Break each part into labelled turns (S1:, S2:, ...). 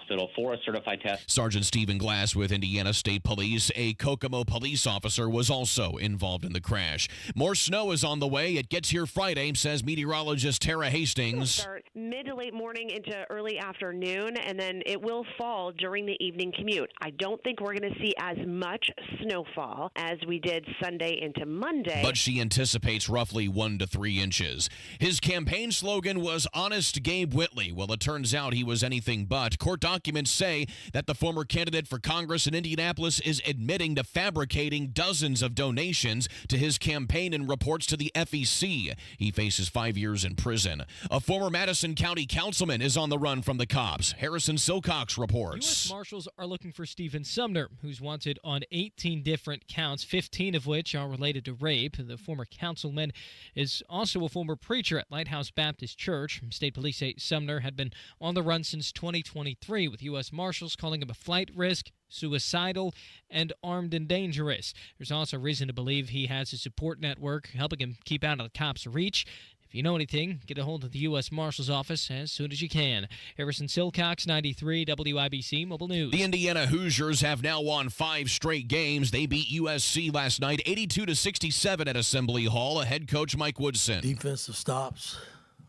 S1: hospital for a certified test.
S2: Sergeant Stephen Glass with Indiana State Police. A Kokomo police officer was also involved in the crash. More snow is on the way. It gets here Friday, says meteorologist Tara Hastings.
S3: It'll start mid to late morning into early afternoon, and then it will fall during the evening commute. I don't think we're going to see as much snowfall as we did Sunday into Monday.
S2: But she anticipates roughly 1 to 3 inches. His campaign slogan was Honest Gabe Whitley. Well, it turns out he was anything but. Court documents say that the former candidate for Congress in Indianapolis is admitting to fabricating dozens of donations to his campaign and reports to the FEC. He faces 5 years in prison. A former Madison County councilman is on the run from the cops. Harrison Silcox reports.
S4: U.S. Marshals are looking for Stephen Sumner, who's wanted on 18 different counts, 15 of which are related to rape. The former councilman is also a former preacher at Lighthouse Baptist Church. State police say Sumner had been on the run since 2023, with U.S. Marshals calling him a flight risk, suicidal, and armed and dangerous. There's also reason to believe he has a support network helping him keep out of the cops' reach. If you know anything, get a hold of the U.S. Marshal's Office as soon as you can. Harrison Silcox, 93 WIBC Mobile News.
S2: The Indiana Hoosiers have now won 5 straight games. They beat USC last night 82-67 at Assembly Hall. Head coach Mike Woodson.
S5: Defensive stops,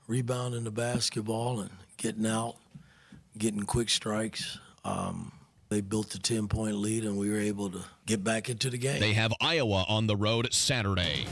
S5: rebounding the basketball and getting out, getting quick strikes. They built a 10-point lead, and we were able to get back into the game.
S2: They have Iowa on the road Saturday.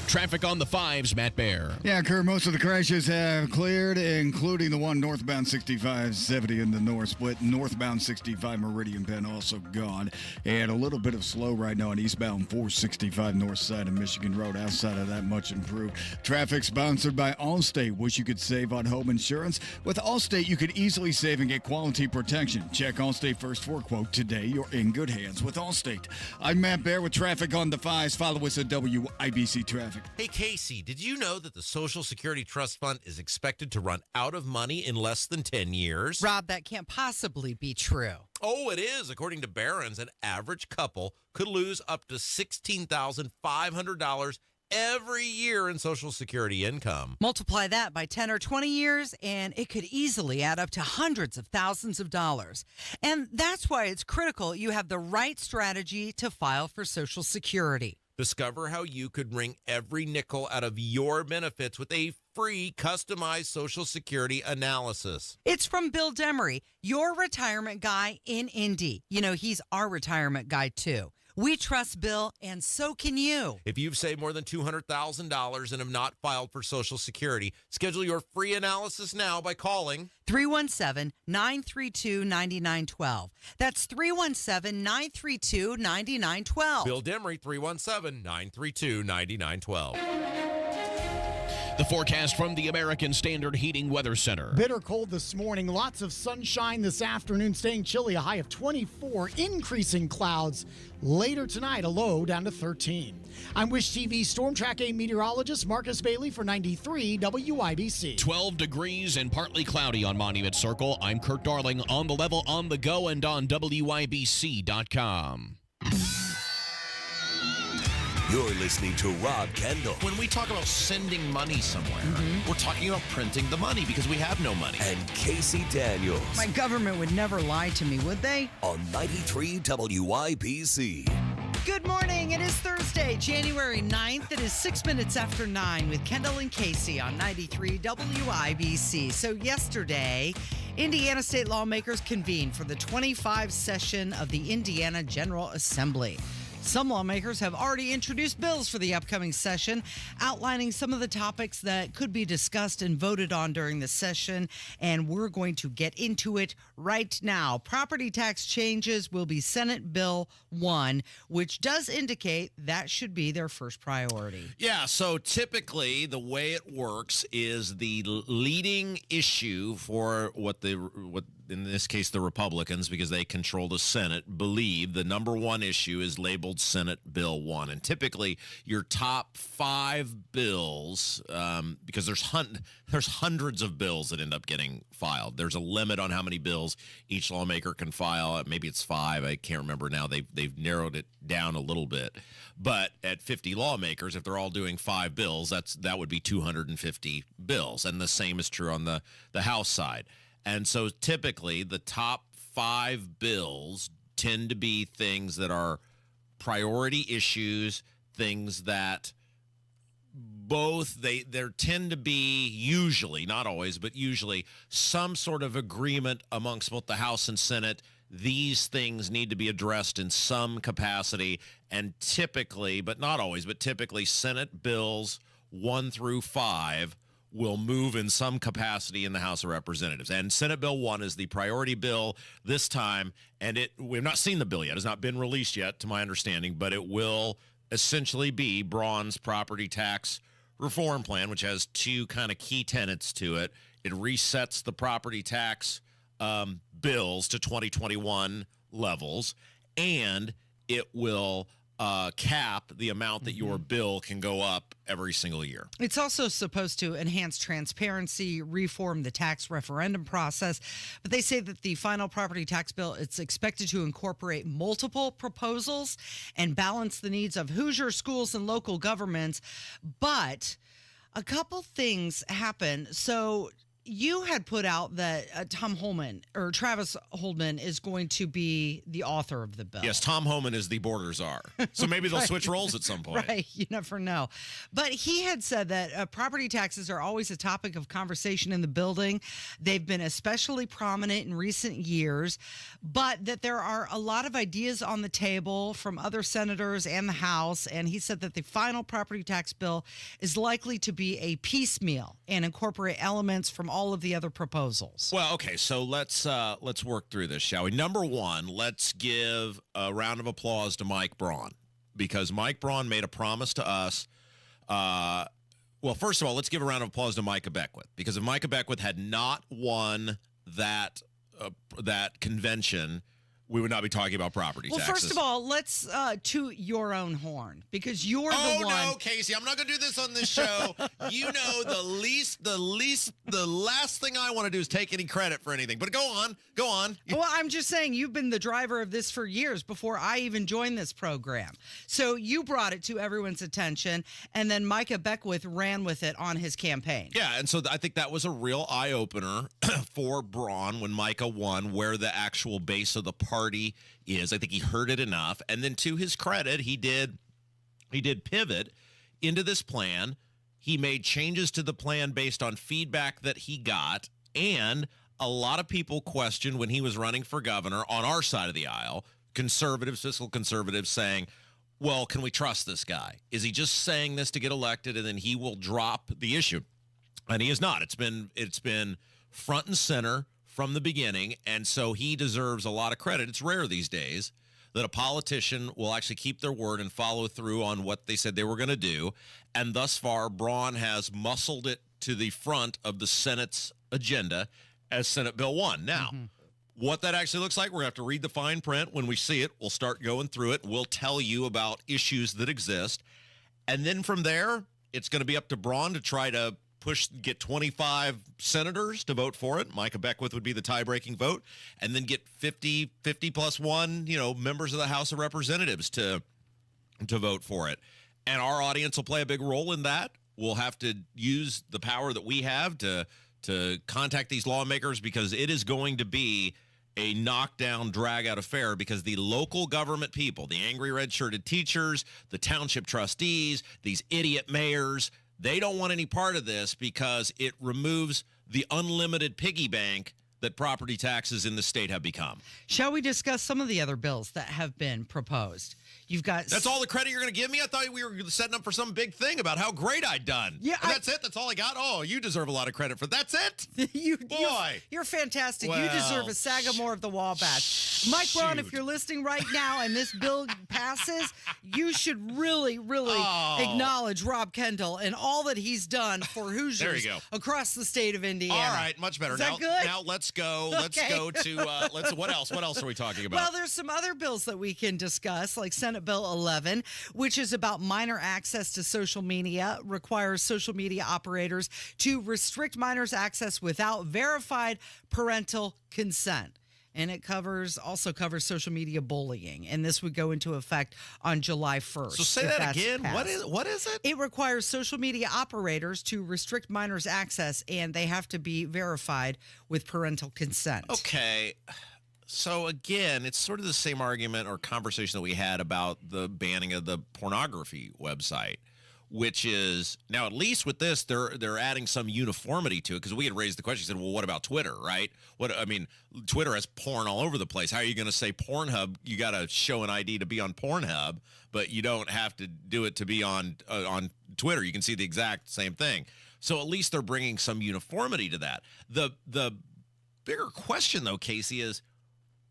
S2: Traffic on the 5s, Matt Bear.
S6: Yeah, Kerr, most of the crashes have cleared, including the one northbound 6570 in the north split. Northbound 65 Meridian Penn also gone. And a little bit of slow right now on eastbound 465 north side of Michigan Road. Outside of that, much improved. Traffic sponsored by Allstate. Wish you could save on home insurance? With Allstate, you could easily save and get quality protection. Check Allstate First for a quote today. You're in good hands with Allstate. I'm Matt Bear with traffic on the 5s. Follow us at WIBC Traffic.
S7: Hey, Casey, did you know that the Social Security Trust Fund is expected to run out of money in less than 10 years?
S8: Rob, that can't possibly be true.
S7: Oh, it is. According to Barron's, an average couple could lose up to $16,500 every year in Social Security income.
S8: Multiply that by 10 or 20 years, and it could easily add up to hundreds of thousands of dollars. And that's why it's critical you have the right strategy to file for Social Security.
S7: Discover how you could wring every nickel out of your benefits with a free customized Social Security analysis.
S8: It's from Bill Demery, your retirement guy in Indy. You know, he's our retirement guy, too. We trust Bill, and so can you.
S7: If you've saved more than $200,000 and have not filed for Social Security, schedule your free analysis now by calling
S8: 317-932-9912. That's 317-932-9912.
S7: Bill Demery, 317-932-9912.
S2: The forecast from the American Standard Heating Weather Center.
S9: Bitter cold this morning. Lots of sunshine this afternoon. Staying chilly. A high of 24. Increasing clouds later tonight. A low down to 13. I'm Wish TV Storm Track 8 meteorologist Marcus Bailey for 93 WIBC.
S2: 12 degrees and partly cloudy on Monument Circle. I'm Kirk Darling on the level, on the go, and on WIBC.com.
S10: You're listening to Rob Kendall.
S11: When we talk about sending money somewhere, we're talking about printing the money because we have no money.
S10: And Casey Daniels.
S8: My government would never lie to me, would they?
S10: On 93 WIBC.
S8: Good morning. It is Thursday, January 9th. It is 6 minutes after 9 with Kendall and Casey on 93 WIBC. So yesterday, Indiana state lawmakers convened for the 25 session of the Indiana General Assembly. Some lawmakers have already introduced bills for the upcoming session, outlining some of the topics that could be discussed and voted on during the session, and we're going to get into it right now. Property tax changes will be Senate Bill 1, which does indicate that should be their first priority.
S11: Yeah, so typically the way it works is the leading issue for what in this case the Republicans, because they control the Senate, believe the number one issue is labeled Senate Bill 1. And typically your top 5 bills, because there's hundreds of bills that end up getting filed. There's a limit on how many bills each lawmaker can file. Maybe it's 5. I can't remember now. They've narrowed it down a little bit. But at 50 lawmakers, if they're all doing 5 bills, that would be 250 bills. And the same is true on the House side. And so typically the top 5 bills tend to be things that are priority issues, things that there tend to be usually, not always, but usually some sort of agreement amongst both the House and Senate. These things need to be addressed in some capacity, and typically, but not always, but typically Senate bills 1 through 5 will move in some capacity in the House of Representatives. And Senate Bill 1 is the priority bill this time, and we've not seen the bill yet. It has not been released yet, to my understanding, but it will essentially be Braun's property tax reform plan, which has 2 kind of key tenets to it. It resets the property tax bills to 2021 levels, and it will cap the amount that your bill can go up every single year.
S8: It's also supposed to enhance transparency, reform the tax referendum process. But they say that the final property tax bill, it's expected to incorporate multiple proposals and balance the needs of Hoosier schools and local governments. But a couple things happen. So you had put out that Travis Holdman is going to be the author of the bill.
S11: Yes, Tom Homan is the border czar. So maybe they'll switch roles at some point.
S8: Right, you never know. But he had said that property taxes are always a topic of conversation in the building. They've been especially prominent in recent years, but that there are a lot of ideas on the table from other senators and the House. And he said that the final property tax bill is likely to be a piecemeal and incorporate elements from all of the other proposals.
S11: Well, okay, so let's work through this, shall we? Number one, let's give a round of applause to Mike Braun, because Mike Braun made a promise to us. Well, first of all, let's give a round of applause to Micah Beckwith, because if Micah Beckwith had not won that convention, we would not be talking about property taxes.
S8: Well, first of all, let's toot your own horn, because you're the one.
S11: Oh, no, Casey, I'm not going to do this on this show. You know, the last thing I want to do is take any credit for anything. But go on.
S8: Well, I'm just saying, you've been the driver of this for years before I even joined this program. So you brought it to everyone's attention, and then Micah Beckwith ran with it on his campaign.
S11: Yeah, and so I think that was a real eye-opener for Braun when Micah won, where the actual base of the party is. I think he heard it enough. And then to his credit, he did pivot into this plan. He made changes to the plan based on feedback that he got. And a lot of people questioned when he was running for governor on our side of the aisle, conservatives, fiscal conservatives, saying, well, can we trust this guy? Is he just saying this to get elected and then he will drop the issue? And he is not. It's been front and center from the beginning, and so he deserves a lot of credit. It's rare these days that a politician will actually keep their word and follow through on what they said they were going to do, and thus far, Braun has muscled it to the front of the Senate's agenda as Senate Bill 1. Now, what that actually looks like, we're going to have to read the fine print. When we see it, we'll start going through it. We'll tell you about issues that exist, and then from there, it's going to be up to Braun to try to get 25 senators to vote for it. Micah Beckwith would be the tie-breaking vote, and then get 50 plus one, members of the House of Representatives to vote for it. And our audience will play a big role in that. We'll have to use the power that we have to contact these lawmakers, because it is going to be a knockdown, drag-out affair, because the local government people, the angry red-shirted teachers, the township trustees, these idiot mayors, they don't want any part of this because it removes the unlimited piggy bank that property taxes in the state have become.
S8: Shall we discuss some of the other bills that have been proposed? You've got...
S11: That's all the credit you're going to give me? I thought we were setting up for some big thing about how great I'd done. Yeah, that's it? That's all I got? Oh, you deserve a lot of credit for that's it?
S8: You're fantastic.
S11: Well,
S8: you deserve a Sagamore of the Wabash. Mike Braun, if you're listening right now and this bill passes, you should really acknowledge Rob Kendall and all that he's done for Hoosiers across the state of Indiana.
S11: All right, much better.
S8: Is that good?
S11: Now let's go. Let's go to what else? What else are we talking about?
S8: Well, there's some other bills that we can discuss, like Senate Bill 11, which is about minor access to social media, requires social media operators to restrict minors' access without verified parental consent. and it also covers social media bullying, and this would go into effect on July 1st.
S11: So say that again. What is it?
S8: It requires social media operators to restrict minors' access, and they have to be verified with parental consent.
S11: Okay. So again, it's sort of the same argument or conversation that we had about the banning of the pornography website, which is now, at least with this, they're adding some uniformity to it, because we had raised the question, said, well, what about Twitter, right? Twitter has porn all over the place. How are you going to say Pornhub? You got to show an ID to be on Pornhub, but you don't have to do it to be on Twitter. You can see the exact same thing. So at least they're bringing some uniformity to that. The bigger question, though, Casey, is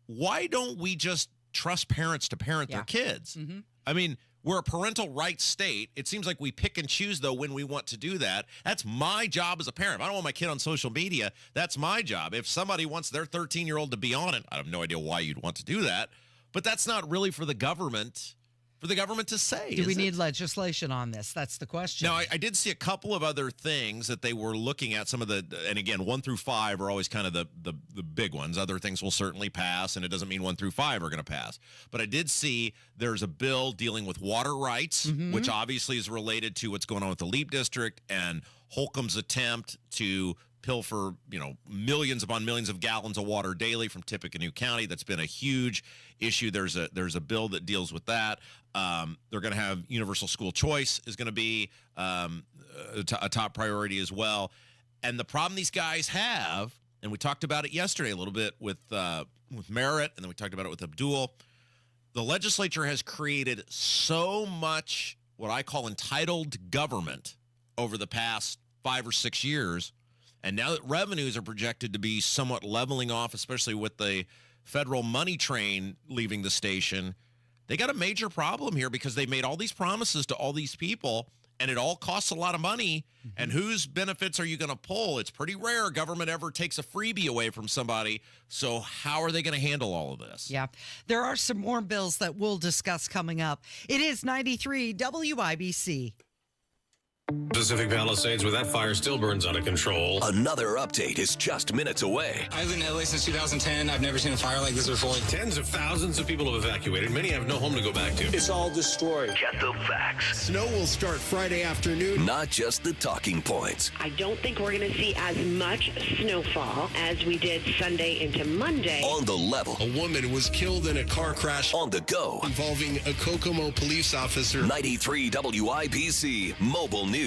S11: why don't we just trust parents to parent their kids?
S8: Mm-hmm.
S11: I mean, we're a parental rights state. It seems like we pick and choose, though, when we want to do that. That's my job as a parent. If I don't want my kid on social media, that's my job. If somebody wants their 13-year-old to be on it, I have no idea why you'd want to do that. But that's not really for the government to say.
S8: Do we need legislation on this? That's the question.
S11: Now, I did see a couple of other things that they were looking at. Some of the, and again, 1 through 5 are always kind of the big ones. Other things will certainly pass, and it doesn't mean 1 through 5 are going to pass. But I did see there's a bill dealing with water rights, which obviously is related to what's going on with the Leap District and Holcomb's attempt to pilfer, millions upon millions of gallons of water daily from Tippecanoe County. That's been a huge issue. There's a bill that deals with that. They're going to have universal school choice is going to be a top priority as well. And the problem these guys have, and we talked about it yesterday a little bit with Merritt, and then we talked about it with Abdul. The legislature has created so much what I call entitled government over the past 5 or 6 years. And now that revenues are projected to be somewhat leveling off, especially with the federal money train leaving the station, they got a major problem here because they made all these promises to all these people, and it all costs a lot of money. And whose benefits are you going to pull? It's pretty rare government ever takes a freebie away from somebody. So how are they going to handle all of this?
S8: Yeah, there are some more bills that we'll discuss coming up. It is 93 WIBC.
S1: Pacific Palisades, where that fire still burns out of control.
S10: Another update is just minutes away.
S12: I've been in LA since 2010. I've never seen a fire like this before.
S1: Tens of thousands of people have evacuated. Many have no home to go back to.
S12: It's all destroyed.
S10: Get the facts.
S13: Snow will start Friday afternoon.
S10: Not just the talking points.
S3: I don't think we're going to see as much snowfall as we did Sunday into Monday.
S10: On the level.
S13: A woman was killed in a car crash.
S10: On the go.
S13: Involving a Kokomo police officer.
S10: 93 WIBC Mobile News.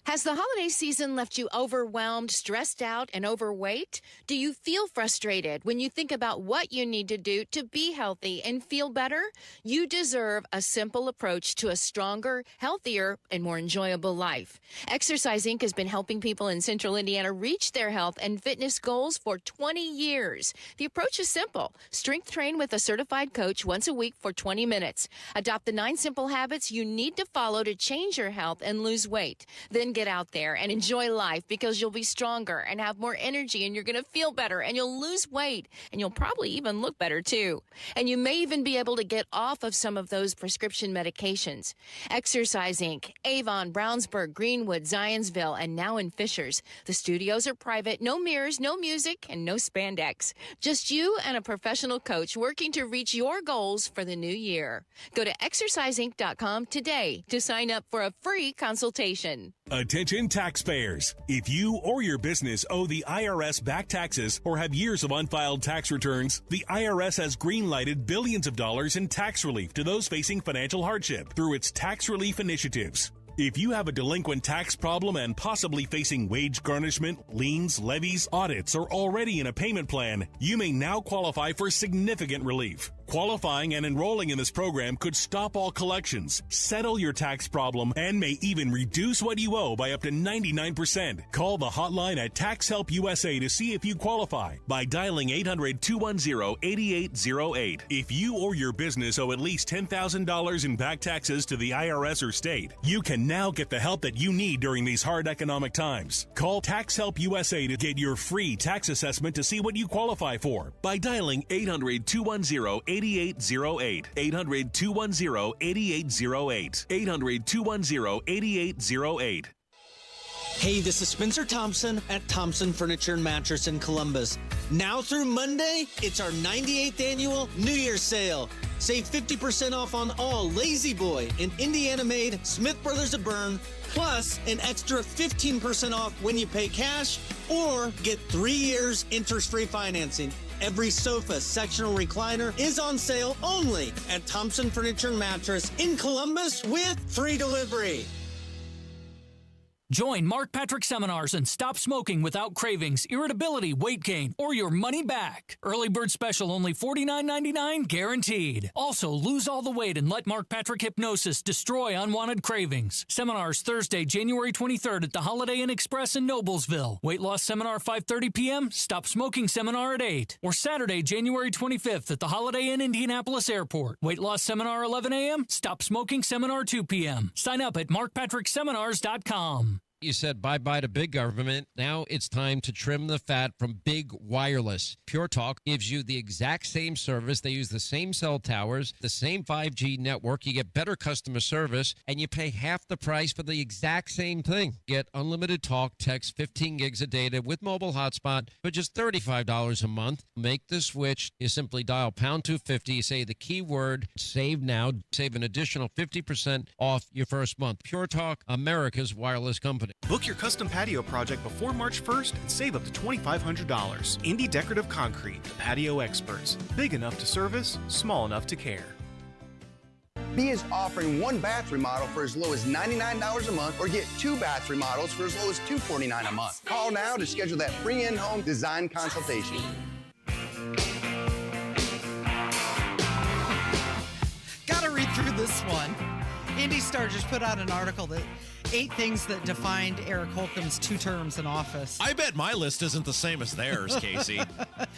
S14: Has the holiday season left you overwhelmed, stressed out, and overweight? Do you feel frustrated when you think about what you need to do to be healthy and feel better? You deserve a simple approach to a stronger, healthier, and more enjoyable life. Exercise Inc. has been helping people in Central Indiana reach their health and fitness goals for 20 years. The approach is simple. Strength train with a certified coach once a week for 20 minutes. Adopt the 9 simple habits you need to follow to change your health and lose weight. Then get out there and enjoy life, because you'll be stronger and have more energy, and you're going to feel better, and you'll lose weight, and you'll probably even look better too. And you may even be able to get off of some of those prescription medications. Exercise Inc., Avon, Brownsburg, Greenwood, Zionsville, and now in Fishers. The studios are private, no mirrors, no music, and no spandex. Just you and a professional coach working to reach your goals for the new year. Go to exerciseinc.com today to sign up for a free consultation.
S15: Attention taxpayers. If you or your business owe the IRS back taxes or have years of unfiled tax returns, the IRS has green-lighted billions of dollars in tax relief to those facing financial hardship through its tax relief initiatives. If you have a delinquent tax problem and possibly facing wage garnishment, liens, levies, audits, or already in a payment plan, you may now qualify for significant relief. Qualifying and enrolling in this program could stop all collections, settle your tax problem, and may even reduce what you owe by up to 99%. Call the hotline at Tax Help USA to see if you qualify by dialing 800-210-8808. If you or your business owe at least $10,000 in back taxes to the IRS or state, you can now get the help that you need during these hard economic times. Call Tax Help USA to get your free tax assessment to see what you qualify for by dialing 800-210-8808. 800-210-8808. 800-210-8808.
S16: Hey, this is Spencer Thompson at Thompson Furniture and Mattress in Columbus. Now through Monday, it's our 98th annual New Year's sale. Save 50% off on all Lazy Boy and Indiana-made Smith Brothers of Bern, plus an extra 15% off when you pay cash or get 3 years interest-free financing. Every sofa, sectional recliner is on sale only at Thompson Furniture and Mattress in Columbus with free delivery.
S17: Join Mark Patrick seminars and stop smoking without cravings, irritability, weight gain, or your money back. Early bird special only $49.99 guaranteed. Also, lose all the weight and let Mark Patrick hypnosis destroy unwanted cravings. Seminars Thursday, January 23rd at the Holiday Inn Express in Noblesville. Weight loss seminar 5:30 p.m., stop smoking seminar at 8. Or Saturday, January 25th at the Holiday Inn Indianapolis Airport. Weight loss seminar 11 a.m., stop smoking seminar 2 p.m. Sign up at markpatrickseminars.com.
S18: You said bye-bye to big government. Now it's time to trim the fat from Big Wireless. Pure Talk gives you the exact same service. They use the same cell towers, the same 5G network. You get better customer service, and you pay half the price for the exact same thing. Get unlimited talk, text, 15 gigs of data with mobile hotspot for just $35 a month. Make the switch. You simply dial pound 250. You say the keyword save now. Save an additional 50% off your first month. Pure Talk, America's wireless company.
S19: Book your custom patio project before March 1st and save up to $2,500. Indy Decorative Concrete, the patio experts. Big enough to service, small enough to care.
S20: B is offering one bath remodel for as low as $99 a month or get 2 bath remodels for as low as $249 a month. Call now to schedule that free in-home design consultation.
S8: Gotta read through this one. Indy Star just put out an article that 8 things that defined Eric Holcomb's 2 terms in office.
S11: I bet my list isn't the same as theirs, Casey.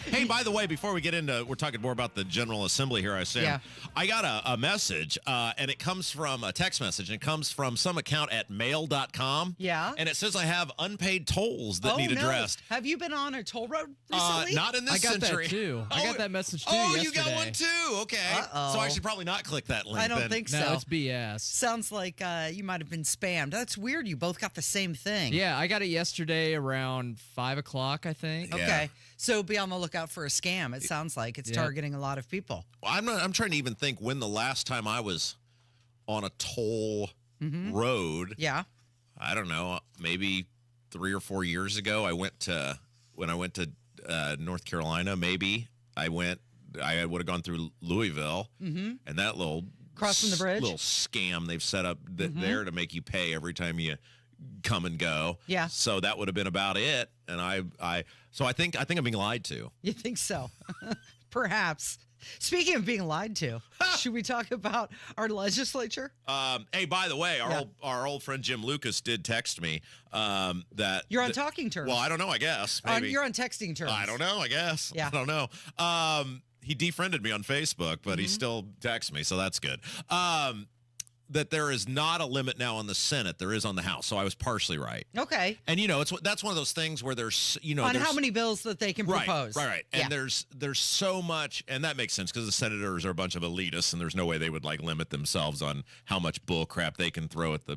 S11: Hey, by the way, before we get into, we're talking more about the General Assembly here, I assume.
S8: Yeah.
S11: I got a message, and it comes from a text message, and it comes from some account at mail.com.
S8: Yeah.
S11: And it says I have unpaid tolls that need addressed.
S8: Have you been on a toll road recently?
S11: Not in this century.
S21: I got that too. I got that message too
S11: yesterday.
S21: yesterday.
S11: You got one too? Okay.
S8: Uh-oh.
S11: So I should probably not click that link
S8: I don't
S11: then.
S8: think so.
S21: No, it's BS.
S8: Sounds like you might have been spammed. That's weird. You both got the same thing.
S21: Yeah, I got it yesterday around 5 o'clock, I think.
S8: Okay. So be on the lookout for a scam. It sounds like it's targeting a lot of people.
S11: Well, I'm trying to even think when the last time I was on a toll road.
S8: Yeah.
S11: I don't know, maybe 3 or 4 years ago. When I went to North Carolina, maybe I would have gone through Louisville, and that little
S8: crossing the bridge,
S11: little scam they've set up there to make you pay every time you come and go.
S8: Yeah.
S11: So that would have been about it. And I think I'm being lied to.
S8: You think so? Perhaps. Speaking of being lied to, should we talk about our legislature?
S11: Hey, by the way, our old friend Jim Lucas did text me that
S8: you're on talking terms.
S11: Well, I don't know. I guess maybe
S8: you're on texting terms.
S11: I don't know. I guess.
S8: Yeah.
S11: I don't know. He defriended me on Facebook, but he still texts me, so that's good. That there is not a limit now on the Senate. There is on the House, so I was partially right.
S8: Okay.
S11: And that's one of those things where there's
S8: on how many bills that they can propose.
S11: Right. And there's so much, and that makes sense because the senators are a bunch of elitists, and there's no way they would limit themselves on how much bull crap they can throw at the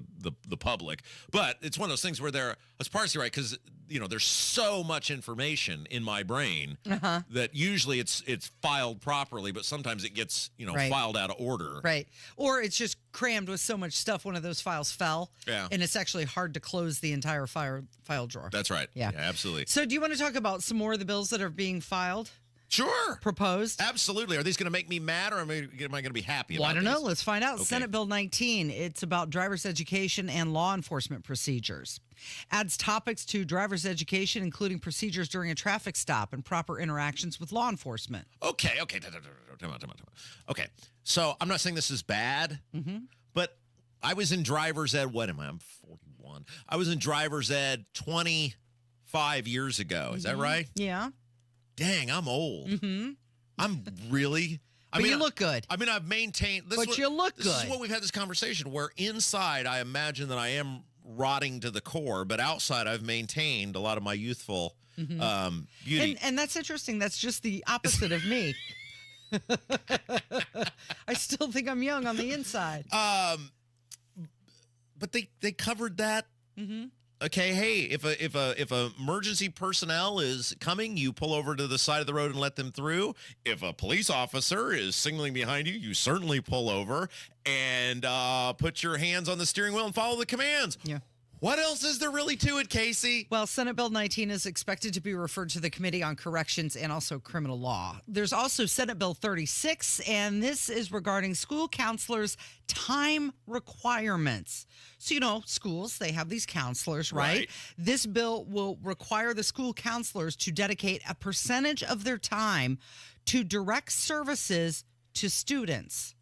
S11: public. But it's one of those things where I was partially right because there's so much information in my brain that usually it's filed properly, but sometimes it gets filed out of order.
S8: Right. Or it's just crammed with so much stuff. One of those files fell.
S11: Yeah.
S8: And it's actually hard to close the entire file drawer.
S11: That's right.
S8: Yeah,
S11: absolutely.
S8: So do you want to talk about some more of the bills that are being filed?
S11: Sure.
S8: Proposed?
S11: Absolutely. Are these going to make me mad, or am I going to be happy about
S8: Well, I don't
S11: these?
S8: know. Let's find out.
S11: Okay.
S8: Senate Bill 19. It's about driver's education and law enforcement procedures. Adds topics to driver's education, including procedures during a traffic stop and proper interactions with law enforcement.
S11: Okay. Time out. Okay. So I'm not saying this is bad, but I was in driver's ed. What am I? I'm 41. I was in driver's ed 25 years ago. Is that right?
S8: Yeah.
S11: Dang, I'm old. I'm really.
S8: But you look good.
S11: I mean, I've maintained.
S8: You look good.
S11: This is what we've had this conversation where inside I imagine that I am rotting to the core, but outside I've maintained a lot of my youthful beauty.
S8: And that's interesting. That's just the opposite of me. I still think I'm young on the inside.
S11: But they covered that Okay, hey, if a emergency personnel is coming, you pull over to the side of the road and let them through. If a police officer is signaling behind you, you certainly pull over and put your hands on the steering wheel and follow the commands.
S8: Yeah.
S11: What else is there really to it, Casey?
S8: Well, Senate Bill 19 is expected to be referred to the Committee on Corrections and also Criminal Law. There's also Senate Bill 36, and this is regarding school counselors' time requirements. So, schools, they have these counselors, right? This bill will require the school counselors to dedicate a percentage of their time to direct services to students.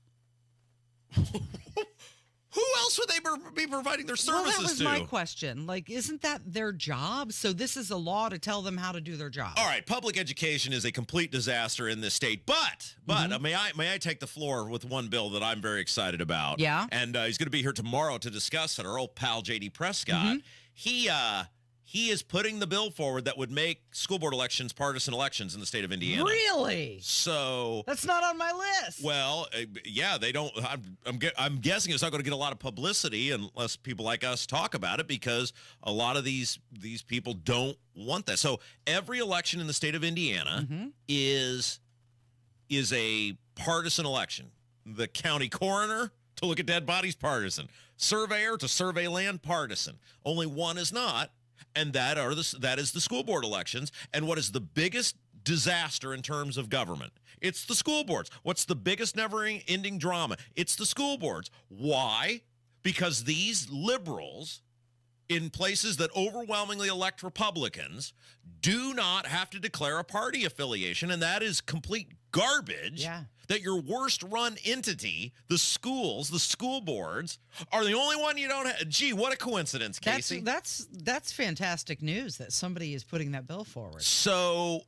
S11: Who else would they be providing their services to?
S8: Well, that was my question. Isn't that their job? So this is a law to tell them how to do their job.
S11: All right, public education is a complete disaster in this state, but may I take the floor with one bill that I'm very excited about?
S8: Yeah.
S11: And he's going to be here tomorrow to discuss it. Our old pal J.D. Prescott. He is putting the bill forward that would make school board elections partisan elections in the state of Indiana.
S8: Really?
S11: So
S8: that's not on my list.
S11: Well, yeah, they don't. I'm guessing it's not going to get a lot of publicity unless people like us talk about it, because a lot of these people don't want that. So every election in the state of Indiana is a partisan election. The county coroner to look at dead bodies, partisan. Surveyor to survey land, partisan. Only one is not. And that is the school board elections. And what is the biggest disaster in terms of government? It's the school boards. What's the biggest never-ending drama? It's the school boards. Why? Because these liberals in places that overwhelmingly elect Republicans do not have to declare a party affiliation, and that is complete garbage.
S8: Yeah.
S11: That your worst run entity, the schools, the school boards, are the only one you don't have. Gee, what a coincidence, Casey.
S8: That's fantastic news that somebody is putting that bill forward.
S11: So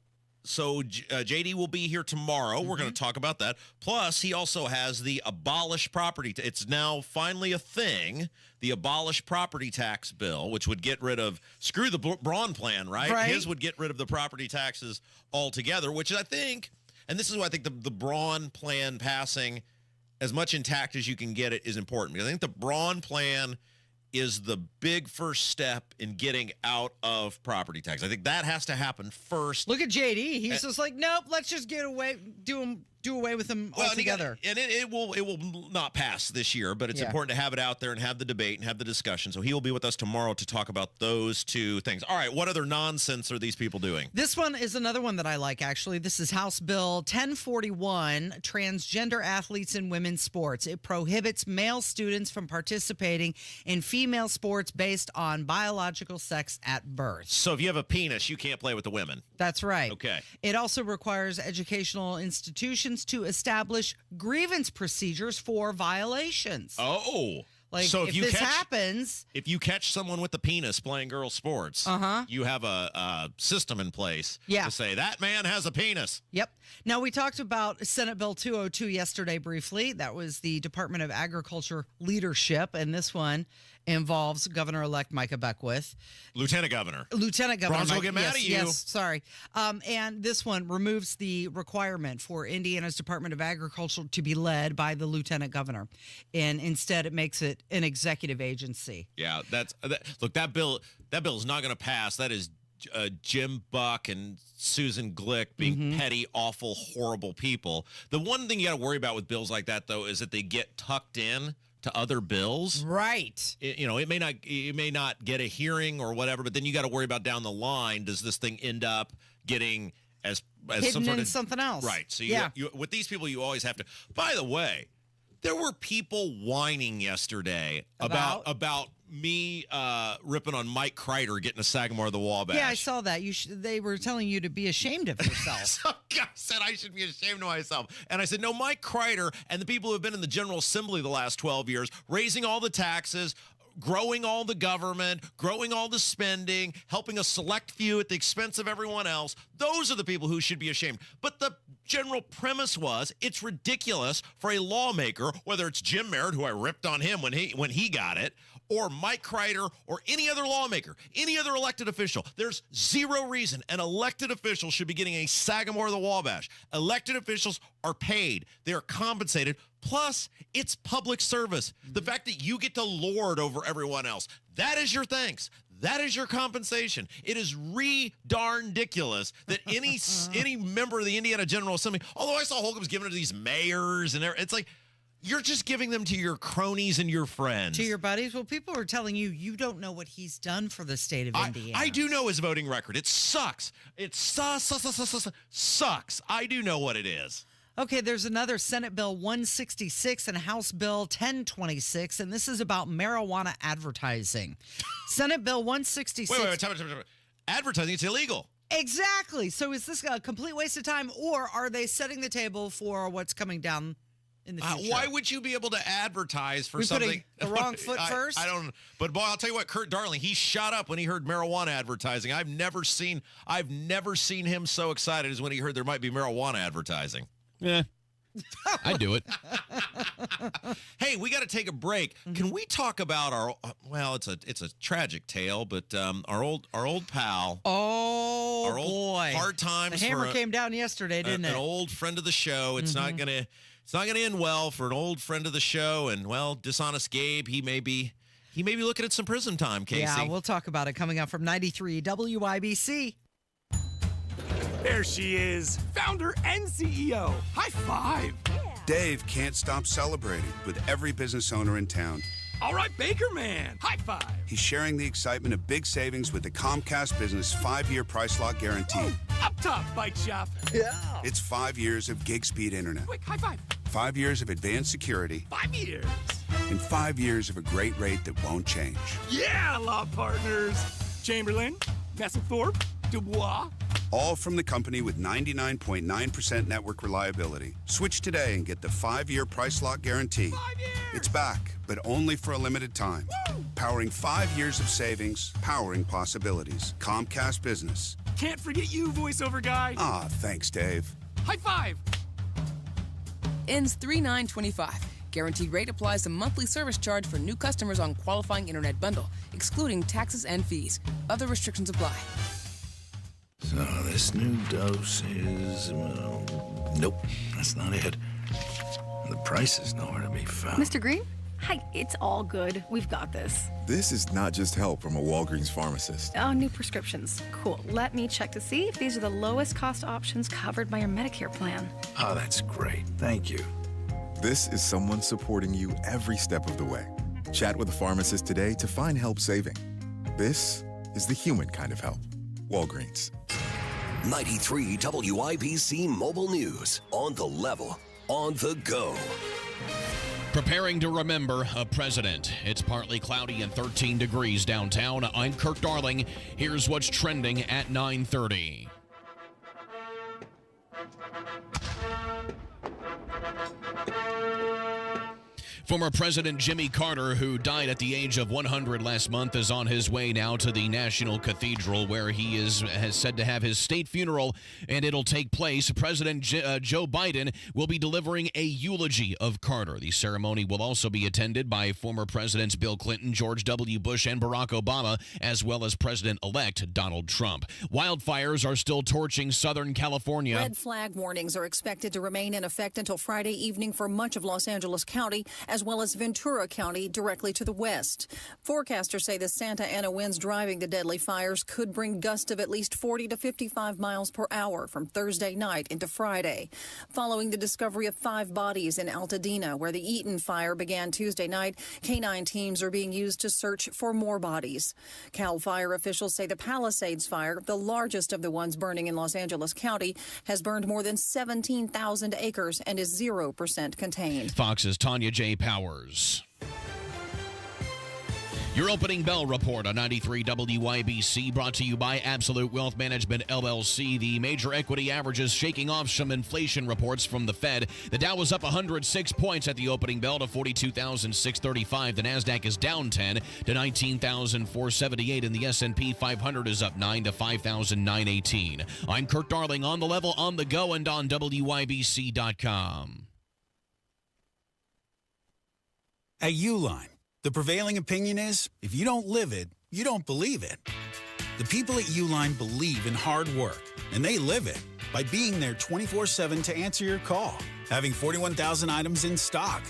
S11: JD will be here tomorrow. We're going to talk about that. Plus, he also has the abolish property. It's now finally a thing. The abolish property tax bill, which would get rid of screw the Braun plan, right? His would get rid of the property taxes altogether, which I think. And this is why I think the Braun plan passing as much intact as you can get it is important, because I think the Braun plan is the big first step in getting out of property tax. I think that has to happen first.
S8: Look at JD. He's just like, nope, let's just do away with them altogether.
S11: And it will not pass this year, but it's important to have it out there and have the debate and have the discussion. So he will be with us tomorrow to talk about those two things. All right, what other nonsense are these people doing?
S8: This one is another one that I like, actually. This is House Bill 1041, Transgender Athletes in Women's Sports. It prohibits male students from participating in female sports based on biological sex at birth.
S11: So if you have a penis, you can't play with the women.
S8: That's right.
S11: Okay.
S8: It also requires educational institutions to establish grievance procedures for violations.
S11: Oh.
S8: So if this happens...
S11: If you catch someone with a penis playing girls' sports, you have a system in place to say, that man has a penis.
S8: Yep. Now, we talked about Senate Bill 202 yesterday briefly. That was the Department of Agriculture leadership, and this one involves Governor-elect Micah Beckwith.
S11: Lieutenant Governor.
S8: Bronze
S11: will get mad at you.
S8: Yes, sorry. And this one removes the requirement for Indiana's Department of Agriculture to be led by the Lieutenant Governor. And instead, it makes it an executive agency.
S11: Yeah, look, that bill is not going to pass. That is Jim Buck and Susan Glick being petty, awful, horrible people. The one thing you got to worry about with bills like that, though, is that they get tucked in to other bills.
S8: Right.
S11: It may not get a hearing or whatever, but then you got to worry about down the line, does this thing end up getting as
S8: hidden in something else?
S11: Right. So you, with these people, you always have to. By the way, there were people whining yesterday about me ripping on Mike Kreider getting a Sagamore of the Wabash.
S8: Yeah, I saw that. They were telling you to be ashamed of yourself.
S11: Some guy said I should be ashamed of myself. And I said, no, Mike Kreider and the people who have been in the General Assembly the last 12 years, raising all the taxes, growing all the government, growing all the spending, helping a select few at the expense of everyone else, those are the people who should be ashamed. But the general premise was it's ridiculous for a lawmaker, whether it's Jim Merritt, who I ripped on him when he got it, or Mike Kreider, or any other lawmaker, any other elected official. There's zero reason an elected official should be getting a Sagamore of the Wabash. Elected officials are paid. They are compensated. Plus, it's public service. The fact that you get to lord over everyone else, that is your thanks. That is your compensation. It is darn-diculous that any member of the Indiana General Assembly, although I saw Holcomb's giving it to these mayors and it's like, you're just giving them to your cronies and your friends.
S8: To your buddies? Well, people are telling you don't know what he's done for the state of Indiana.
S11: I do know his voting record. It sucks. It sucks. I do know what it is.
S8: Okay, there's another Senate Bill 166 and House Bill 1026, and this is about marijuana advertising. Senate Bill 166.
S11: Wait. Advertising, it's illegal.
S8: Exactly. So is this a complete waste of time, or are they setting the table for what's coming down in the future?
S11: Why would you be able to advertise for
S8: We
S11: something?
S8: putting the wrong foot first?
S11: I don't. But boy, I'll tell you what, Kurt Darling, he shot up when he heard marijuana advertising. I've never seen him so excited as when he heard there might be marijuana advertising.
S2: Yeah, I'd do it.
S11: Hey, we got to take a break. Can we talk about our? Well, it's a tragic tale, but our old pal.
S8: Oh,
S11: our old
S8: boy!
S11: Hard times.
S8: The hammer came down yesterday, didn't it?
S11: An old friend of the show. It's not gonna end well for an old friend of the show. And well, dishonest Gabe. He may be looking at some prison time, Casey.
S8: Yeah, we'll talk about it coming up from 93 WIBC.
S4: There she is, founder and CEO. High five.
S22: Dave can't stop celebrating with every business owner in town.
S4: All right, Baker Man. High five.
S22: He's sharing the excitement of big savings with the Comcast Business 5-year price lock guarantee.
S4: Ooh, up top, bike shop.
S22: Yeah. It's 5 years of gig speed internet.
S4: Quick, high five.
S22: 5 years of advanced security.
S4: 5 years.
S22: And 5 years of a great rate that won't change.
S4: Yeah, law partners. Chamberlain, Messelthorpe, Dubois.
S22: All from the company with 99.9% network reliability. Switch today and get the 5-year price lock guarantee.
S4: 5 years.
S22: It's back, but only for a limited time.
S4: Woo!
S22: Powering 5 years of savings, powering possibilities. Comcast Business.
S4: Can't forget you, voiceover guy.
S22: Ah, thanks, Dave.
S4: High five.
S23: Ends 3/9/25. Guaranteed rate applies to monthly service charge for new customers on qualifying internet bundle, excluding taxes and fees. Other restrictions apply.
S24: So this new dose is, nope, that's not it. The price is nowhere to be found.
S25: Mr. Green? Hi, it's all good. We've got this.
S26: This is not just help from a Walgreens pharmacist.
S25: Oh, new prescriptions. Cool. Let me check to see if these are the lowest cost options covered by your Medicare plan.
S24: Oh, that's great. Thank you.
S26: This is someone supporting you every step of the way. Chat with a pharmacist today to find help saving. This is the human kind of help. Walgreens.
S10: 93 WIBC Mobile News. On the level, on the go.
S2: Preparing to remember a president. It's partly cloudy and 13 degrees downtown. I'm Kirk Darling. Here's what's trending at 9:30. Former President Jimmy Carter, who died at the age of 100 last month, is on his way now to the National Cathedral, where he has said to have his state funeral, and it'll take place. President Joe Biden will be delivering a eulogy of Carter. The ceremony will also be attended by former Presidents Bill Clinton, George W. Bush, and Barack Obama, as well as President-elect Donald Trump. Wildfires are still torching Southern California.
S27: Red flag warnings are expected to remain in effect until Friday evening for much of Los Angeles County, as well as Ventura County directly to the west. Forecasters say the Santa Ana winds driving the deadly fires could bring gusts of at least 40 to 55 miles per hour from Thursday night into Friday. Following the discovery of 5 bodies in Altadena, where the Eaton fire began Tuesday night, K-9 teams are being used to search for more bodies. Cal Fire officials say the Palisades fire, the largest of the ones burning in Los Angeles County, has burned more than 17,000 acres and is 0% contained.
S2: Fox's Tanya J. Powers. Your opening bell report on 93 WIBC, brought to you by Absolute Wealth Management, LLC. The major equity averages shaking off some inflation reports from the Fed. The Dow was up 106 points at the opening bell to 42,635. The NASDAQ is down 10 to 19,478, and the S&P 500 is up 9 to 5,918. I'm Kirk Darling, on the level, on the go, and on WIBC.com.
S28: At Uline, the prevailing opinion is, if you don't live it, you don't believe it. The people at Uline believe in hard work, and they live it by being there 24/7 to answer your call, having 41,000 items in stock,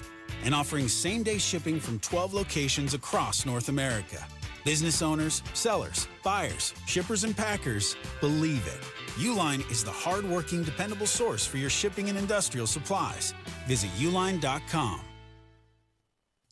S28: and offering same-day shipping from 12 locations across North America. Business owners, sellers, buyers, shippers, and packers believe it. Uline is the hardworking, dependable source for your shipping and industrial supplies. Visit uline.com.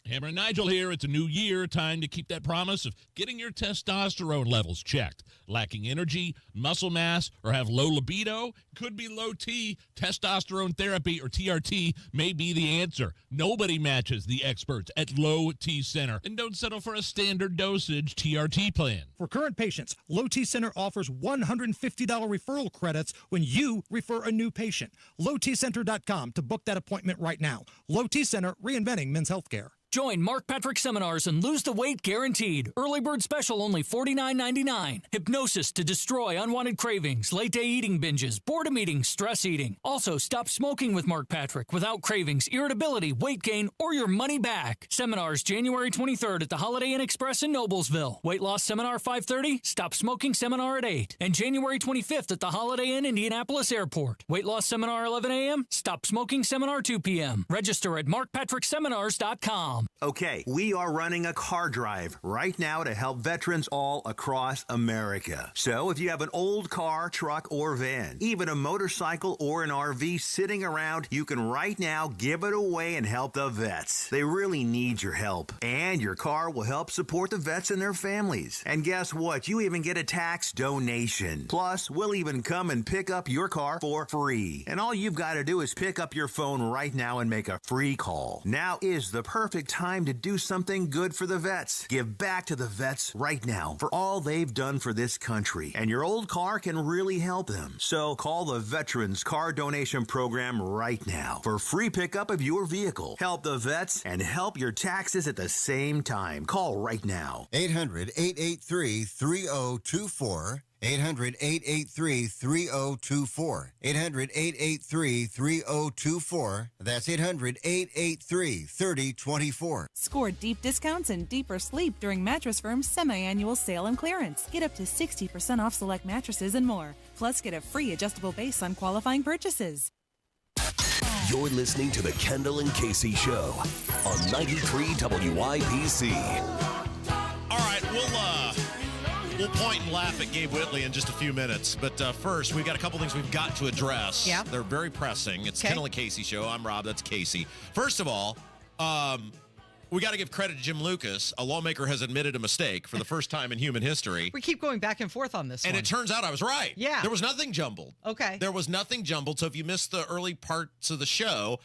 S1: Hammer and Nigel here. It's a new year. Time to keep that promise of getting your testosterone levels checked. Lacking energy, muscle mass, or have low libido? Could be low T. Testosterone therapy, or TRT, may be the answer. Nobody matches the experts at Low T Center. And don't settle for a standard dosage TRT plan.
S3: For current patients, Low T Center offers $150 referral credits when you refer a new patient. LowTCenter.com to book that appointment right now. Low T Center, reinventing men's healthcare.
S17: Join Mark Patrick seminars and lose the weight guaranteed. Early bird special only $49.99. Hypnosis to destroy unwanted cravings, late day eating binges, boredom eating, stress eating. Also, stop smoking with Mark Patrick without cravings, irritability, weight gain, or your money back. Seminars January 23rd at the Holiday Inn Express in Noblesville. Weight loss seminar 5:30, stop smoking seminar at 8. And January 25th at the Holiday Inn Indianapolis Airport. Weight loss seminar 11 a.m., stop smoking seminar 2 p.m. Register at markpatrickseminars.com.
S5: Okay, we are running a car drive right now to help veterans all across America. So if you have an old car, truck, or van, even a motorcycle or an RV sitting around, you can right now give it away and help the vets. They really need your help. And your car will help support the vets and their families. And guess what? You even get a tax donation. Plus, we'll even come and pick up your car for free. And all you've got to do is pick up your phone right now and make a free call. Now is the perfect time to do something good for the vets. Give back to the vets right now for all they've done for this country. And your old car can really help them. So call the Veterans Car Donation Program right now for free pickup of your vehicle. Help the vets and help your taxes at the same time. Call right now.
S6: 800-883-3024. 800-883-3024. 800-883-3024. That's 800-883-3024.
S7: Score deep discounts and deeper sleep during Mattress Firm's semi-annual sale and clearance. Get up to 60% off select mattresses and more. Plus, get a free adjustable base on qualifying purchases.
S10: You're listening to the Kendall and Casey Show on 93 WIBC.
S11: All right, we'll point and laugh at Gabe Whitley in just a few minutes. But first, we've got a couple things we've got to address.
S8: Yeah.
S11: They're very pressing. It's Kendall and Casey Show. I'm Rob. That's Casey. First of all, we got to give credit to Jim Lucas. A lawmaker has admitted a mistake for the first time in human history.
S8: We keep going back and forth on this
S11: And
S8: one.
S11: it turns out I was right.
S8: Yeah.
S11: There was nothing jumbled.
S8: Okay.
S11: There was nothing jumbled. So if you missed the early parts of the show,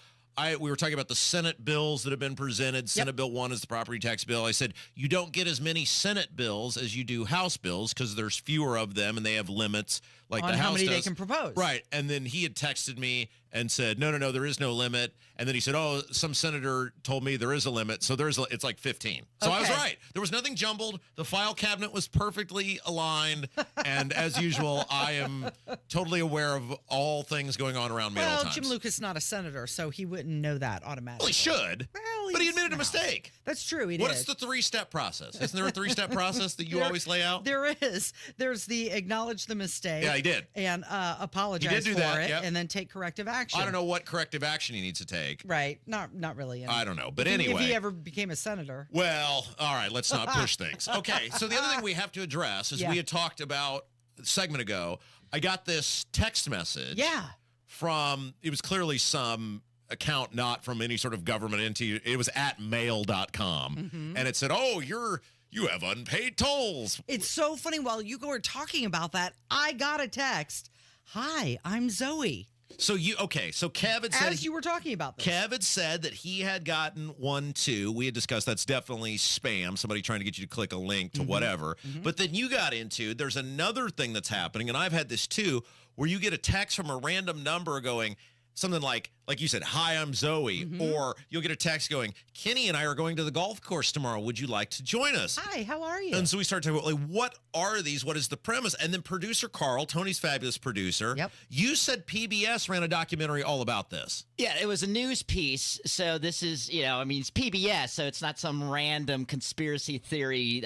S11: we were talking about the Senate bills that have been presented. Senate Bill 1 is the property tax bill. I said, you don't get as many Senate bills as you do House bills because there's fewer of them and they have limits like
S8: on
S11: the House
S8: how many
S11: does.
S8: they can propose.
S11: Right. And then he had texted me and said, no, there is no limit. And then he said, oh, some senator told me there is a limit. So it's like 15. So I was right. There was nothing jumbled. The file cabinet was perfectly aligned. And as usual, I am totally aware of all things going on around me at all
S8: Well,
S11: times.
S8: Jim Lucas is not a senator, so he wouldn't know that automatically.
S11: Well, he should. But he admitted a mistake.
S8: That's true. He
S11: What
S8: did.
S11: is the three-step process? Isn't there a three-step process that you always lay out?
S8: There is. There's the acknowledge the mistake.
S11: Yeah, he did.
S8: And apologize
S11: He did do
S8: for
S11: that,
S8: it,
S11: yep.
S8: and then take corrective action.
S11: I don't know what corrective action he needs to take.
S8: Right. Not really.
S11: I don't know. But
S8: If
S11: anyway.
S8: he ever became a senator.
S11: Well, all right. Let's not push things. Okay. So the other thing we have to address is we had talked about a segment ago. I got this text message.
S8: Yeah.
S11: From, it was clearly some account not from any sort of government entity. It was at mail.com.
S8: Mm-hmm.
S11: And it said, oh, you have unpaid tolls.
S8: It's so funny. While you were talking about that, I got a text. Hi, I'm Zoe.
S11: So Kev had said,
S8: as you were talking about this,
S11: Kev had said that he had gotten one too. We had discussed that's definitely spam, somebody trying to get you to click a link to whatever. But then you got into, there's another thing that's happening, and I've had this too, where you get a text from a random number going something like you said, hi, I'm Zoe, or you'll get a text going, Kenny and I are going to the golf course tomorrow. Would you like to join us?
S8: Hi, how are you?
S11: And so we started talking about, like, what are these? What is the premise? And then producer Carl, Tony's fabulous producer, you said PBS ran a documentary all about this.
S9: Yeah, it was a news piece. So this is, it's PBS, so it's not some random conspiracy theory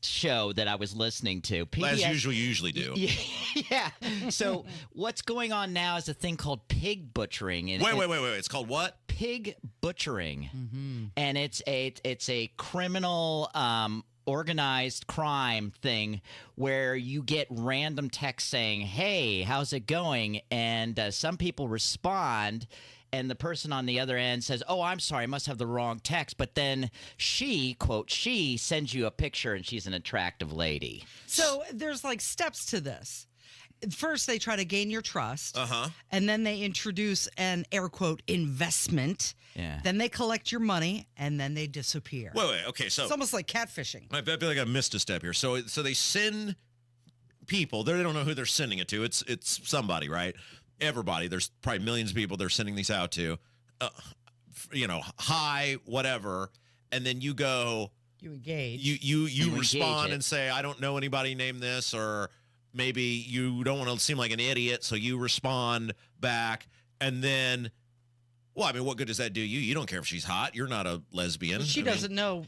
S9: show that I was listening to. PBS,
S11: as usual, you usually do.
S9: Yeah. So what's going on now is a thing called pig butchering. And
S11: Wait. It's called what?
S9: Pig butchering. And it's a criminal organized crime thing where you get random texts saying, "Hey, how's it going?" And some people respond, and the person on the other end says, "Oh, I'm sorry, I must have the wrong text." But then she, quote, she sends you a picture, and she's an attractive lady.
S8: So there's like steps to this. First, they try to gain your trust.
S11: Uh-huh.
S8: And then they introduce an air quote investment.
S9: Yeah.
S8: Then they collect your money, and then they disappear.
S11: Wait. Okay, so
S8: it's almost like catfishing.
S11: I feel like I missed a step here. So they send people. They don't know who they're sending it to. It's somebody, right? Everybody. There's probably millions of people they're sending these out to. Hi, whatever, and then you go.
S8: You engage.
S11: You respond and say, "I don't know anybody named this," or maybe you don't want to seem like an idiot, so you respond back, and then, well, I mean, what good does that do you? You don't care if she's hot. You're not a lesbian.
S8: She doesn't know,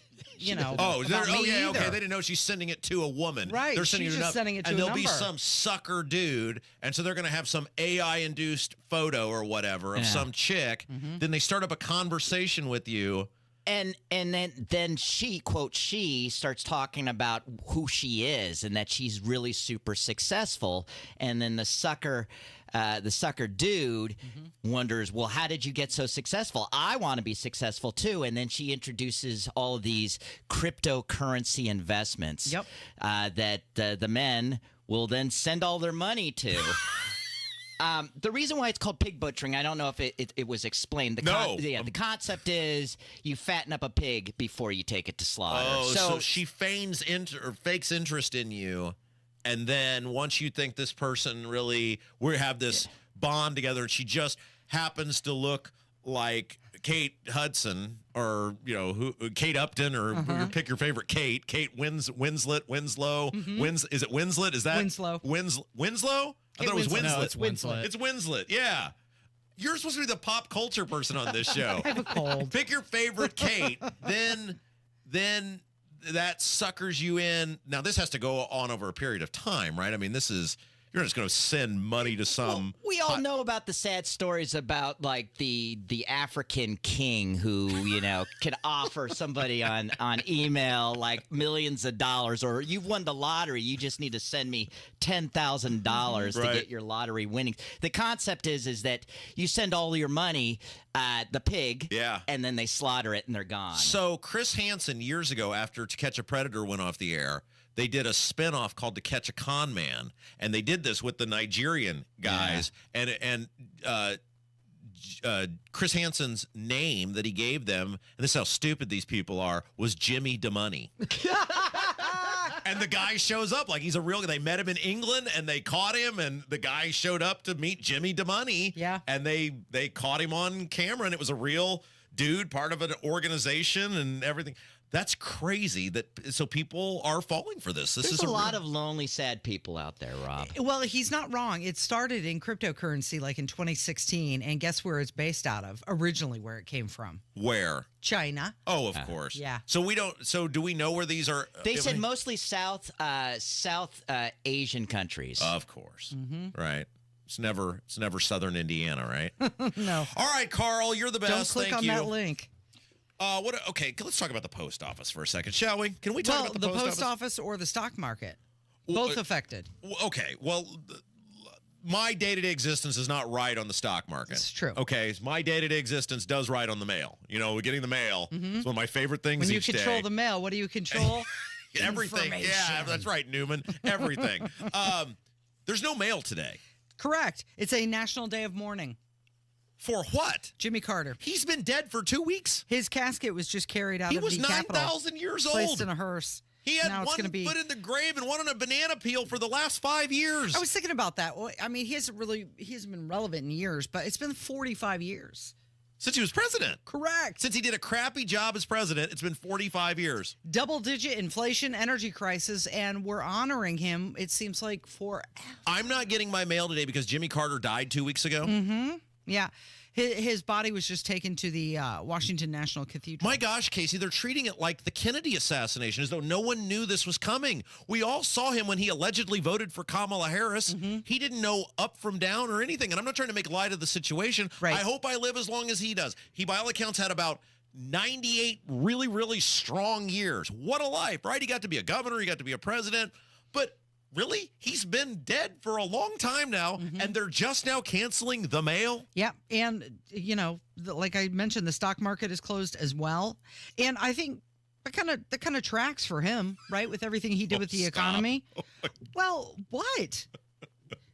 S11: Oh,
S8: about me
S11: yeah,
S8: either.
S11: okay. They didn't know she's sending it to a woman.
S8: Right,
S11: They're sending
S8: she's
S11: it
S8: just
S11: up,
S8: sending it to
S11: and
S8: a
S11: there'll be
S8: number.
S11: some sucker dude, and so they're going to have some AI-induced photo or whatever of some chick. Then they start up a conversation with you.
S9: And then she, quote, she starts talking about who she is and that she's really super successful. And then the sucker dude wonders, well, how did you get so successful? I want to be successful too. And then she introduces all of these cryptocurrency investments that the men will then send all their money to. The reason why it's called pig butchering, I don't know if it was explained. The concept is you fatten up a pig before you take it to slaughter.
S11: Oh, so she fakes interest in you, and then once you think this person really, we have this bond together, and she just happens to look like Kate Hudson, or Kate Upton, or pick your favorite Kate. Kate Winslow. Is it Winslet? Is that
S8: Winslow?
S11: Winslow? I thought it was Winslet.
S21: No, it's Winslet.
S11: It's Winslet. Yeah. You're supposed to be the pop culture person on this show.
S8: I have a cold.
S11: Pick your favorite Kate. Then that suckers you in. Now, this has to go on over a period of time, right? I mean, you're just going to send money to some.
S9: Well, we all know about the sad stories about like the African king who can offer somebody on email like millions of dollars, or you've won the lottery, you just need to send me $10,000 to get your lottery winnings. The concept is that you send all your money, the pig, and then they slaughter it and they're gone.
S11: So Chris Hansen years ago, after To Catch a Predator went off the air, they did a spinoff called To Catch a Con Man, and they did this with the Nigerian guys. And Chris Hansen's name that he gave them, and this is how stupid these people are, was Jimmy DeMoney. And the guy shows up like he's a real. They met him in England, and they caught him, and the guy showed up to meet Jimmy DeMoney.
S8: Yeah,
S11: and they caught him on camera, and it was a real dude, part of an organization, and everything. That's crazy. So people are falling for this.
S9: There's a lot of lonely, sad people out there, Rob.
S8: Well, he's not wrong. It started in cryptocurrency like in 2016, and guess where it's based out of? Originally, where it came from?
S11: Where?
S8: China.
S11: Oh, of course.
S8: Yeah.
S11: So do we know where these are?
S9: They said mostly South Asian countries.
S11: Of course. Right. It's never Southern Indiana, right?
S8: No.
S11: All right, Carl, you're the best.
S8: Don't click on that link.
S11: Okay, let's talk about the post office for a second, shall we? Can we talk about the
S8: post office or the stock market? Both affected.
S11: Okay, well, my day-to-day existence is not right on the stock market.
S8: It's true.
S11: Okay, my day-to-day existence does right on the mail. Getting the mail is one of my favorite things
S8: when you
S11: each day.
S8: control the mail, what do you control?
S11: Everything. Yeah, that's right, Newman. Everything. There's no mail today.
S8: Correct. It's a national day of mourning.
S11: For what?
S8: Jimmy Carter.
S11: He's been dead for 2 weeks.
S8: His casket was just carried out of the
S11: He was
S8: Capitol.
S11: 9,000 years old.
S8: Placed in a hearse.
S11: He had one foot in the grave and one on a banana peel for the last 5 years.
S8: I was thinking about that. Well, I mean, he hasn't been relevant in years, but it's been 45 years.
S11: Since he was president.
S8: Correct.
S11: Since he did a crappy job as president, it's been 45 years.
S8: Double-digit inflation, energy crisis, and we're honoring him, it seems like, forever.
S11: I'm not getting my mail today because Jimmy Carter died 2 weeks ago.
S8: Mm-hmm. Yeah. His body was just taken to the Washington National Cathedral.
S11: My gosh, Casey, they're treating it like the Kennedy assassination, as though no one knew this was coming. We all saw him when he allegedly voted for Kamala Harris. He didn't know up from down or anything. And I'm not trying to make light of the situation.
S8: Right.
S11: I hope I live as long as he does. He, by all accounts, had about 98 really, really strong years. What a life, right? He got to be a governor. He got to be a president. But really, he's been dead for a long time now, and they're just now canceling the mail?
S8: Yeah, and, like I mentioned, the stock market is closed as well. And I think that kind of tracks for him, right, with everything he did with the economy. Well, what?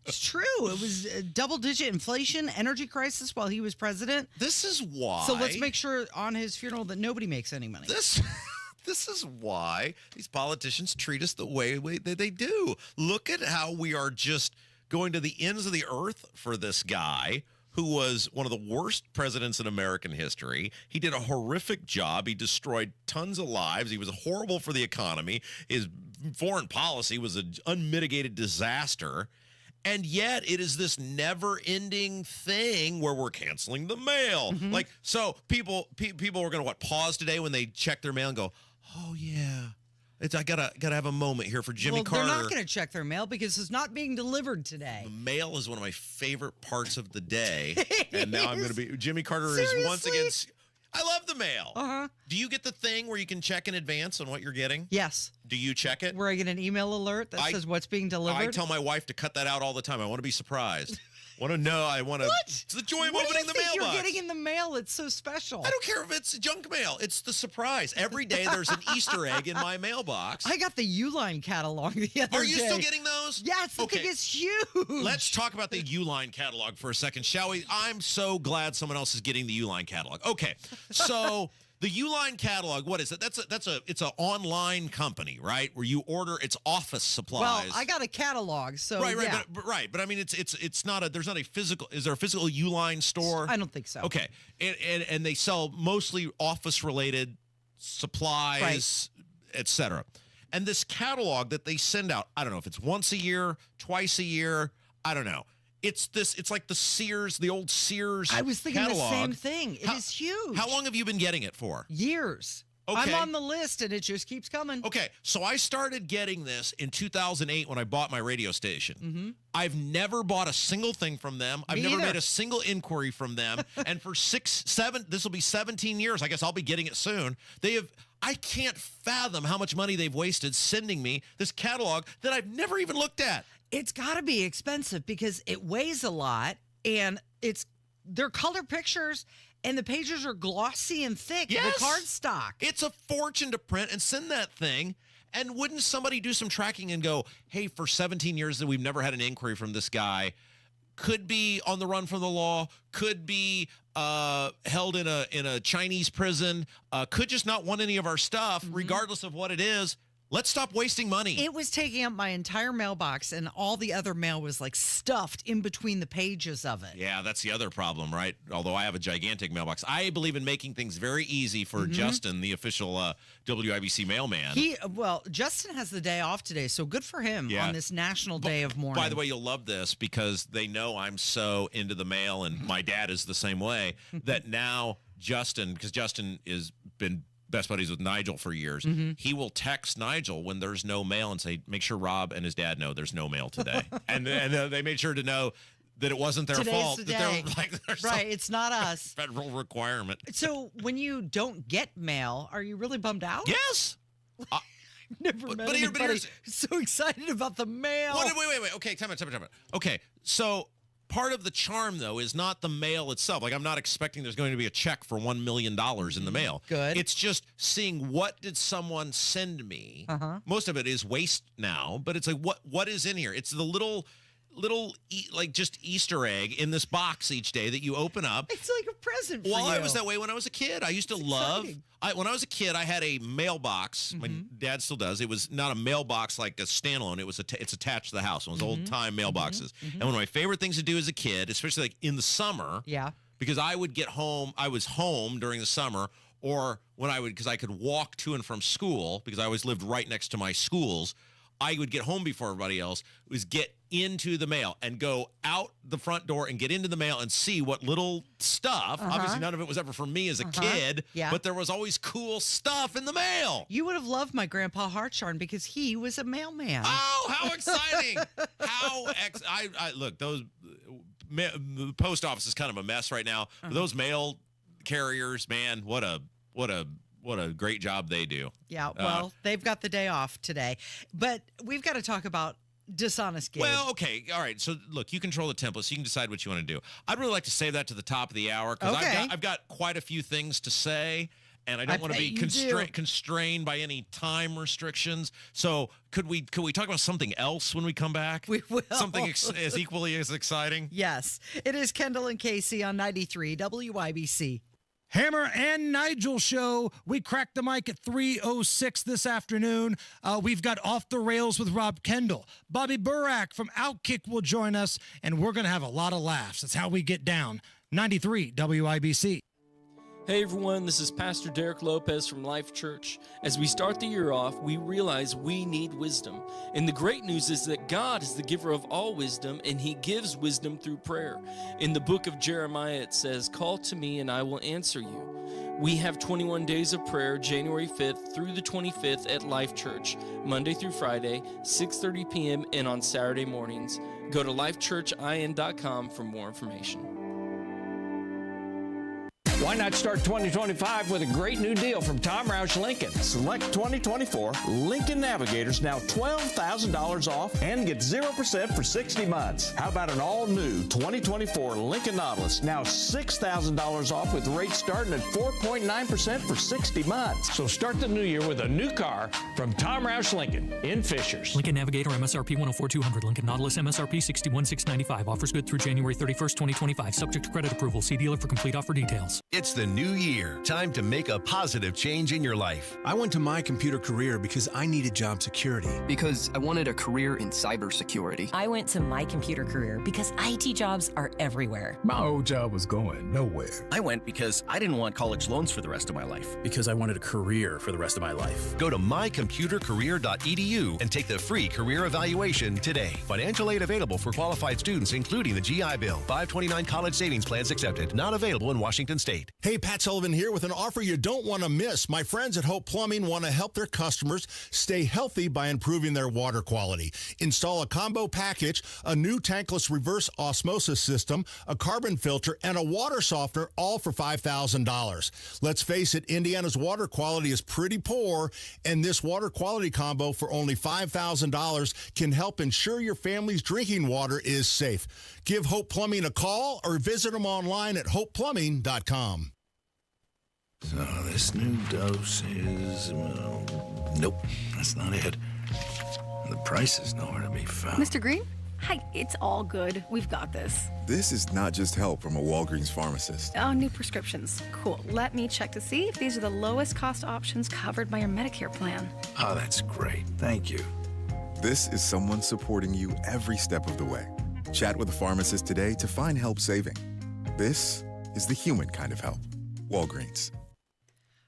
S8: It's true. It was double-digit inflation, energy crisis while he was president.
S11: This is why.
S8: So let's make sure on his funeral that nobody makes any money.
S11: This is why these politicians treat us the way that they do. Look at how we are just going to the ends of the earth for this guy who was one of the worst presidents in American history. He did a horrific job. He destroyed tons of lives. He was horrible for the economy. His foreign policy was an unmitigated disaster. And yet it is this never-ending thing where we're canceling the mail. Like, so people are going to pause today when they check their mail and go, oh yeah, I gotta have a moment here for Jimmy Carter.
S8: They're not going to check their mail because it's not being delivered today.
S11: The mail is one of my favorite parts of the day, and now I'm going to be Jimmy Carter
S8: Seriously?
S11: is once again. I love the mail. Do you get the thing where you can check in advance on what you're getting?
S8: Yes.
S11: Do you check it?
S8: Where I get an email alert that says what's being delivered?
S11: I tell my wife to cut that out all the time. I want to be surprised. Want to know? I want to.
S8: What?
S11: It's the joy of
S8: What
S11: opening
S8: do you
S11: the
S8: think
S11: mailbox.
S8: you're getting in the mail? It's so special.
S11: I don't care if it's junk mail. It's the surprise. Every day there's an Easter egg in my mailbox.
S8: I got the Uline catalog the other day.
S11: Are you still getting those?
S8: Yes, the thing is huge.
S11: Let's talk about the Uline catalog for a second, shall we? I'm so glad someone else is getting the Uline catalog. Okay, so the Uline catalog, what is it? It's an online company, right? Where you order its office supplies.
S8: Well, I got a catalog, so
S11: right,
S8: yeah.
S11: but I mean, it's not there's not a physical. Is there a physical Uline store?
S8: I don't think so.
S11: Okay, and they sell mostly office related supplies, etc. And this catalog that they send out, I don't know if it's once a year, twice a year, I don't know. It's like the Sears, the old Sears
S8: I was thinking
S11: catalog.
S8: the same thing. It is huge.
S11: How long have you been getting it for?
S8: Years.
S11: Okay.
S8: I'm on the list, and it just keeps coming.
S11: Okay, so I started getting this in 2008 when I bought my radio station. I've never bought a single thing from them. I've never made a single inquiry from them. And for this will be 17 years. I guess I'll be getting it soon. I can't fathom how much money they've wasted sending me this catalog that I've never even looked at.
S8: It's got to be expensive because it weighs a lot, and they're color pictures, and the pages are glossy and thick.
S11: Yes.
S8: The cardstock.
S11: It's a fortune to print and send that thing. And wouldn't somebody do some tracking and go, hey, for 17 years that we've never had an inquiry from this guy, could be on the run from the law, could be held in a Chinese prison, could just not want any of our stuff, regardless of what it is. Let's stop wasting money.
S8: It was taking up my entire mailbox, and all the other mail was like stuffed in between the pages of it.
S11: Yeah, that's the other problem, right? Although I have a gigantic mailbox. I believe in making things very easy for Justin, the official WIBC mailman.
S8: Justin has the day off today, so good for him on this National Day of Mourning.
S11: By the way, you'll love this because they know I'm so into the mail, and my dad is the same way, that now Justin, because Justin has been best buddies with Nigel for years. He will text Nigel when there's no mail and say, make sure Rob and his dad know there's no mail today. and they made sure to know that it wasn't their fault.
S8: The day. Right, it's not us.
S11: Federal requirement.
S8: So when you don't get mail, are you really bummed out?
S11: Yes.
S8: I've never met anybody so excited about the mail.
S11: Wait. Okay, time out. Okay, so part of the charm, though, is not the mail itself. Like, I'm not expecting there's going to be a check for $1 million in the mail.
S8: Good.
S11: It's just seeing what did someone send me. Most of it is waste now, but it's like, what is in here? It's the little like just Easter egg in this box each day that you open up.
S8: It's like a present for you.
S11: Well, I was that way when I was a kid. I used to when I was a kid, I had a mailbox. My dad still does. It was not a mailbox like a standalone. It was it's attached to the house. It was old-time mailboxes. And one of my favorite things to do as a kid, especially like in the summer, because I would get home. I was home during the summer, or because I could walk to and from school because I always lived right next to my schools. I would get home before everybody else, was get into the mail and go out the front door and get into the mail and see what little stuff. Obviously, none of it was ever for me as a kid, but there was always cool stuff in the mail.
S8: You would have loved my grandpa Hartshorn because he was a mailman.
S11: Oh, how exciting! Look, the post office is kind of a mess right now. Those mail carriers, man, what a what a great job they do.
S8: Yeah, well, they've got the day off today. But we've got to talk about dishonest Gabe.
S11: Well, okay. All right. So, look, you control the template, so you can decide what you want to do. I'd really like to save that to the top of the hour because I've got quite a few things to say, and I don't want to be constrained by any time restrictions. So, could we talk about something else when we come back?
S8: We will.
S11: Something as equally as exciting?
S8: Yes. It is Kendall and Casey on 93 WIBC.
S3: Hammer and Nigel show. We cracked the mic at 3:06 this afternoon. We've got Off the Rails with Rob Kendall. Bobby Burak from Outkick will join us, and we're going to have a lot of laughs. That's how we get down. 93 WIBC.
S12: Hey everyone, this is Pastor Derek Lopez from Life Church. As we start the year off, we realize we need wisdom. And the great news is that God is the giver of all wisdom, and He gives wisdom through prayer. In the book of Jeremiah, it says, "Call to me and I will answer you." We have 21 days of prayer, January 5th through the 25th at Life Church, Monday through Friday, 6:30 p.m. and on Saturday mornings. Go to lifechurchin.com for more information.
S13: Why not start 2025 with a great new deal from Tom Roush Lincoln? Select 2024 Lincoln Navigators, now $12,000 off, and get 0% for 60 months. How about an all-new 2024 Lincoln Nautilus, now $6,000 off with rates starting at 4.9% for 60 months. So start the new year with a new car from Tom Roush Lincoln in Fishers.
S17: Lincoln Navigator MSRP 104,200. Lincoln Nautilus MSRP 61,695. Offers good through January 31st, 2025. Subject to credit approval. See dealer for complete offer details.
S10: It's the new year. Time to make a positive change in your life.
S14: I went to My Computer Career because I needed job security.
S15: Because I wanted a career in cybersecurity.
S16: I went to My Computer Career because IT jobs are everywhere.
S24: My old job was going nowhere.
S18: I went because I didn't want college loans for the rest of my life.
S14: Because I wanted a career for the rest of my life.
S10: Go to mycomputercareer.edu and take the free career evaluation today. Financial aid available for qualified students, including the GI Bill. 529 college savings plans accepted. Not available in Washington State.
S19: Hey, Pat Sullivan here with an offer you don't want to miss. My friends at Hope Plumbing want to help their customers stay healthy by improving their water quality. Install a combo package, a new tankless reverse osmosis system, a carbon filter, and a water softener, all for $5,000. Let's face it, Indiana's water quality is pretty poor, and this water quality combo for only $5,000 can help ensure your family's drinking water is safe. Give Hope Plumbing a call or visit them online at hopeplumbing.com.
S24: So this new dose is, nope, that's not it. The price is nowhere to be found.
S25: Mr. Green? Hi, it's all good. We've got this.
S26: This is not just help from a Walgreens pharmacist.
S25: Oh, new prescriptions. Cool. Let me check to see if these are the lowest cost options covered by your Medicare plan.
S24: Oh, that's great. Thank you.
S26: This is someone supporting you every step of the way. Chat with a pharmacist today to find help saving. This is the human kind of help. Walgreens.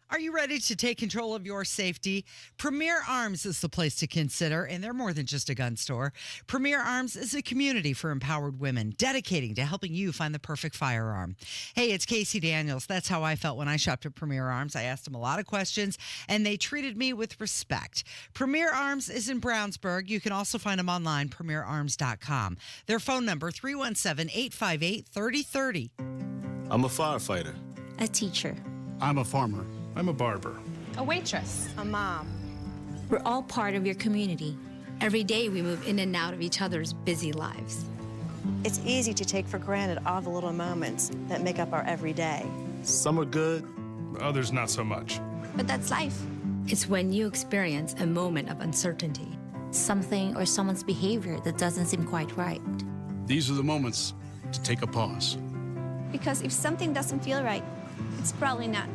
S8: Are you ready to take control of your safety? Premier Arms is the place to consider, and they're more than just a gun store. Premier Arms is a community for empowered women dedicating to helping you find the perfect firearm. Hey, it's Casey Daniels. That's how I felt when I shopped at Premier Arms. I asked them a lot of questions, and they treated me with respect. Premier Arms is in Brownsburg. You can also find them online, premierarms.com. Their phone number, 317-858-3030.
S20: I'm a firefighter.
S29: A teacher.
S20: I'm a farmer. I'm a barber.
S25: A waitress. A mom.
S29: We're all part of your community. Every day we move in and out of each other's busy lives.
S30: It's easy to take for granted all the little moments that make up our everyday.
S20: Some are good, others not so much.
S29: But that's life. It's when you experience a moment of uncertainty. Something or someone's behavior that doesn't seem quite right.
S20: These are the moments to take a pause.
S25: Because if something doesn't feel right, it's probably not.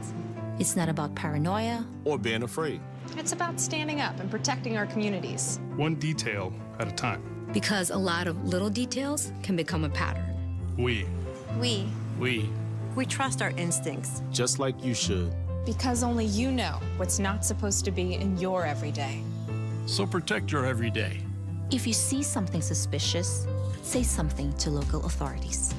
S29: It's not about paranoia
S20: or being afraid.
S25: It's about standing up and protecting our communities.
S20: One detail at a time.
S29: Because a lot of little details can become a pattern.
S20: We
S30: trust our instincts.
S20: Just like you should.
S25: Because only you know what's not supposed to be in your everyday.
S20: So protect your everyday.
S29: If you see something suspicious, say something to local authorities.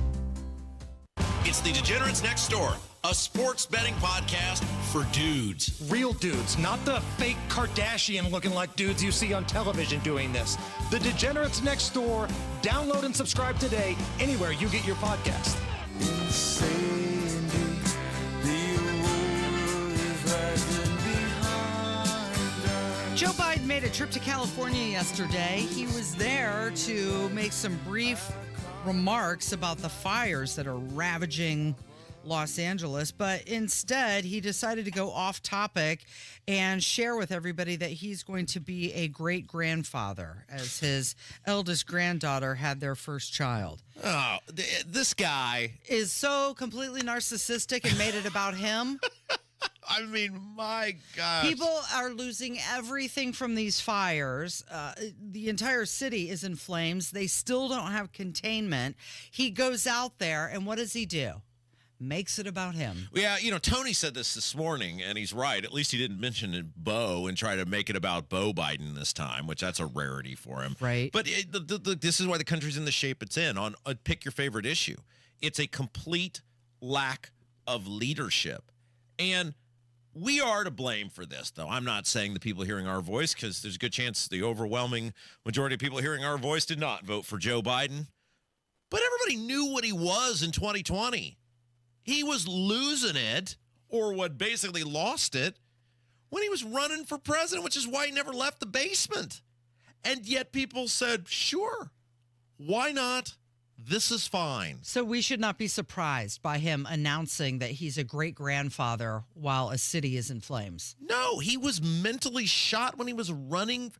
S11: It's the Degenerates Next Door, a sports betting podcast for dudes.
S3: Real dudes, not the fake Kardashian-looking like dudes you see on television doing this. The Degenerates Next Door. Download and subscribe today anywhere you get your podcast.
S8: trip to California yesterday. He was there to make some brief remarks about the fires that are ravaging Los Angeles, but instead he decided to go off topic and share with everybody that he's going to be a great-grandfather as his eldest granddaughter had their first child.
S11: Oh, this guy
S8: is so completely narcissistic and made it about him.
S11: I mean, my gosh.
S8: People are losing everything from these fires. The entire city is in flames. They still don't have containment. He goes out there, and what does he do? Makes it about him.
S11: Yeah, Tony said this morning, and he's right. At least he didn't mention Beau and try to make it about Beau Biden this time, which that's a rarity for him.
S8: Right.
S11: But this is why the country's in the shape it's in. On pick your favorite issue. It's a complete lack of leadership. And we are to blame for this, though. I'm not saying the people hearing our voice, because there's a good chance the overwhelming majority of people hearing our voice did not vote for Joe Biden. But everybody knew what he was in 2020. He was losing it, or what basically lost it, when he was running for president, which is why he never left the basement. And yet people said, sure, why not? This is fine.
S8: So we should not be surprised by him announcing that he's a great-grandfather while a city is in flames.
S11: No, he was mentally shot when he was running.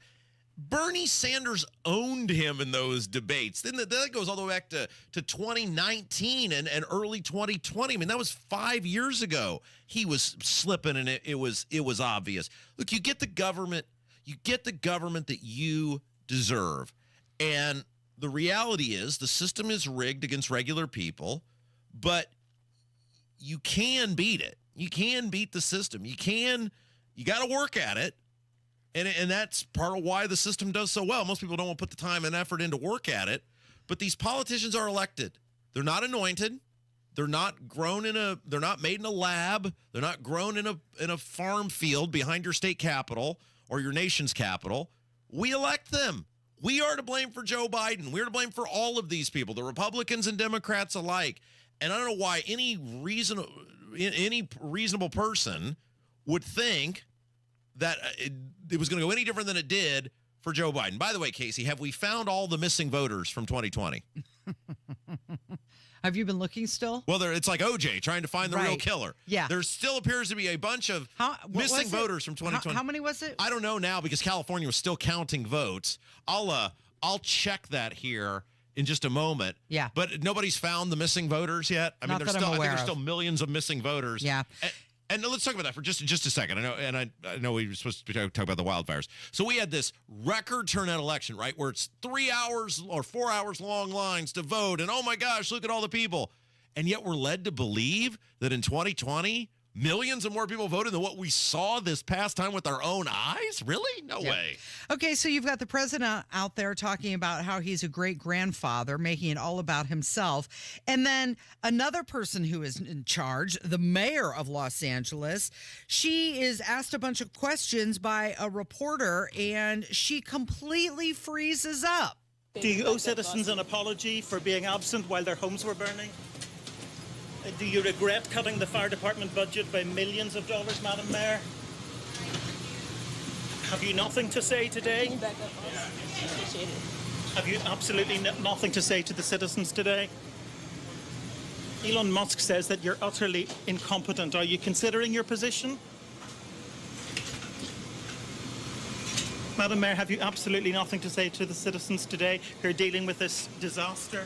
S11: Bernie Sanders owned him in those debates. Then that goes all the way back to 2019 and early 2020. I mean, that was 5 years ago. He was slipping, and it was obvious. Look, you get the government that you deserve. And the reality is the system is rigged against regular people, but you can beat it. You can beat the system. You got to work at it. And that's part of why the system does so well. Most people don't want to put the time and effort in to work at it. But these politicians are elected. They're not anointed. They're not they're not made in a lab. They're not grown in a farm field behind your state capitol or your nation's capital. We elect them. We are to blame for Joe Biden. We're to blame for all of these people, the Republicans and Democrats alike. And I don't know why any reasonable person would think that it was going to go any different than it did for Joe Biden. By the way, Casey, have we found all the missing voters from 2020?
S8: Have you been looking still?
S11: Well, it's like OJ trying to find the real killer.
S8: Yeah.
S11: There still appears to be a bunch of missing voters from 2020.
S8: How many was it?
S11: I don't know now because California was still counting votes. I'll check that here in just a moment.
S8: Yeah.
S11: But nobody's found the missing voters yet. I mean, I think there's still millions of missing voters.
S8: Yeah.
S11: And let's talk about that for just a second. I know we were supposed to talk about the wildfires. So we had this record turnout election, right, where it's 3 hours or 4 hours long lines to vote. And oh my gosh, look at all the people. And yet we're led to believe that in 2020, millions of more people voted than what we saw this past time with our own eyes? Really? No way.
S8: Okay, so you've got the president out there talking about how he's a great-grandfather, making it all about himself. And then another person who is in charge, the mayor of Los Angeles, she is asked a bunch of questions by a reporter, and she completely freezes up.
S1: Do you owe citizens an apology for being absent while their homes were burning? Do you regret cutting the fire department budget by millions of dollars, Madam Mayor? Have you nothing to say today?
S2: Can you back up? Appreciate it.
S1: Have you absolutely nothing to say to the citizens today? Elon Musk says that you're utterly incompetent. Are you considering your position? Madam Mayor, have you absolutely nothing to say to the citizens today who are dealing with this disaster?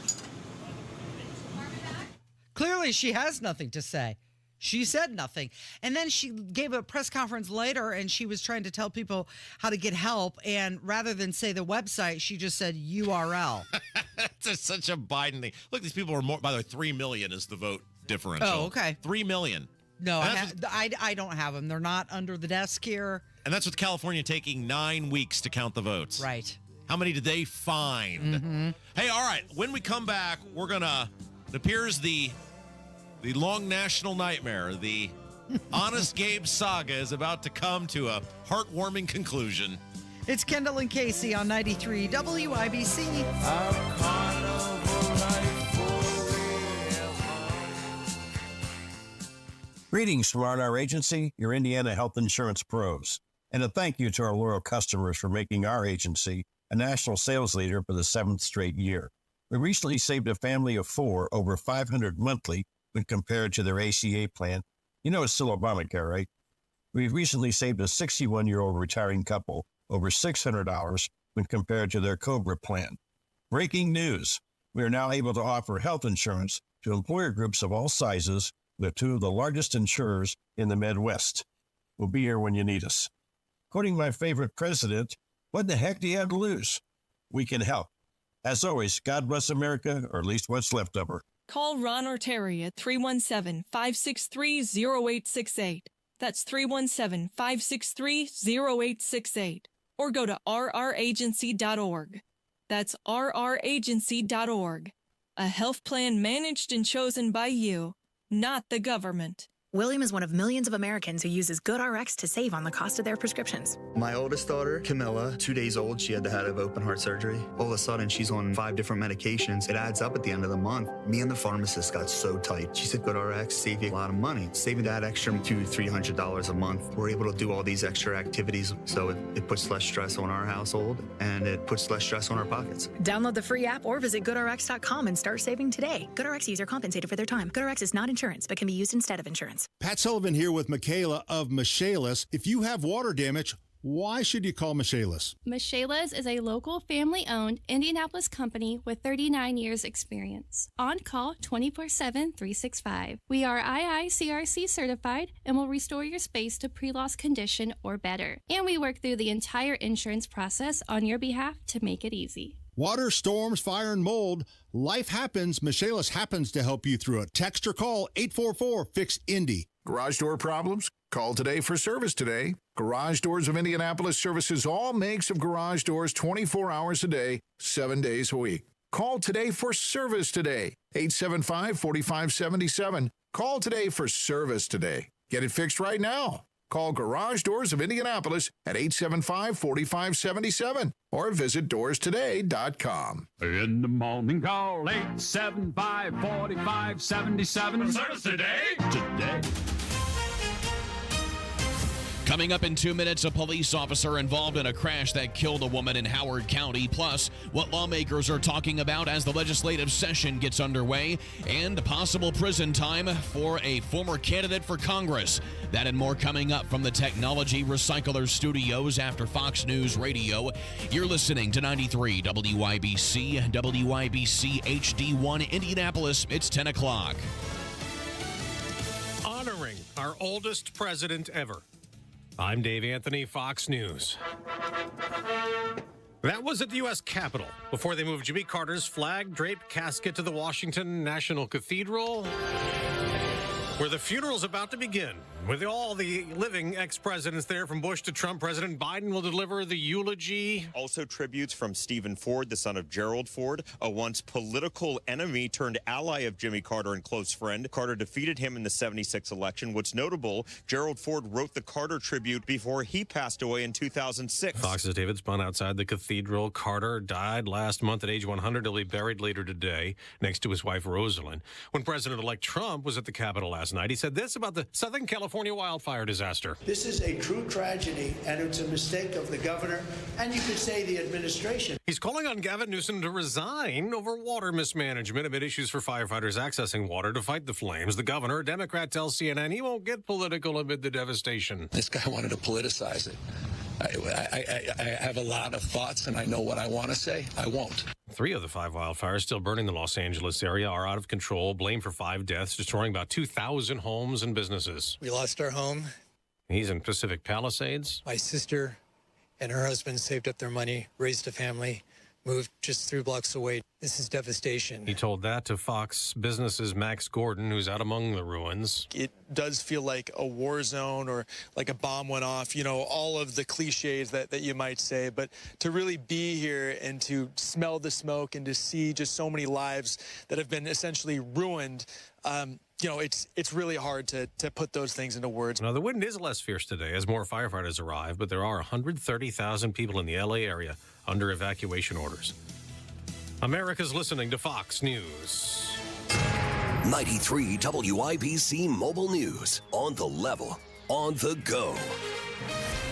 S8: Clearly, she has nothing to say. She said nothing. And then she gave a press conference later, and she was trying to tell people how to get help. And rather than say the website, she just said URL.
S11: That's such a Biden thing. Look, these people are more, by the way, 3 million is the vote differential.
S8: Oh, okay.
S11: 3 million.
S8: No, I don't have them. They're not under the desk here.
S11: And that's with California taking 9 weeks to count the votes.
S8: Right.
S11: How many did they find?
S8: Mm-hmm.
S11: Hey, all right. When we come back, we're going to, it appears the long national nightmare, the Honest Gabe saga is about to come to a heartwarming conclusion.
S8: It's Kendall and Casey on 93 WIBC.
S4: Greetings from R&R Agency, your Indiana health insurance pros. And a thank you to our loyal customers for making our agency a national sales leader for the 7th straight year. We recently saved a family of 4 over $500 monthly when compared to their ACA plan. You know it's still Obamacare, right? We recently saved a 61-year-old retiring couple over $600 when compared to their COBRA plan. Breaking news. We are now able to offer health insurance to employer groups of all sizes with 2 of the largest insurers in the Midwest. We'll be here when you need us. Quoting my favorite president, what the heck do you have to lose? We can help. As always, God bless America, or at least what's left of her.
S5: Call Ron or Terry at 317-563-0868. That's 317-563-0868. Or go to rragency.org. That's rragency.org. A health plan managed and chosen by you, not the government.
S6: William is one of millions of Americans who uses GoodRx to save on the cost of their prescriptions.
S7: My oldest daughter, Camilla, 2 days old, she had to have open heart surgery. All of a sudden, she's on 5 different medications. It adds up at the end of the month. Me and the pharmacist got so tight. She said, GoodRx save you a lot of money. Saving that extra $200-300 a month. We're able to do all these extra activities, so it puts less stress on our household, and it puts less stress on our pockets.
S6: Download the free app or visit GoodRx.com and start saving today. GoodRx user compensated for their time. GoodRx is not insurance, but can be used instead of insurance.
S19: Pat Sullivan here with Michaela of Michaelis. If you have water damage, why should you call Michaelis?
S9: Michaelis is a local family-owned Indianapolis company with 39 years experience. On call 24/7, 365. We are IICRC certified and will restore your space to pre-loss condition or better. And we work through the entire insurance process on your behalf to make it easy.
S19: Water, storms, fire, and mold. Life happens. Michaelis happens to help you through it. Text or call 844-FIX-INDY.
S21: Garage door problems? Call today for service today. Garage Doors of Indianapolis services all makes of garage doors 24 hours a day, 7 days a week. Call today for service today. 875-4577. Call today for service today. Get it fixed right now. Call Garage Doors of Indianapolis at 875-4577 or visit doorstoday.com.
S22: In the morning, call 875-4577. Service today. Today.
S11: Coming up in 2 minutes, a police officer involved in a crash that killed a woman in Howard County, plus what lawmakers are talking about as the legislative session gets underway, and possible prison time for a former candidate for Congress. That and more coming up from the Technology Recycler Studios after Fox News Radio. You're listening to 93 WIBC, WIBC HD1 Indianapolis. It's 10 o'clock.
S23: Honoring our oldest president ever. I'm Dave Anthony, Fox News. That was at the U.S. Capitol before they moved Jimmy Carter's flag-draped casket to the Washington National Cathedral, where the funeral's about to begin. With all the living ex-presidents there, from Bush to Trump, President Biden will deliver the eulogy.
S27: Also tributes from Stephen Ford, the son of Gerald Ford, a once political enemy turned ally of Jimmy Carter and close friend. Carter defeated him in the 76 election. What's notable, Gerald Ford wrote the Carter tribute before he passed away in 2006.
S23: Fox's David Spun outside the cathedral. Carter died last month at age 100. He'll be buried later today next to his wife, Rosalind. When President-elect Trump was at the Capitol last night, he said this about the Southern California wildfire disaster.
S28: This is a true tragedy, and it's a mistake of the governor, and you could say the administration.
S23: He's calling on Gavin Newsom to resign over water mismanagement amid issues for firefighters accessing water to fight the flames. The governor, a Democrat, tells CNN he won't get political amid the devastation.
S31: This guy wanted to politicize it. I have a lot of thoughts, and I know what I want to say. I won't.
S23: 3 of the 5 wildfires still burning the Los Angeles area are out of control, blamed for 5 deaths, destroying about 2,000 homes and businesses.
S28: We lost our home.
S23: He's in Pacific Palisades.
S28: My sister and her husband saved up their money, raised a family, moved just 3 blocks away. This is devastation.
S23: He told that to Fox Business's Max Gordon, who's out among the ruins.
S32: It does feel like a war zone or like a bomb went off, you know, all of the cliches that you might say. But to really be here and to smell the smoke and to see just so many lives that have been essentially ruined, you know, it's really hard to put those things into words.
S23: Now, the wind is less fierce today as more firefighters arrive, but there are 130,000 people in the L.A. area under evacuation orders. America's listening to Fox News.
S33: 93 WIBC Mobile News. On the level, on the go.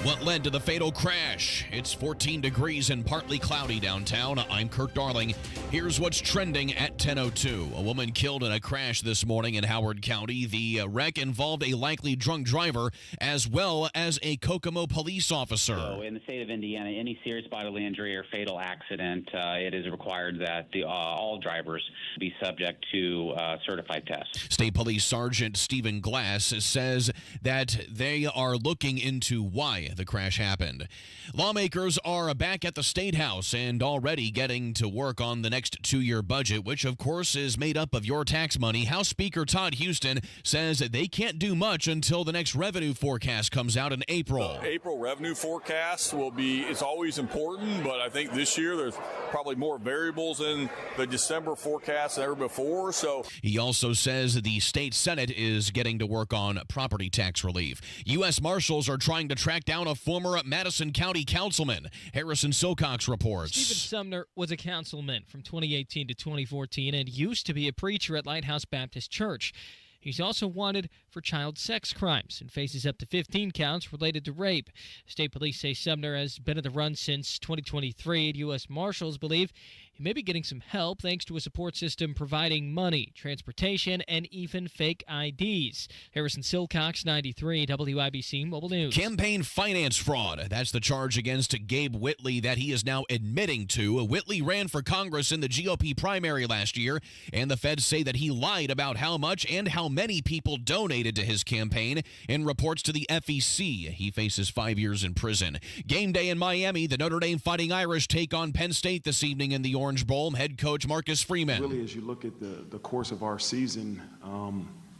S10: What led to the fatal crash? It's 14 degrees and partly cloudy downtown. I'm Kirk Darling. Here's what's trending at 10:02. A woman killed in a crash this morning in Howard County. The wreck involved a likely drunk driver as well as a Kokomo police officer.
S12: So in the state of Indiana, any serious bodily injury or fatal accident, it is required that all drivers be subject to certified tests.
S10: State Police Sergeant Stephen Glass says that they are looking into why the crash happened. Lawmakers are back at the State House and already getting to work on the next two-year budget, which of course is made up of your tax money. House Speaker Todd Houston says that they can't do much until the next revenue forecast comes out in April.
S13: The April revenue forecast it's always important, but I think this year there's probably more variables in the December forecast than ever before. So
S10: he also says the state Senate is getting to work on property tax relief. U.S. Marshals are trying to track down a former Madison County councilman. Harrison Silcox reports.
S14: Stephen Sumner was a councilman from 2018 to 2014 and used to be a preacher at Lighthouse Baptist Church. He's also wanted for child sex crimes and faces up to 15 counts related to rape. State police say Sumner has been on the run since 2023, and U.S. Marshals believe he may be getting some help thanks to a support system providing money, transportation, and even fake IDs. Harrison Silcox, 93, WIBC Mobile News.
S10: Campaign finance fraud. That's the charge against Gabe Whitley that he is now admitting to. Whitley ran for Congress in the GOP primary last year, and the feds say that he lied about how much and how many people donated to his campaign. In reports to the FEC, he faces 5 years in prison. Game day in Miami. The Notre Dame Fighting Irish take on Penn State this evening in the Orange Bowl. Head coach Marcus Freeman.
S15: Really, as you look at the course of our season,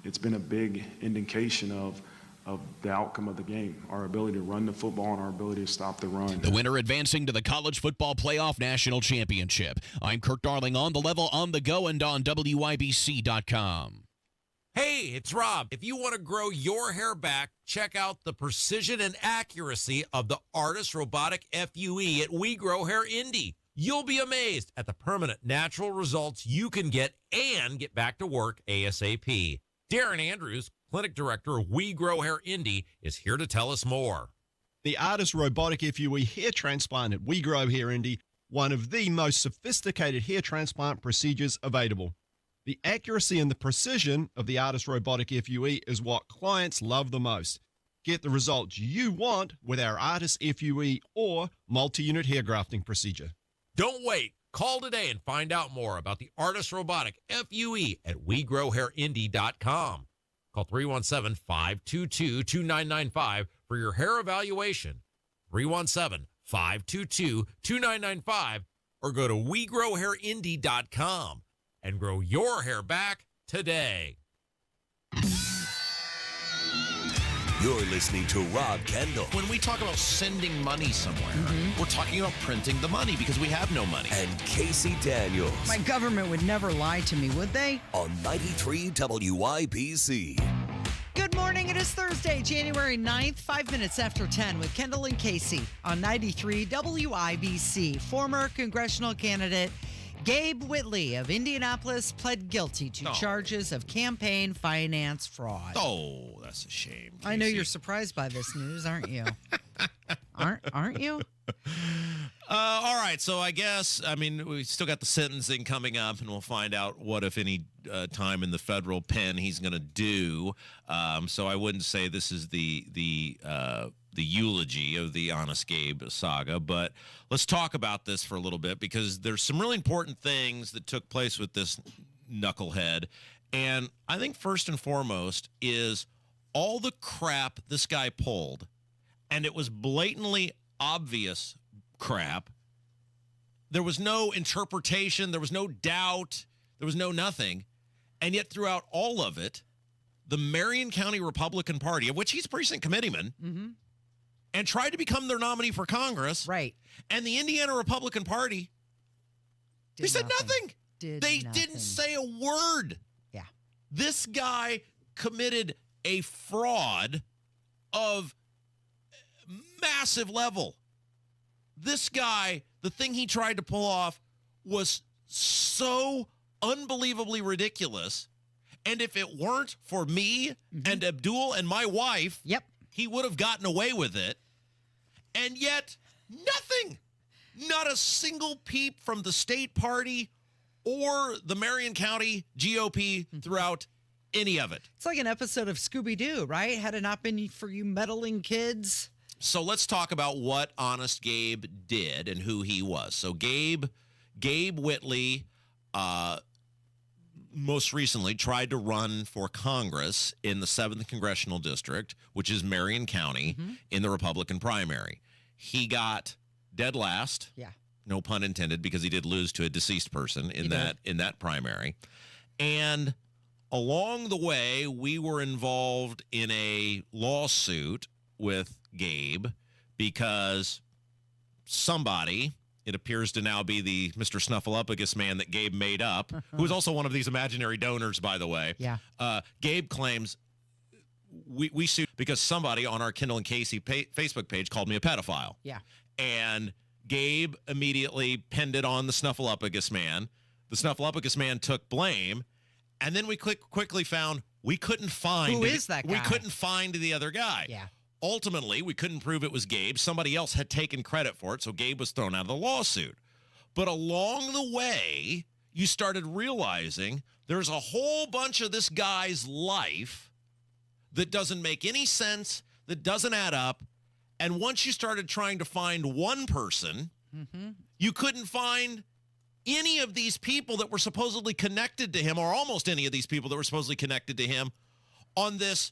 S15: it's been a big indication of the outcome of the game, our ability to run the football and our ability to stop the run.
S10: The winner advancing to the College Football Playoff National Championship. I'm Kirk Darling, on the level, on the go, and on WIBC.com.
S11: Hey, it's Rob. If you want to grow your hair back, check out the precision and accuracy of the Artist Robotic FUE at We Grow Hair Indy. You'll be amazed at the permanent natural results you can get and get back to work ASAP. Darren Andrews, Clinic Director of We Grow Hair Indy, is here to tell us more.
S16: The Artist Robotic FUE hair transplant at We Grow Hair Indy, one of the most sophisticated hair transplant procedures available. The accuracy and the precision of the Artist Robotic FUE is what clients love the most. Get the results you want with our Artist FUE or multi-unit hair grafting procedure.
S11: Don't wait. Call today and find out more about the Artist Robotic FUE at WeGrowHairIndy.com. Call 317-522-2995 for your hair evaluation. 317-522-2995 or go to WeGrowHairIndy.com and grow your hair back today.
S17: You're listening to Rob Kendall.
S11: When we talk about sending money somewhere, we're talking about printing the money because we have no money.
S17: And Casey Daniels.
S8: My government would never lie to me, would they?
S17: On 93 WIBC.
S8: Good morning. It is Thursday, January 9th, 5 minutes after 10 with Kendall and Casey on 93 WIBC. Former congressional candidate Gabe Whitley of Indianapolis pled guilty to charges of campaign finance fraud.
S11: Oh, that's a shame, Casey.
S8: I know you're surprised by this news, aren't you? Aren't you?
S11: All right, so I guess, we still got the sentencing coming up, and we'll find out what, if any, time in the federal pen he's going to do. So I wouldn't say this is the eulogy of the Honest Gabe saga, but let's talk about this for a little bit because there's some really important things that took place with this knucklehead. And I think first and foremost is all the crap this guy pulled, and it was blatantly obvious crap. There was no interpretation, there was no doubt, there was no nothing. And yet throughout all of it, the Marion County Republican Party, of which he's precinct committeeman, and tried to become their nominee for Congress.
S8: Right.
S11: And the Indiana Republican Party, they said nothing. They didn't say a word.
S8: Yeah.
S11: This guy committed a fraud of massive level. This guy, the thing he tried to pull off was so unbelievably ridiculous. And if it weren't for me and Abdul and my wife, he would have gotten away with it. And yet, nothing. Not a single peep from the state party or the Marion County GOP throughout any of it.
S8: It's like an episode of Scooby-Doo, right? Had it not been for you meddling kids.
S11: So let's talk about what Honest Gabe did and who he was. So Gabe Whitley, most recently tried to run for Congress in the 7th Congressional District, which is Marion County, in the Republican primary. He got dead last.
S8: Yeah.
S11: No pun intended, because he did lose to a deceased person in that primary. And along the way, we were involved in a lawsuit with Gabe because somebody, it appears to now be the Mr. Snuffleupagus man that Gabe made up, who is also one of these imaginary donors, by the way.
S8: Yeah.
S11: Gabe claims we sued because somebody on our Kendall and Casey Facebook page called me a pedophile.
S8: Yeah.
S11: And Gabe immediately pinned it on the Snuffleupagus man. The Snuffleupagus man took blame. And then we quickly found we couldn't find...
S8: Who is that guy?
S11: We couldn't find the other guy.
S8: Yeah.
S11: Ultimately, we couldn't prove it was Gabe. Somebody else had taken credit for it, so Gabe was thrown out of the lawsuit. But along the way, you started realizing there's a whole bunch of this guy's life that doesn't make any sense, that doesn't add up. And once you started trying to find one person, you couldn't find any of these people that were supposedly connected to him, or almost any of these people that were supposedly connected to him, on this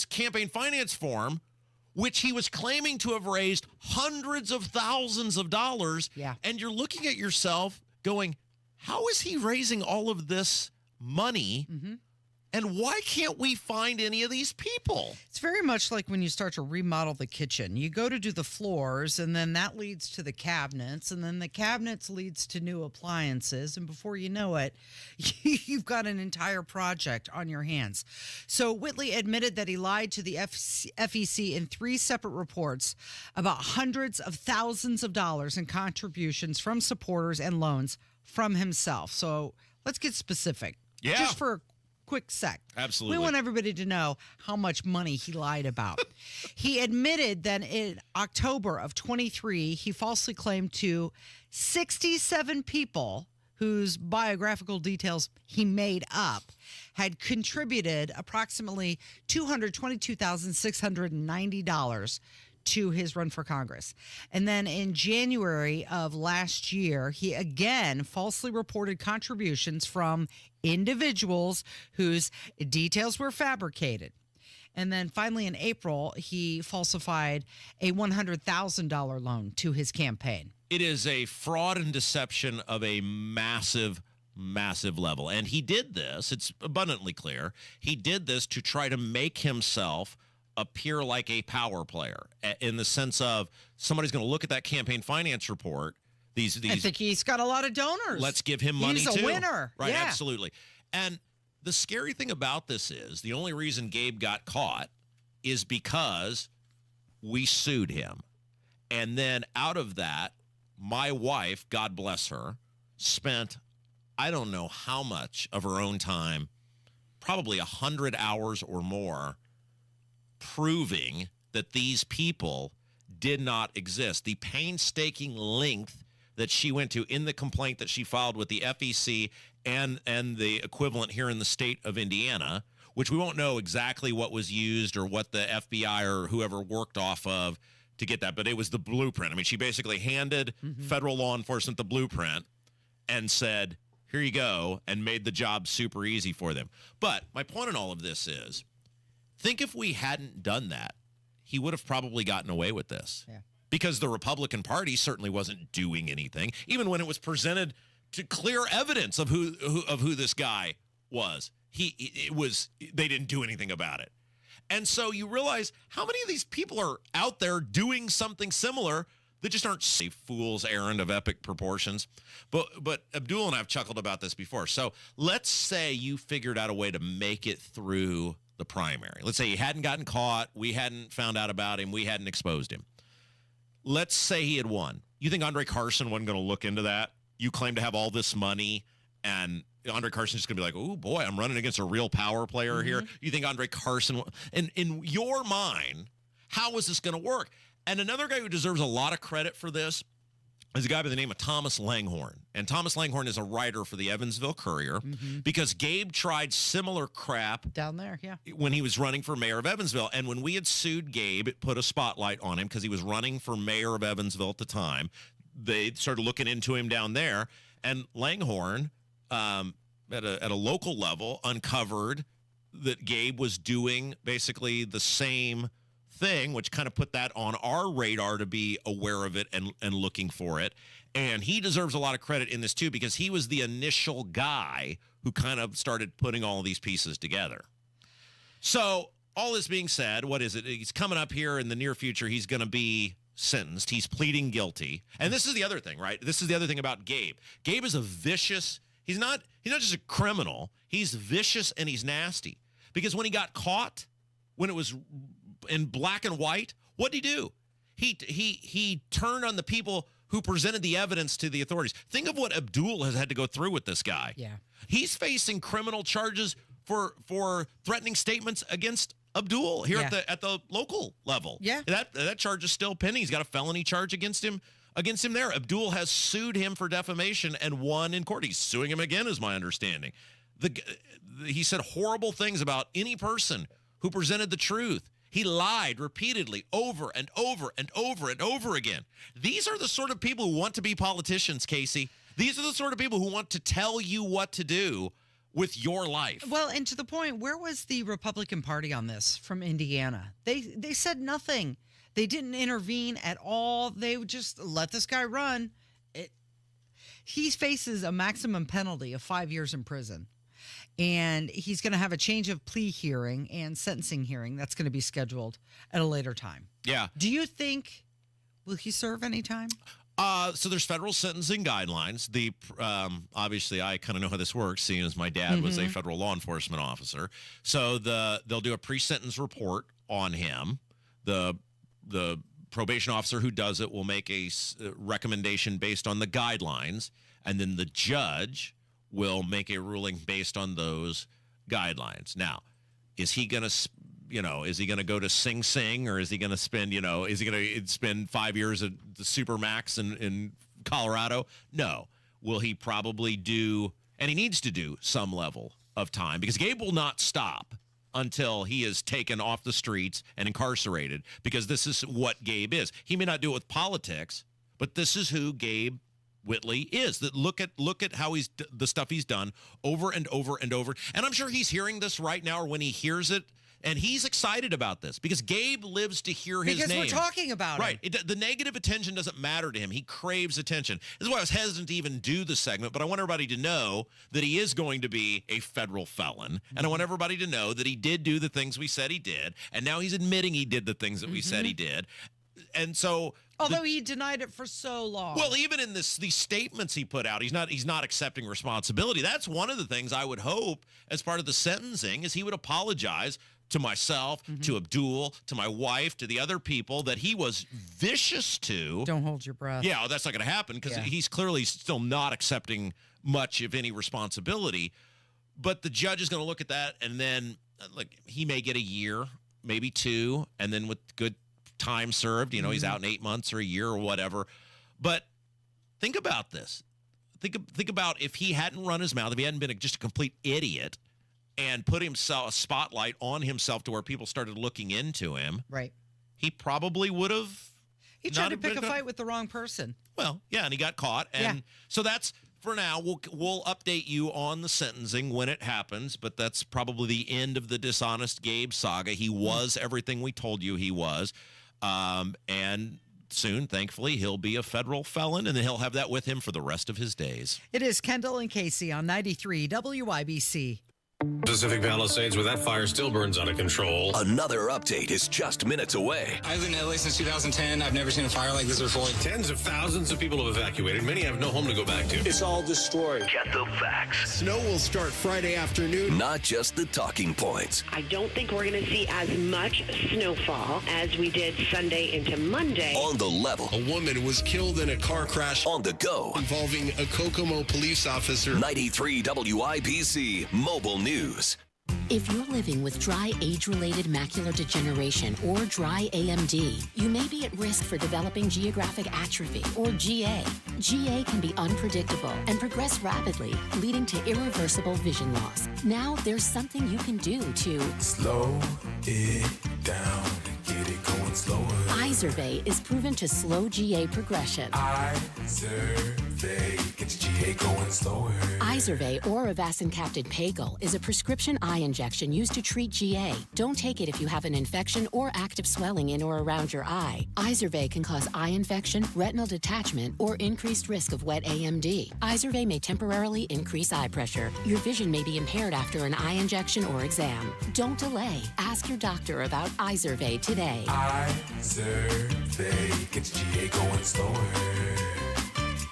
S11: campaign finance form, which he was claiming to have raised hundreds of thousands of dollars.
S8: Yeah.
S11: And you're looking at yourself going, how is he raising all of this money? And why can't we find any of these people?
S8: It's very much like when you start to remodel the kitchen. You go to do the floors, and then that leads to the cabinets, and then the cabinets leads to new appliances. And before you know it, you've got an entire project on your hands. So Whitley admitted that he lied to the FEC in 3 separate reports about hundreds of thousands of dollars in contributions from supporters and loans from himself. So let's get specific.
S11: Yeah.
S8: Just for a quick sec.
S11: Absolutely.
S8: We want everybody to know how much money he lied about. He admitted that in October of 23, he falsely claimed to 67 people whose biographical details he made up had contributed approximately $222,690 to his run for Congress. And then in January of last year, he again falsely reported contributions from individuals whose details were fabricated. And then finally in April, he falsified a $100,000 loan to his campaign.
S11: It is a fraud and deception of a massive level. And he did this, it's abundantly clear, he did this to try to make himself appear like a power player, in the sense of somebody's going to look at that campaign finance report. I
S8: think he's got a lot of donors.
S11: Let's give him money too.
S8: He's a winner.
S11: Right,
S8: yeah.
S11: Absolutely. And the scary thing about this is the only reason Gabe got caught is because we sued him. And then out of that, my wife, God bless her, spent I don't know how much of her own time, probably 100 hours or more, proving that these people did not exist. The painstaking length that she went to in the complaint that she filed with the FEC and the equivalent here in the state of Indiana, which we won't know exactly what was used or what the FBI or whoever worked off of to get that, but it was the blueprint. I mean, she basically handed federal law enforcement the blueprint and said, here you go, and made the job super easy for them. But my point in all of this is, think if we hadn't done that, he would have probably gotten away with this.
S8: Yeah.
S11: Because the Republican Party certainly wasn't doing anything, even when it was presented to clear evidence of who this guy was. They didn't do anything about it. And so you realize how many of these people are out there doing something similar that just aren't a fool's errand of epic proportions. But Abdul and I have chuckled about this before. So let's say you figured out a way to make it through the primary. Let's say he hadn't gotten caught, we hadn't found out about him, we hadn't exposed him. Let's say he had won. You think Andre Carson wasn't going to look into that? You claim to have all this money, and Andre Carson's just going to be like, oh, boy, I'm running against a real power player here. You think Andre Carson... In your mind, how is this going to work? And another guy who deserves a lot of credit for this is a guy by the name of Thomas Langhorne. And Thomas Langhorne is a writer for the Evansville Courier because Gabe tried similar crap
S8: down there,
S11: when he was running for mayor of Evansville. And when we had sued Gabe, it put a spotlight on him because he was running for mayor of Evansville at the time. They started looking into him down there. And Langhorne, at a local level, uncovered that Gabe was doing basically the same thing, which kind of put that on our radar to be aware of it and looking for it. And he deserves a lot of credit in this too, because he was the initial guy who kind of started putting all of these pieces together. So all this being said, what is it? He's coming up here in the near future. He's going to be sentenced. He's pleading guilty. And this is the other thing, right? This is the other thing about Gabe. Gabe is a vicious, he's not just a criminal. He's vicious and he's nasty. Because when he got caught, when it was in black and white, what did he do? He turned on the people who presented the evidence to the authorities. Think of what Abdul has had to go through with this guy.
S8: Yeah.
S11: He's facing criminal charges for threatening statements against Abdul here at the local level.
S8: Yeah.
S11: That charge is still pending. He's got a felony charge against him there. Abdul has sued him for defamation and won in court. He's suing him again, is my understanding. He said horrible things about any person who presented the truth. He lied repeatedly over and over and over and over again. These are the sort of people who want to be politicians, Casey. These are the sort of people who want to tell you what to do with your life.
S8: Well, and to the point, where was the Republican Party on this from Indiana? They said nothing. They didn't intervene at all. They would just let this guy run. He faces a maximum penalty of 5 years in prison. And he's going to have a change of plea hearing and sentencing hearing that's going to be scheduled at a later time.
S11: Yeah.
S8: Do you think, will he serve any time?
S11: So there's federal sentencing guidelines. Obviously, I kind of know how this works, seeing as my dad was a federal law enforcement officer. So they'll do a pre-sentence report on him. The probation officer who does it will make a recommendation based on the guidelines, and then the judge will make a ruling based on those guidelines. Now, is he going to go to Sing Sing, or is he going to spend, is he going to spend 5 years at the Supermax in Colorado? No. Will he probably do, and he needs to do some level of time, because Gabe will not stop until he is taken off the streets and incarcerated, because this is what Gabe is. He may not do it with politics, but this is who Gabe Whitley is. That look at how the stuff he's done over and over and over. And I'm sure he's hearing this right now, or when he hears it, and he's excited about this because Gabe lives to hear his name.
S8: Because we're talking about
S11: it. Right. The negative attention doesn't matter to him. He craves attention. This is why I was hesitant to even do the segment, but I want everybody to know that he is going to be a federal felon. And I want everybody to know that he did do the things we said he did. And now he's admitting he did the things that we said he did. And so,
S8: although he denied it for so long.
S11: Well, even in these statements he put out, he's not accepting responsibility. That's one of the things I would hope as part of the sentencing is he would apologize to myself, to Abdul, to my wife, to the other people that he was vicious to.
S8: Don't hold your breath.
S11: Yeah, that's not going to happen because he's clearly still not accepting much of any responsibility. But the judge is going to look at that, and then he may get a year, maybe 2, and then with good time served, he's out in 8 months or a year or whatever. But think about this. Think about if he hadn't run his mouth, if he hadn't been just a complete idiot and put a spotlight on himself to where people started looking into him.
S8: Right.
S11: He probably would have.
S8: He tried to pick a fight with the wrong person.
S11: Well, yeah, and he got caught. And so that's, for now, we'll update you on the sentencing when it happens, but that's probably the end of the dishonest Gabe saga. He was everything we told you he was. And soon, thankfully, he'll be a federal felon, and then he'll have that with him for the rest of his days.
S8: It is Kendall and Casey on 93 WIBC.
S23: Pacific Palisades, where that fire still burns out of control.
S17: Another update is just minutes away.
S1: I've been in LA since 2010. I've never seen a fire like this before.
S23: Tens of thousands of people have evacuated. Many have no home to go back to.
S32: It's all destroyed.
S17: Get the facts.
S2: Snow will start Friday afternoon.
S17: Not just the talking points.
S3: I don't think we're going to see as much snowfall as we did Sunday into Monday.
S17: On the level.
S2: A woman was killed in a car crash.
S17: On the go.
S2: Involving a Kokomo police officer.
S17: 93 WIBC Mobile News.
S4: If you're living with dry age-related macular degeneration or dry AMD, you may be at risk for developing geographic atrophy or GA. GA can be unpredictable and progress rapidly, leading to irreversible vision loss. Now there's something you can do to
S5: slow it down, get it going slower.
S4: Izervay is proven to slow GA progression.
S5: Izervay gets GA going slower.
S4: Izervay or avacincaptad pagel is a prescription eye injection used to treat GA. Don't take it if you have an infection or active swelling in or around your eye. Izervay can cause eye infection, retinal detachment, or increased risk of wet AMD. Izervay may temporarily increase eye pressure. Your vision may be impaired after an eye injection or exam. Don't delay. Ask your doctor about Izervay today.
S5: Izervay gets GA going slower.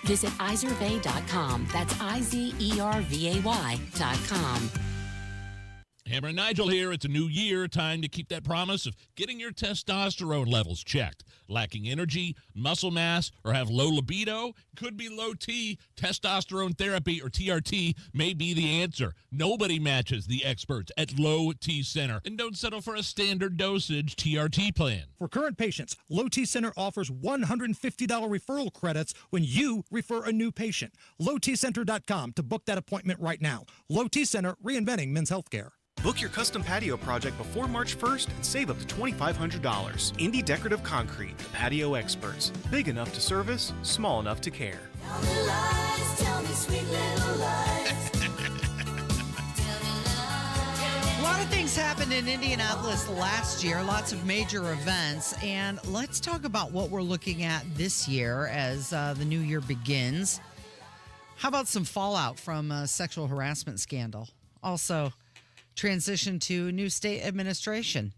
S4: Visit Izervay.com. That's IZERVAY.com.
S6: Hammer and Nigel here. It's a new year. Time to keep that promise of getting your testosterone levels checked. Lacking energy, muscle mass, or have low libido? Could be low T. Testosterone therapy, or TRT, may be the answer. Nobody matches the experts at Low T Center. And don't settle for a standard dosage TRT plan.
S7: For current patients, Low T Center offers $150 referral credits when you refer a new patient. LowTCenter.com to book that appointment right now. Low T Center, reinventing men's healthcare.
S9: Book your custom patio project before March 1st and save up to $2,500. Indy Decorative Concrete, the patio experts. Big enough to service, small enough to care.
S8: Tell me lies, tell me sweet little lies. A lot of things happened in Indianapolis last year, lots of major events, and let's talk about what we're looking at this year as the new year begins. How about some fallout from a sexual harassment scandal? Also, transition to new state administration.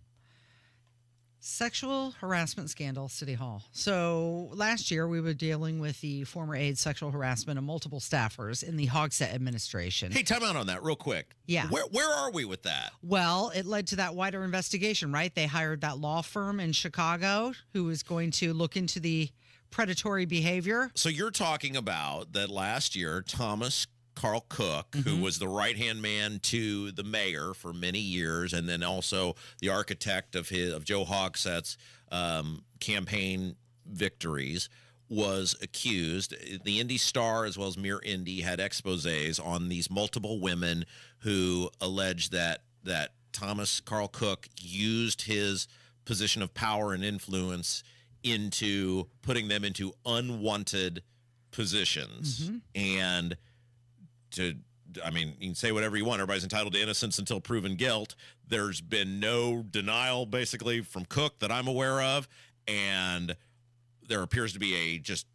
S8: Sexual harassment scandal, City Hall. So last year we were dealing with the former aide sexual harassment of multiple staffers in the Hogsett administration.
S11: Hey, time out on that real quick.
S8: Yeah.
S11: Where are we with that?
S8: Well, it led to that wider investigation, right? They hired that law firm in Chicago who was going to look into the predatory behavior.
S11: So you're talking about that last year, Thomas Carl Cook, who was the right-hand man to the mayor for many years, and then also the architect of Joe Hogsett's campaign victories, was accused. The Indy Star, as well as Mere Indy, had exposés on these multiple women who alleged that Thomas Carl Cook used his position of power and influence into putting them into unwanted positions. And you can say whatever you want. Everybody's entitled to innocence until proven guilt. There's been no denial, basically, from Cook that I'm aware of, and there appears to be a just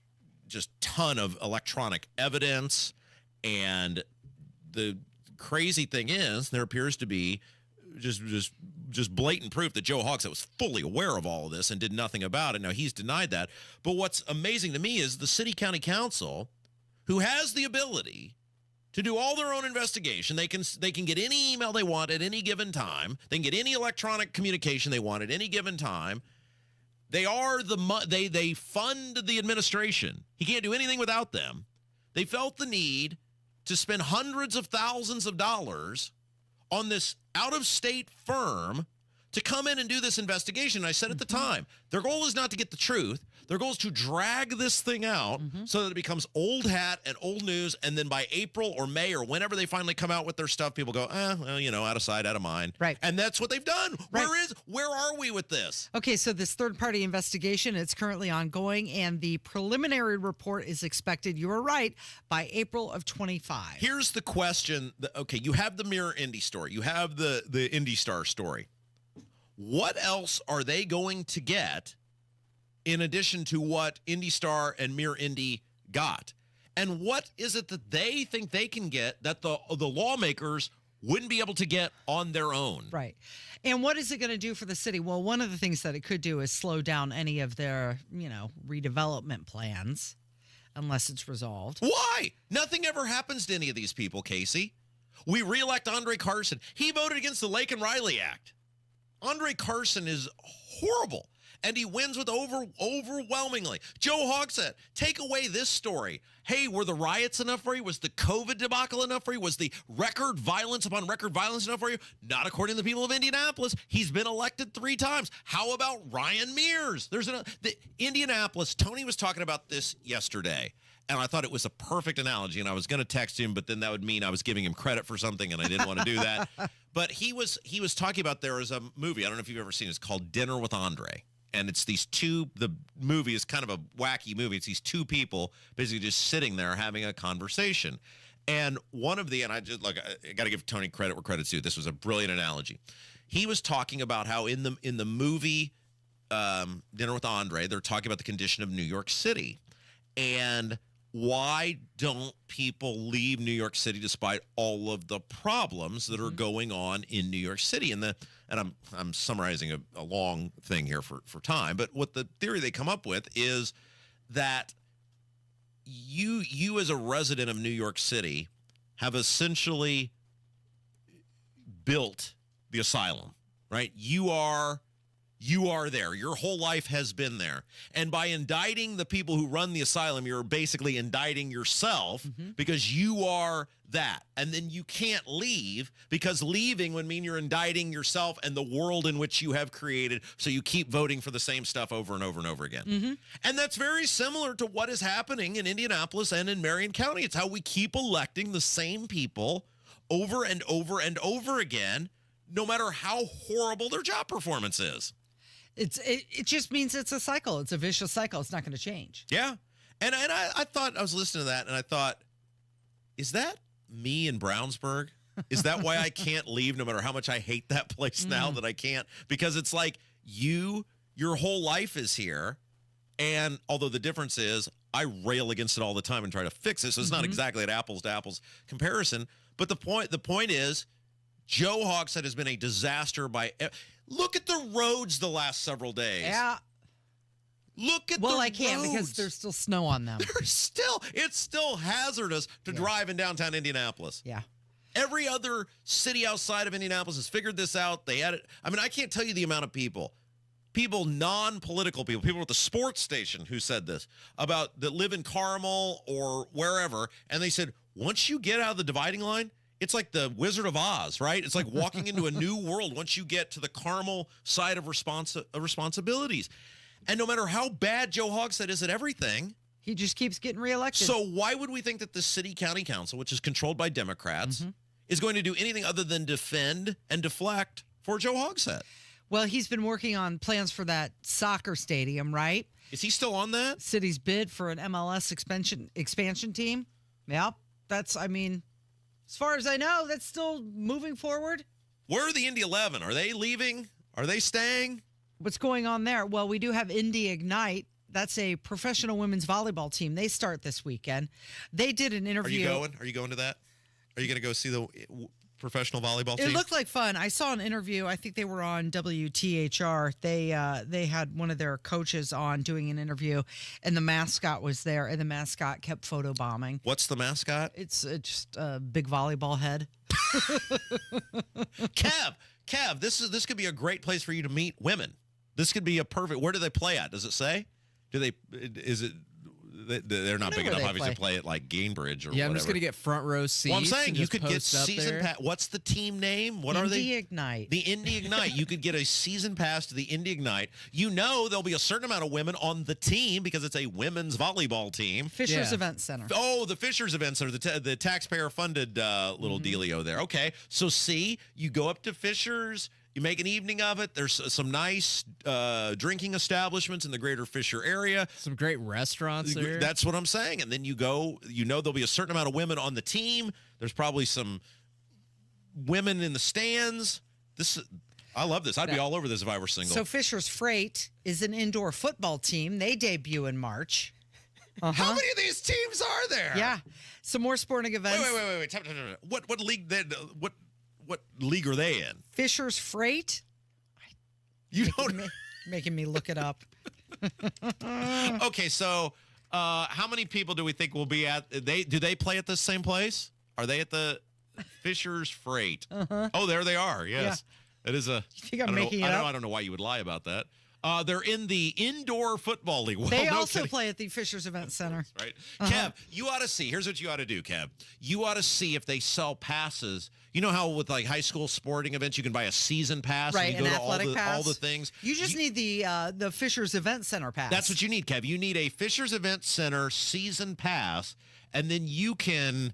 S11: ton of electronic evidence. And the crazy thing is, there appears to be just blatant proof that Joe Hogsett was fully aware of all of this and did nothing about it. Now, he's denied that. But what's amazing to me is the city county council, who has the ability to do all their own investigation. They can get any email they want at any given time. They can get any electronic communication they want at any given time. They are they fund the administration. He can't do anything without them. They felt the need to spend hundreds of thousands of dollars on this out-of-state firm to come in and do this investigation. And I said at the time, their goal is not to get the truth. Their goal is to drag this thing out so that it becomes old hat and old news. And then by April or May or whenever they finally come out with their stuff, people go, out of sight, out of mind.
S8: Right.
S11: And that's what they've done. Right. Where are we with this?
S8: Okay, so this third-party investigation, it's currently ongoing, and the preliminary report is expected, you were right, by April of 25.
S11: Here's the question. Okay, you have the Mirror Indy story. You have the Indy Star story. What else are they going to get in addition to what Indy Star and Mere Indy got? And what is it that they think they can get that the lawmakers wouldn't be able to get on their own?
S8: Right. And what is it going to do for the city? Well, one of the things that it could do is slow down any of their, redevelopment plans unless it's resolved.
S11: Why? Nothing ever happens to any of these people, Casey. We reelect Andre Carson. He voted against the Lake and Riley Act. Andre Carson is horrible. and he wins with overwhelmingly. Joe Hogsett, take away this story. Hey, were the riots enough for you? Was the COVID debacle enough for you? Was the record violence upon record violence enough for you? Not according to the people of Indianapolis. He's been elected 3 times. How about Ryan Mears? The Indianapolis, Tony was talking about this yesterday, and I thought it was a perfect analogy, and I was going to text him, but then that would mean I was giving him credit for something, and I didn't want to do that. But he was talking about, there is a movie, I don't know if you've ever seen it, it's called Dinner with Andre. And it's these two, the movie is kind of a wacky movie. It's these 2 people basically just sitting there having a conversation. And one of the, and I got to give Tony credit where credit's due. This was a brilliant analogy. He was talking about how in the movie Dinner with Andre, they're talking about the condition of New York City. And why don't people leave New York City despite all of the problems that are going on in New York City? And I'm summarizing a long thing here for time, but what the theory they come up with is that you as a resident of New York City have essentially built the asylum, right? You are there. Your whole life has been there. And by indicting the people who run the asylum, you're basically indicting yourself because you are that. And then you can't leave because leaving would mean you're indicting yourself and the world in which you have created. So you keep voting for the same stuff over and over and over again. And that's very similar to what is happening in Indianapolis and in Marion County. It's how we keep electing the same people over and over and over again, no matter how horrible their job performance is.
S8: It just means it's a cycle. It's a vicious cycle. It's not going to change.
S11: Yeah. And I thought, I was listening to that, and I thought, is that me in Brownsburg? Is that why I can't leave no matter how much I hate that place now that I can't? Because it's like your whole life is here, and although the difference is I rail against it all the time and try to fix it, so it's not exactly an apples to apples comparison. But the point is, Joe Hogsett has been a disaster by... Look at the roads the last several days.
S8: Yeah.
S11: Look at the roads.
S8: Well, I can't because there's still snow on them.
S11: It's still hazardous to drive in downtown Indianapolis.
S8: Yeah.
S11: Every other city outside of Indianapolis has figured this out. They had it. I mean, I can't tell you the amount of people, non-political people at the sports station who said this about that live in Carmel or wherever. And they said, once you get out of the dividing line, it's like the Wizard of Oz, right? It's like walking into a new world once you get to the Carmel side of responsibilities. And no matter how bad Joe Hogsett is at everything,
S8: he just keeps getting reelected.
S11: So why would we think that the city-county council, which is controlled by Democrats, is going to do anything other than defend and deflect for Joe Hogsett?
S8: Well, he's been working on plans for that soccer stadium, right?
S11: Is he still on that?
S8: City's bid for an MLS expansion team. Yep. As far as I know, that's still moving forward.
S11: Where are the Indy 11? Are they leaving? Are they staying?
S8: What's going on there? Well, we do have Indy Ignite. That's a professional women's volleyball team. They start this weekend. They did an interview.
S11: Are you going to that? Are you going to go see the professional volleyball team?
S8: It looked like fun. I saw an interview. I think they were on WTHR. They had one of their coaches on doing an interview, and the mascot was there, and the mascot kept photobombing.
S11: What's the mascot?
S8: It's just a big volleyball head.
S11: Kev, this could be a great place for you to meet women. This could be a perfect. Where do they play at? Does it say? They're not big enough, obviously, to play at like Gainbridge or whatever.
S18: I'm just going to get front row seats.
S11: Well, I'm saying you could get season pass. What's the team name? What are they?
S8: Indy Ignite.
S11: The Indy Ignite. You could get a season pass to the Indy Ignite. You know there'll be a certain amount of women on the team because it's a women's volleyball team.
S8: Fisher's Event Center.
S11: Oh, the Fisher's Event Center, the taxpayer-funded little dealio there. Okay, so see, you go up to Fisher's. You make an evening of it. There's some nice drinking establishments in the greater Fisher area.
S18: Some great restaurants there.
S11: That's what I'm saying. And then you go, there'll be a certain amount of women on the team. There's probably some women in the stands. I love this. I'd be all over this if I were single.
S8: So Fisher's Freight is an indoor football team. They debut in March.
S11: How many of these teams are there?
S8: Yeah. Some more sporting events.
S11: Wait. What league? What league are they in?
S8: Fisher's Freight. Making me look it up.
S11: Okay, so how many people do we think will be at? Do they play at the same place? Are they at the Fisher's Freight? Oh, there they are. Yes, it is a.
S8: You think I'm making it up?
S11: I don't know why you would lie about that. They're in the indoor football league. Well,
S8: They
S11: no
S8: also
S11: kidding.
S8: play at the Fishers Event Center.
S11: Right.
S8: Uh-huh.
S11: Kev, you ought to see. Here's what you ought to do, Kev. You ought to see if they sell passes. You know how with like high school sporting events, you can buy a season pass
S8: Right,
S11: and you
S8: an
S11: go to
S8: athletic pass.
S11: all the things.
S8: You just need the Fishers Event Center pass.
S11: That's what you need, Kev. You need a Fishers Event Center season pass, and then you can.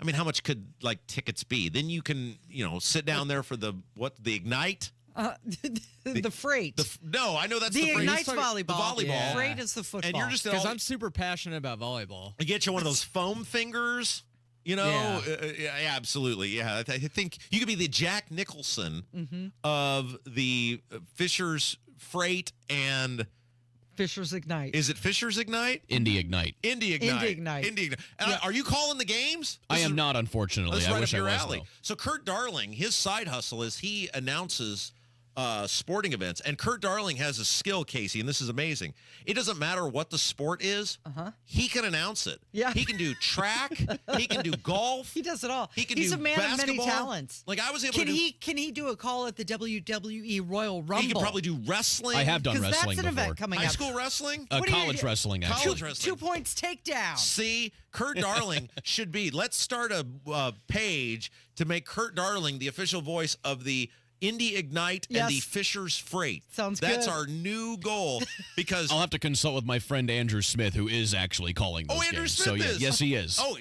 S11: I mean, how much could like tickets be? Then you can, sit down there for the Ignite.
S8: The Freight.
S11: No, I know that's
S8: the
S11: the Freight.
S8: Ignite's volleyball.
S11: The volleyball.
S18: Yeah.
S8: Freight is the football.
S11: And you're just
S18: because I'm super passionate about volleyball.
S11: You get you one of those foam fingers.
S18: Yeah.
S11: Yeah, absolutely. Yeah, I think you could be the Jack Nicholson
S8: Mm-hmm.
S11: of the Fishers Freight and
S8: Fishers Ignite.
S11: Is it Fishers Ignite?
S10: Indy Ignite.
S11: Indy Ignite.
S8: Indy Ignite.
S11: Indy Ignite. And are you calling the games?
S10: I am not, unfortunately.
S11: That's
S10: I
S11: right
S10: wish
S11: up your
S10: I was,
S11: alley.
S10: though.
S11: So Kurt Darling, his side hustle is he announces sporting events. And Kurt Darling has a skill, Casey, and this is amazing. It doesn't matter what the sport is. He can announce it.
S8: Yeah.
S11: He can do track. He can do golf.
S8: He does it all.
S11: He can
S8: He's
S11: do
S8: a man
S11: basketball.
S8: of many talents.
S11: Like I was able
S8: Can
S11: to do.
S8: Can he do a call at the WWE Royal Rumble?
S11: He can probably do wrestling.
S10: I have done
S8: 'Cause
S10: wrestling
S8: that's an
S10: before.
S8: event coming
S11: High
S8: up.
S11: school wrestling.
S8: What do you
S10: College
S8: do?
S10: wrestling, actually.
S11: College wrestling.
S8: 2 points takedown.
S11: See, Kurt Darling should be. Let's start a page to make Kurt Darling the official voice of the Indy Ignite and the Fishers Freight.
S8: Sounds
S11: That's
S8: good.
S11: our new goal because
S10: I'll have to consult with my friend Andrew Smith, who is actually calling those
S11: Andrew
S10: games.
S11: Smith
S10: So,
S11: is.
S10: yes, he is.
S11: Oh,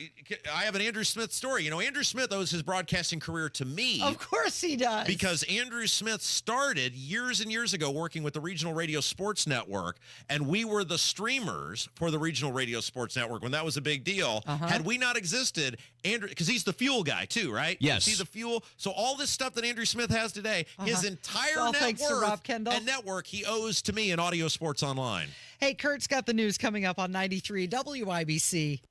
S11: I have an Andrew Smith story. Andrew Smith owes his broadcasting career to me.
S8: Of course he does.
S11: Because Andrew Smith started years and years ago working with the Regional Radio Sports Network, and we were the streamers for the Regional Radio Sports Network when that was a big deal. Had we not existed, Andrew, because he's the fuel guy too, right?
S10: Yes.
S11: He's the fuel. So all this stuff that Andrew Smith has today, his entire
S8: All
S11: net
S8: thanks to
S11: worth
S8: Rob Kendall.
S11: and network he owes to me in Audio Sports Online.
S8: Hey, Kurt's got the news coming up on 93 WIBC.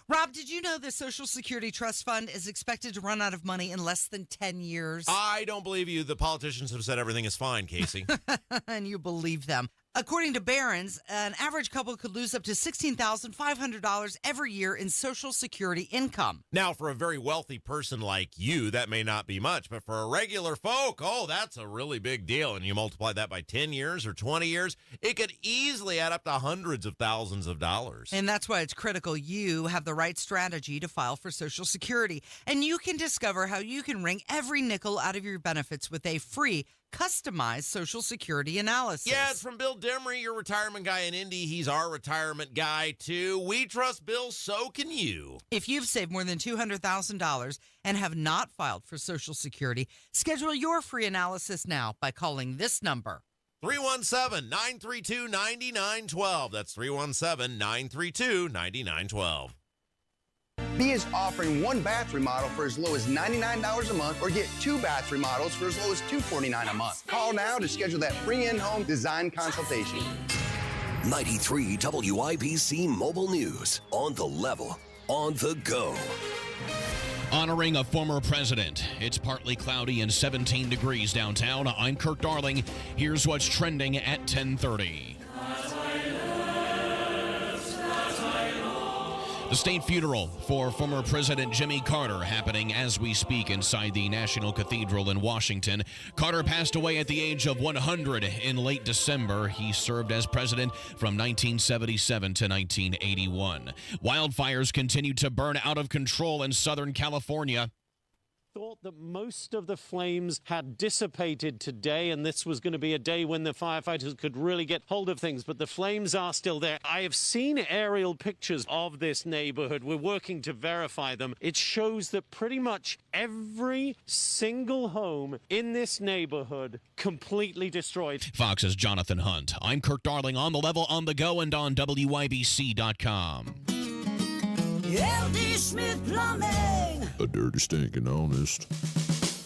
S8: Rob, did you know the Social Security Trust Fund is expected to run out of money in less than 10 years?
S11: I don't believe you. The politicians have said everything is fine, Casey.
S8: And you believe them. According to Barron's, an average couple could lose up to $16,500 every year in Social Security income.
S11: Now, for a very wealthy person like you, that may not be much, but for a regular folk, that's a really big deal. And you multiply that by 10 years or 20 years, it could easily add up to hundreds of thousands of dollars.
S8: And that's why it's critical you have the right strategy to file for Social Security. And you can discover how you can wring every nickel out of your benefits with a free customized Social Security analysis.
S11: Yeah, it's from Bill Demery, your retirement guy in Indy. He's our retirement guy, too. We trust Bill, so can you.
S8: If you've saved more than $200,000 and have not filed for Social Security, schedule your free analysis now by calling this number.
S11: 317-932-9912. That's 317-932-9912.
S19: B is offering one bath remodel for as low as $99 a month or get two bath remodels for as low as $249 a month. Call now to schedule that free in-home design consultation.
S17: 93 WIBC Mobile News. On the level, on the go.
S10: Honoring a former president. It's partly cloudy and 17 degrees downtown. I'm Kurt Darling. Here's what's trending at 10:30. The state funeral for former President Jimmy Carter happening as we speak inside the National Cathedral in Washington. Carter passed away at the age of 100 in late December. He served as president from 1977 to 1981. Wildfires continue to burn out of control in Southern California.
S20: Thought that most of the flames had dissipated today, and this was going to be a day when the firefighters could really get hold of things, but the flames are still there. I have seen aerial pictures of this neighborhood. We're working to verify them. It shows that pretty much every single home in this neighborhood completely destroyed.
S10: Fox's Jonathan Hunt. I'm Kurt Darling, on the level, on the go, and on WIBC.com.
S21: LD Smith Plumbing.
S5: A dirty, stinking honest.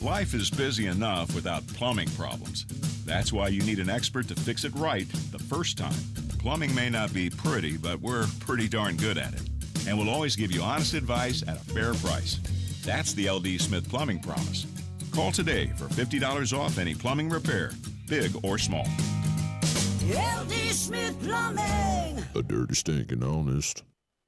S22: Life is busy enough without plumbing problems. That's why you need an expert to fix it right the first time. Plumbing may not be pretty, but we're pretty darn good at it. And we'll always give you honest advice at a fair price. That's the LD Smith Plumbing Promise. Call today for $50 off any plumbing repair, big or small.
S21: LD Smith Plumbing.
S5: A dirty, stinking honest.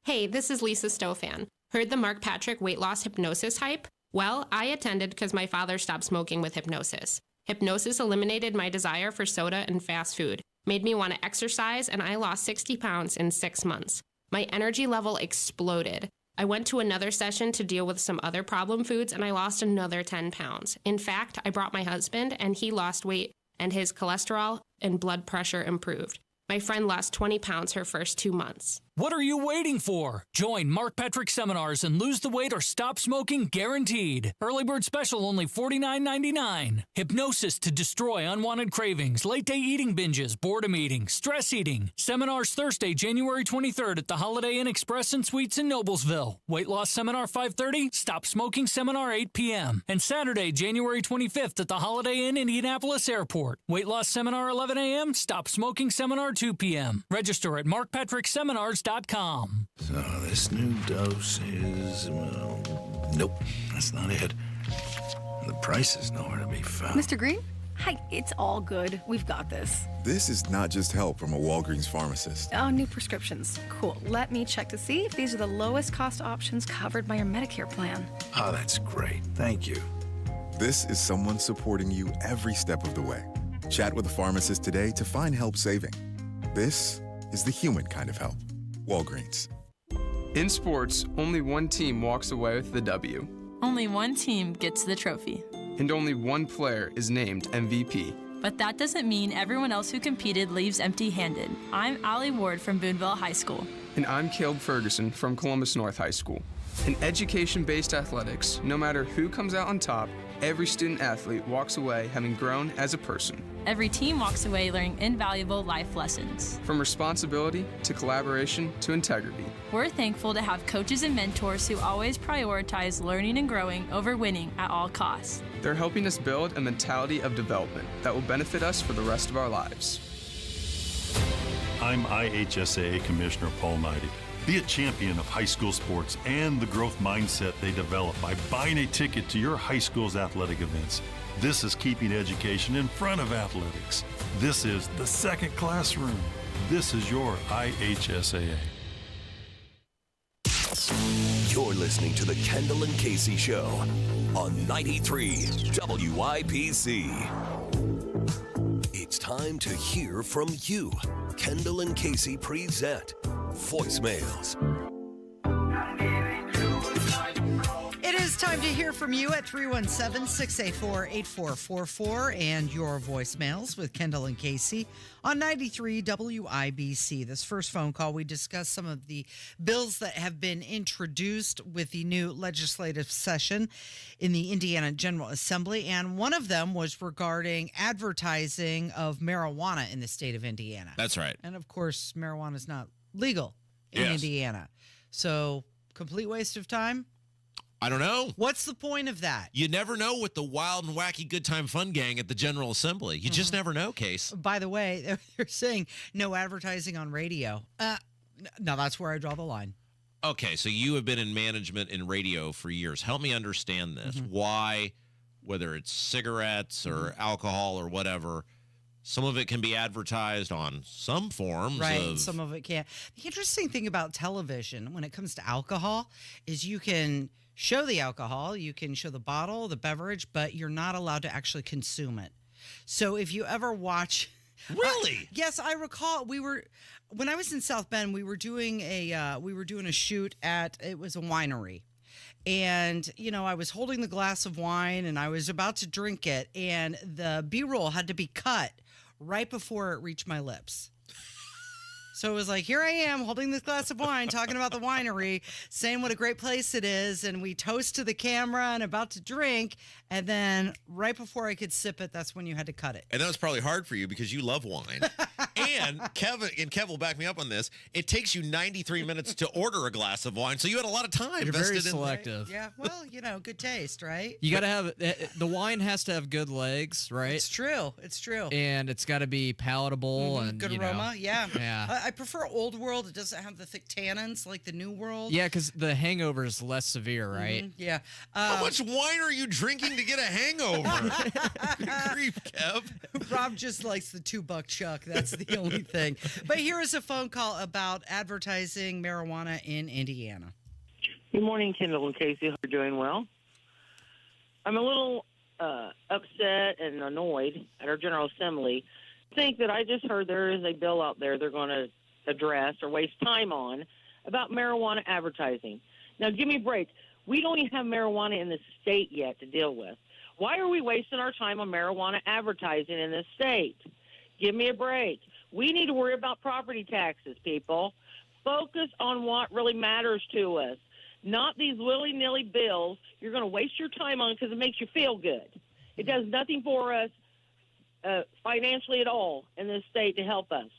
S24: Hey, this is Lisa Stofan. Heard the Mark Patrick weight loss hypnosis hype? Well, I attended because my father stopped smoking with hypnosis. Hypnosis eliminated my desire for soda and fast food, made me want to exercise, and I lost 60 pounds in 6 months. My energy level exploded. I went to another session to deal with some other problem foods, and I lost another 10 pounds. In fact, I brought my husband, and he lost weight, and his cholesterol and blood pressure improved. My friend lost 20 pounds her first 2 months.
S12: What are you waiting for? Join Mark Patrick seminars and lose the weight or stop smoking guaranteed. Early bird special only $49.99. Hypnosis to destroy unwanted cravings, late day eating binges, boredom eating, stress eating. Seminars Thursday, January 23rd at the Holiday Inn Express and Suites in Noblesville. Weight loss seminar 5:30, stop smoking seminar 8 p.m. And Saturday, January 25th at the Holiday Inn Indianapolis Airport. Weight loss seminar 11 a.m., stop smoking seminar 2 p.m. Register at markpatrickseminars.com.
S5: So this new dose is, well, nope, that's not it. The price is nowhere to be found.
S13: Mr. Green? Hi, it's all good. We've got this.
S14: This is not just help from a Walgreens pharmacist.
S13: Oh, new prescriptions. Cool. Let me check to see if these are the lowest cost options covered by your Medicare plan.
S5: Oh, that's great. Thank you.
S14: This is someone supporting you every step of the way. Chat with a pharmacist today to find help saving. This is the human kind of help. Walgreens.
S15: In sports, only one team walks away with the W.
S16: Only one team gets the trophy.
S15: And only one player is named MVP.
S16: But that doesn't mean everyone else who competed leaves empty-handed. I'm Allie Ward from Boonville High School.
S15: And I'm Caleb Ferguson from Columbus North High School. In education-based athletics, no matter who comes out on top, every student-athlete walks away having grown as a person.
S16: Every team walks away learning invaluable life lessons.
S15: From responsibility to collaboration to integrity.
S16: We're thankful to have coaches and mentors who always prioritize learning and growing over winning at all costs.
S15: They're helping us build a mentality of development that will benefit us for the rest of our lives.
S25: I'm IHSAA Commissioner Paul Knighty. Be a champion of high school sports and the growth mindset they develop by buying a ticket to your high school's athletic events. This is keeping education in front of athletics. This is the second classroom. This is your IHSAA.
S17: You're listening to the Kendall and Casey Show on 93 WIPC. It's time to hear from you. Kendall and Casey present Voicemails.
S8: It is time to hear from you at 317-684-8444 and your voicemails with Kendall and Casey on 93 WIBC. This first phone call, we discussed some of the bills that have been introduced with the new legislative session in the Indiana General Assembly, and one of them was regarding advertising of marijuana in the state of Indiana.
S11: That's right.
S8: And of course, marijuana is not legal in Indiana. So, complete waste of time?
S11: I don't know.
S8: What's the point of that?
S11: You never know with the wild and wacky good time fun gang at the General Assembly. You just never know, Case.
S8: By the way, they're saying no advertising on radio. No, that's where I draw the line.
S11: Okay, so you have been in management in radio for years. Help me understand this. Why, whether it's cigarettes or alcohol or whatever, some of it can be advertised on some forms.
S8: Right, some of it can't. The interesting thing about television when it comes to alcohol is you can show the alcohol, you can show the bottle, the beverage, but you're not allowed to actually consume it. So if you ever watch...
S11: Really?
S8: Yes, I recall when I was in South Bend, we were doing a shoot at, it was a winery. And, you know, I was holding the glass of wine and I was about to drink it, and the B-roll had to be cut right before it reached my lips. So it was like, here I am holding this glass of wine, talking about the winery, saying what a great place it is, and we toast to the camera and about to drink, and then right before I could sip it, that's when you had to cut it.
S11: And that was probably hard for you because you love wine. And Kev will back me up on this. It takes you 93 minutes to order a glass of wine, so you had a lot of time.
S18: You're very selective.
S8: Yeah, well, you know, good taste, right?
S18: You got to have the wine has to have good legs, right?
S8: It's true. It's true.
S18: And it's got to be palatable and
S8: good aroma. Yeah.
S18: Yeah.
S8: I prefer Old World. It doesn't have the thick tannins like the New World.
S18: Yeah, because the hangover is less severe, right?
S8: Yeah.
S11: How much wine are you drinking to get a hangover? Good grief, Kev.
S8: Rob just likes the $2 chuck. That's the only thing. But here is a phone call about advertising marijuana in Indiana.
S26: Good morning, Kendall and Casey. Hope you're doing well. I'm a little
S1: upset and annoyed at our General Assembly think that I just heard there is a bill out there they're going to address or waste time on about marijuana advertising. Now, give me a break. We don't even have marijuana in the state yet to deal with. Why are we wasting our time on marijuana advertising in this state? Give me a break. We need to worry about property taxes, people. Focus on what really matters to us, not these willy-nilly bills you're going to waste your time on because it makes you feel good. It does nothing for us financially at all in this state to help us.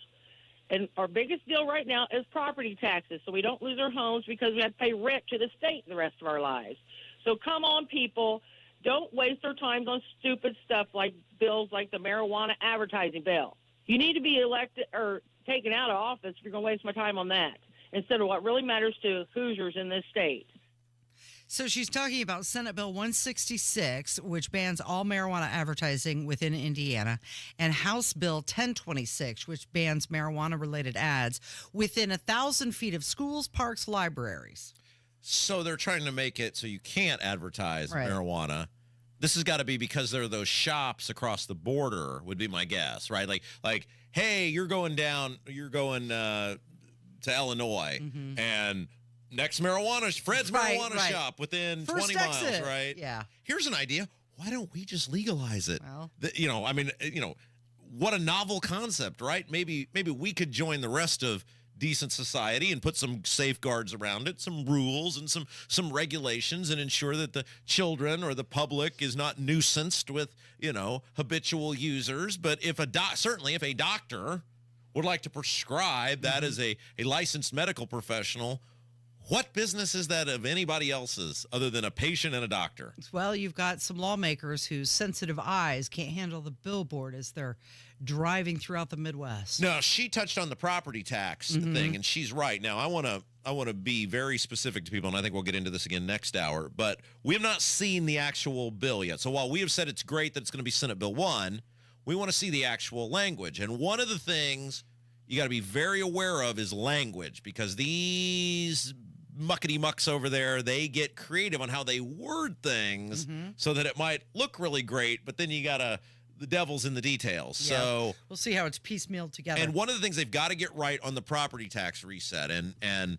S1: And our biggest deal right now is property taxes, so we don't lose our homes because we have to pay rent to the state the rest of our lives. So come on, people. Don't waste our time on stupid stuff like bills like the marijuana advertising bill. You need to be elected or taken out of office if you're going to waste my time on that instead of what really matters to Hoosiers in this state.
S8: So she's talking about Senate Bill 166, which bans all marijuana advertising within Indiana, and House Bill 1026, which bans marijuana-related ads within 1,000 feet of schools, parks, libraries.
S11: So they're trying to make it so you can't advertise
S8: Right.
S11: marijuana. This has got to be because there are those shops across the border, would be my guess, right? Like, hey, you're going to Illinois, and next Fred's marijuana shop within
S8: First
S11: 20 miles,
S8: exit.
S11: right?
S8: Yeah.
S11: Here's an idea. Why don't we just legalize it? Well, what a novel concept, right? Maybe we could join the rest of decent society and put some safeguards around it, some rules and some regulations, and ensure that the children or the public is not nuisanced with, habitual users. But if certainly if a doctor would like to prescribe that as a licensed medical professional, what business is that of anybody else's other than a patient and a doctor?
S8: Well, you've got some lawmakers whose sensitive eyes can't handle the billboard as they're driving throughout the Midwest.
S11: No, she touched on the property tax thing, and she's right. Now, I want to be very specific to people, and I think we'll get into this again next hour, but we have not seen the actual bill yet. So while we have said it's great that it's going to be Senate Bill 1, we want to see the actual language. And one of the things you got to be very aware of is language, because these muckety mucks over there, they get creative on how they word things so that it might look really great, but then the devil's in the details.
S8: Yeah.
S11: So
S8: we'll see how it's piecemealed together.
S11: And one of the things they've got to get right on the property tax reset, and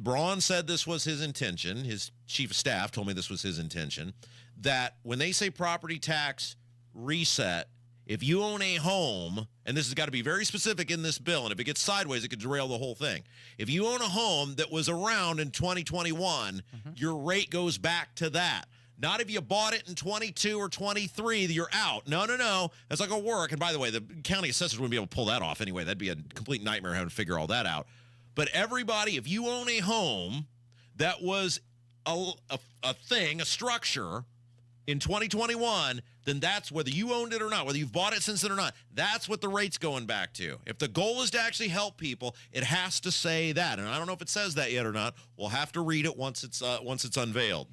S11: Braun said this was his intention. His chief of staff told me this was his intention, that when they say property tax reset, if you own a home, and this has got to be very specific in this bill, and if it gets sideways, it could derail the whole thing. If you own a home that was around in 2021, your rate goes back to that. Not if you bought it in 22 or 23, you're out. No. That's not going to work. And by the way, the county assessors wouldn't be able to pull that off anyway. That'd be a complete nightmare having to figure all that out. But everybody, if you own a home that was a structure in 2021, then that's whether you owned it or not, whether you've bought it since then or not, that's what the rate's going back to. If the goal is to actually help people, it has to say that. And I don't know if it says that yet or not. We'll have to read it once it's unveiled.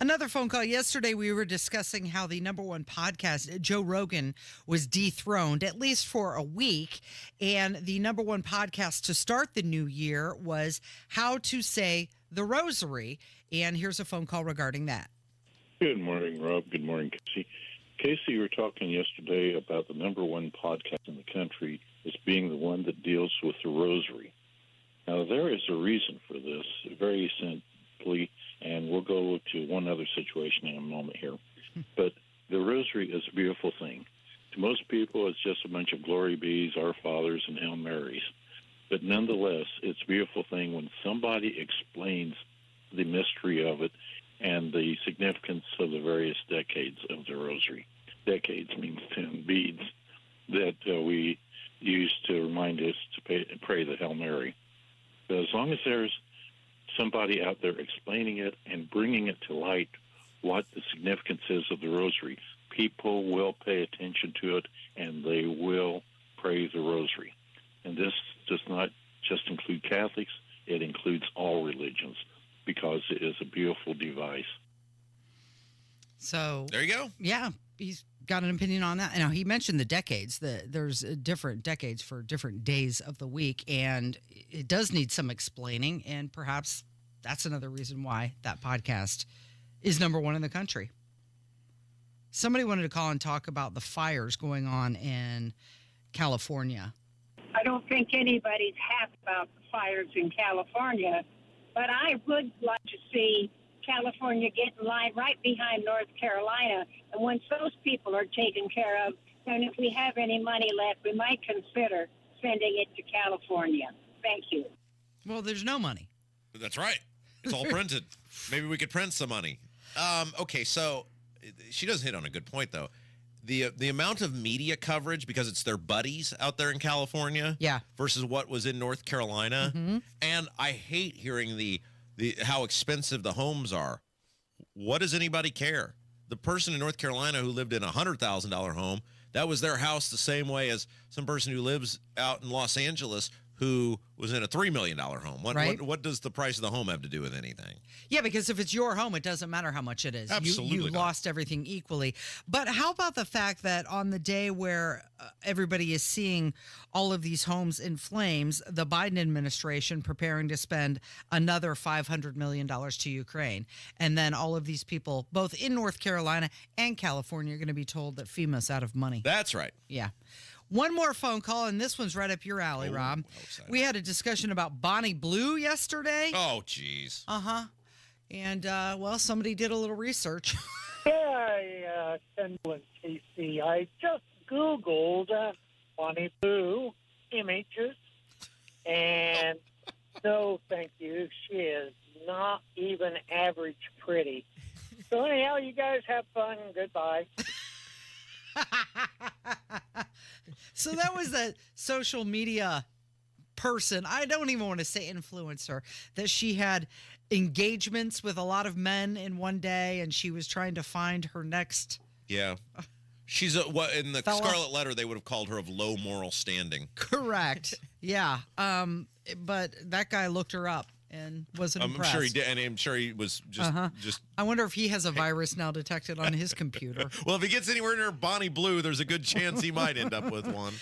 S8: Another phone call. Yesterday, we were discussing how the #1 podcast, Joe Rogan, was dethroned, at least for a week. And the #1 podcast to start the new year was How to Say the Rosary. And here's a phone call regarding that.
S2: Good morning, Rob. Good morning, Casey. Casey, you were talking yesterday about the #1 podcast in the country as being the one that deals with the rosary. Now, there is a reason for this, very simply, and we'll go to one other situation in a moment here. But the rosary is a beautiful thing. To most people, it's just a bunch of glory bees, Our Fathers, and Hail Marys. But nonetheless, it's a beautiful thing when somebody explains the mystery of it and the significance of the various decades of the rosary. Decades means 10 beads that we use to remind us to pray the Hail Mary. But as long as there's somebody out there explaining it and bringing it to light what the significance is of the rosary, people will pay attention to it and they will pray the rosary. And this does not just include Catholics, it includes all religions because it is a beautiful device.
S8: So
S11: there you go.
S8: Yeah, he's got an opinion on that. Now, he mentioned the decades. There's different decades for different days of the week, and it does need some explaining, and perhaps that's another reason why that podcast is #1 in the country. Somebody wanted to call and talk about the fires going on in California.
S3: I don't think anybody's happy about the fires in California, but I would like to see California get in line right behind North Carolina. And once those people are taken care of, then if we have any money left, we might consider sending it to California. Thank you.
S8: Well, there's no money.
S11: That's right. It's all printed. Maybe we could print some money. Okay, so she does hit on a good point, though. The amount of media coverage, because it's their buddies out there in California, versus what was in North Carolina.
S8: Mm-hmm.
S11: And I hate hearing the how expensive the homes are. What does anybody care? The person in North Carolina who lived in a $100,000 home, that was their house the same way as some person who lives out in Los Angeles who was in a $3 million home. What does the price of the home have to do with anything?
S8: Yeah, because if it's your home, it doesn't matter how much it is.
S11: Absolutely
S8: You
S11: not.
S8: lost everything equally. But how about the fact that on the day where everybody is seeing all of these homes in flames, the Biden administration preparing to spend another $500 million to Ukraine. And then all of these people, both in North Carolina and California, are going to be told that FEMA's out of money.
S11: That's right.
S8: Yeah. One more phone call, and this one's right up your alley, Rob. We had a discussion about Bonnie Blue yesterday.
S11: Oh, jeez.
S8: Uh-huh. And, well, somebody did a little research.
S4: Yeah, Kendall and Casey. I just Googled Bonnie Blue images, and no, thank you. She is not even average pretty. So anyhow, you guys have fun. Goodbye.
S8: So that was a social media person. I don't even want to say influencer, that she had engagements with a lot of men in one day, and she was trying to find her next.
S11: Yeah. She's what in the Scarlet Letter they would have called her of low moral standing.
S8: Correct. Yeah. But that guy looked her up and wasn't impressed.
S11: I'm sure he did, and I'm sure he was just.
S8: I wonder if he has a virus now detected on his computer.
S11: Well, if he gets anywhere near Bonnie Blue, there's a good chance he might end up with one.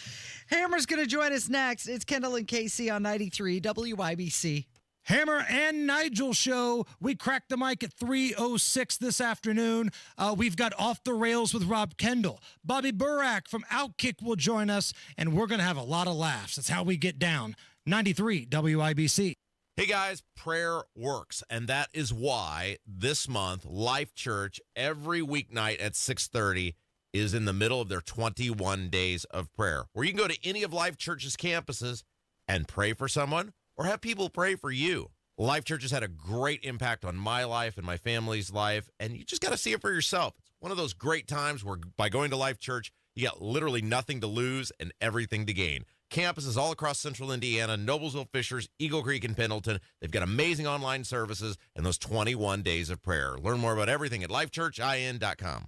S8: Hammer's going to join us next. It's Kendall and Casey on 93 WIBC.
S6: Hammer and Nigel show. We cracked the mic at 3:06 this afternoon. We've got Off the Rails with Rob Kendall. Bobby Burak from Outkick will join us, and we're going to have a lot of laughs. That's how we get down. 93 WIBC.
S11: Hey guys, prayer works, and that is why this month Life Church every weeknight at 6:30 is in the middle of their 21 days of prayer, where you can go to any of Life Church's campuses and pray for someone or have people pray for you. Life Church has had a great impact on my life and my family's life, and you just got to see it for yourself. It's one of those great times where by going to Life Church, you got literally nothing to lose and everything to gain. Campuses all across central Indiana, Noblesville, Fishers, Eagle Creek, and Pendleton. They've got amazing online services and those 21 days of prayer. Learn more about everything at lifechurchin.com.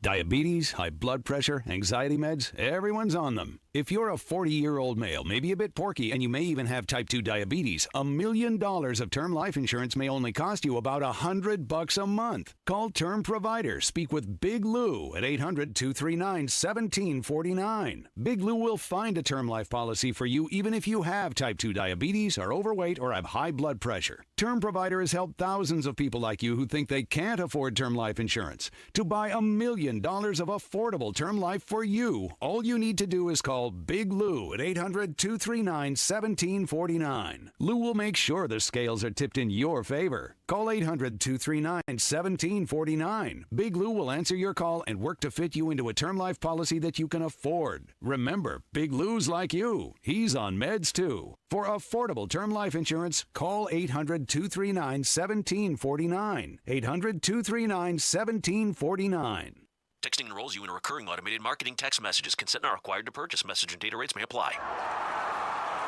S7: Diabetes, high blood pressure, anxiety meds, everyone's on them. If you're a 40-year-old male, maybe a bit porky, and you may even have type 2 diabetes, $1 million of term life insurance may only cost you about $100 a month. Call Term Provider. Speak with Big Lou at 800-239-1749. Big Lou will find a term life policy for you even if you have type 2 diabetes, are overweight, or have high blood pressure. Term Provider has helped thousands of people like you who think they can't afford term life insurance to buy $1 million of affordable term life for you. All you need to do is call Big Lou at 800-239-1749. Lou will make sure the scales are tipped in your favor. Call 800-239-1749. Big Lou will answer your call and work to fit you into a term life policy that you can afford. Remember, Big Lou's like you. He's on meds too. For affordable term life insurance, call 800-239-1749. 800-239-1749.
S23: Texting enrolls you in a recurring automated marketing text messages. Consent not required to purchase. Message and data rates may apply.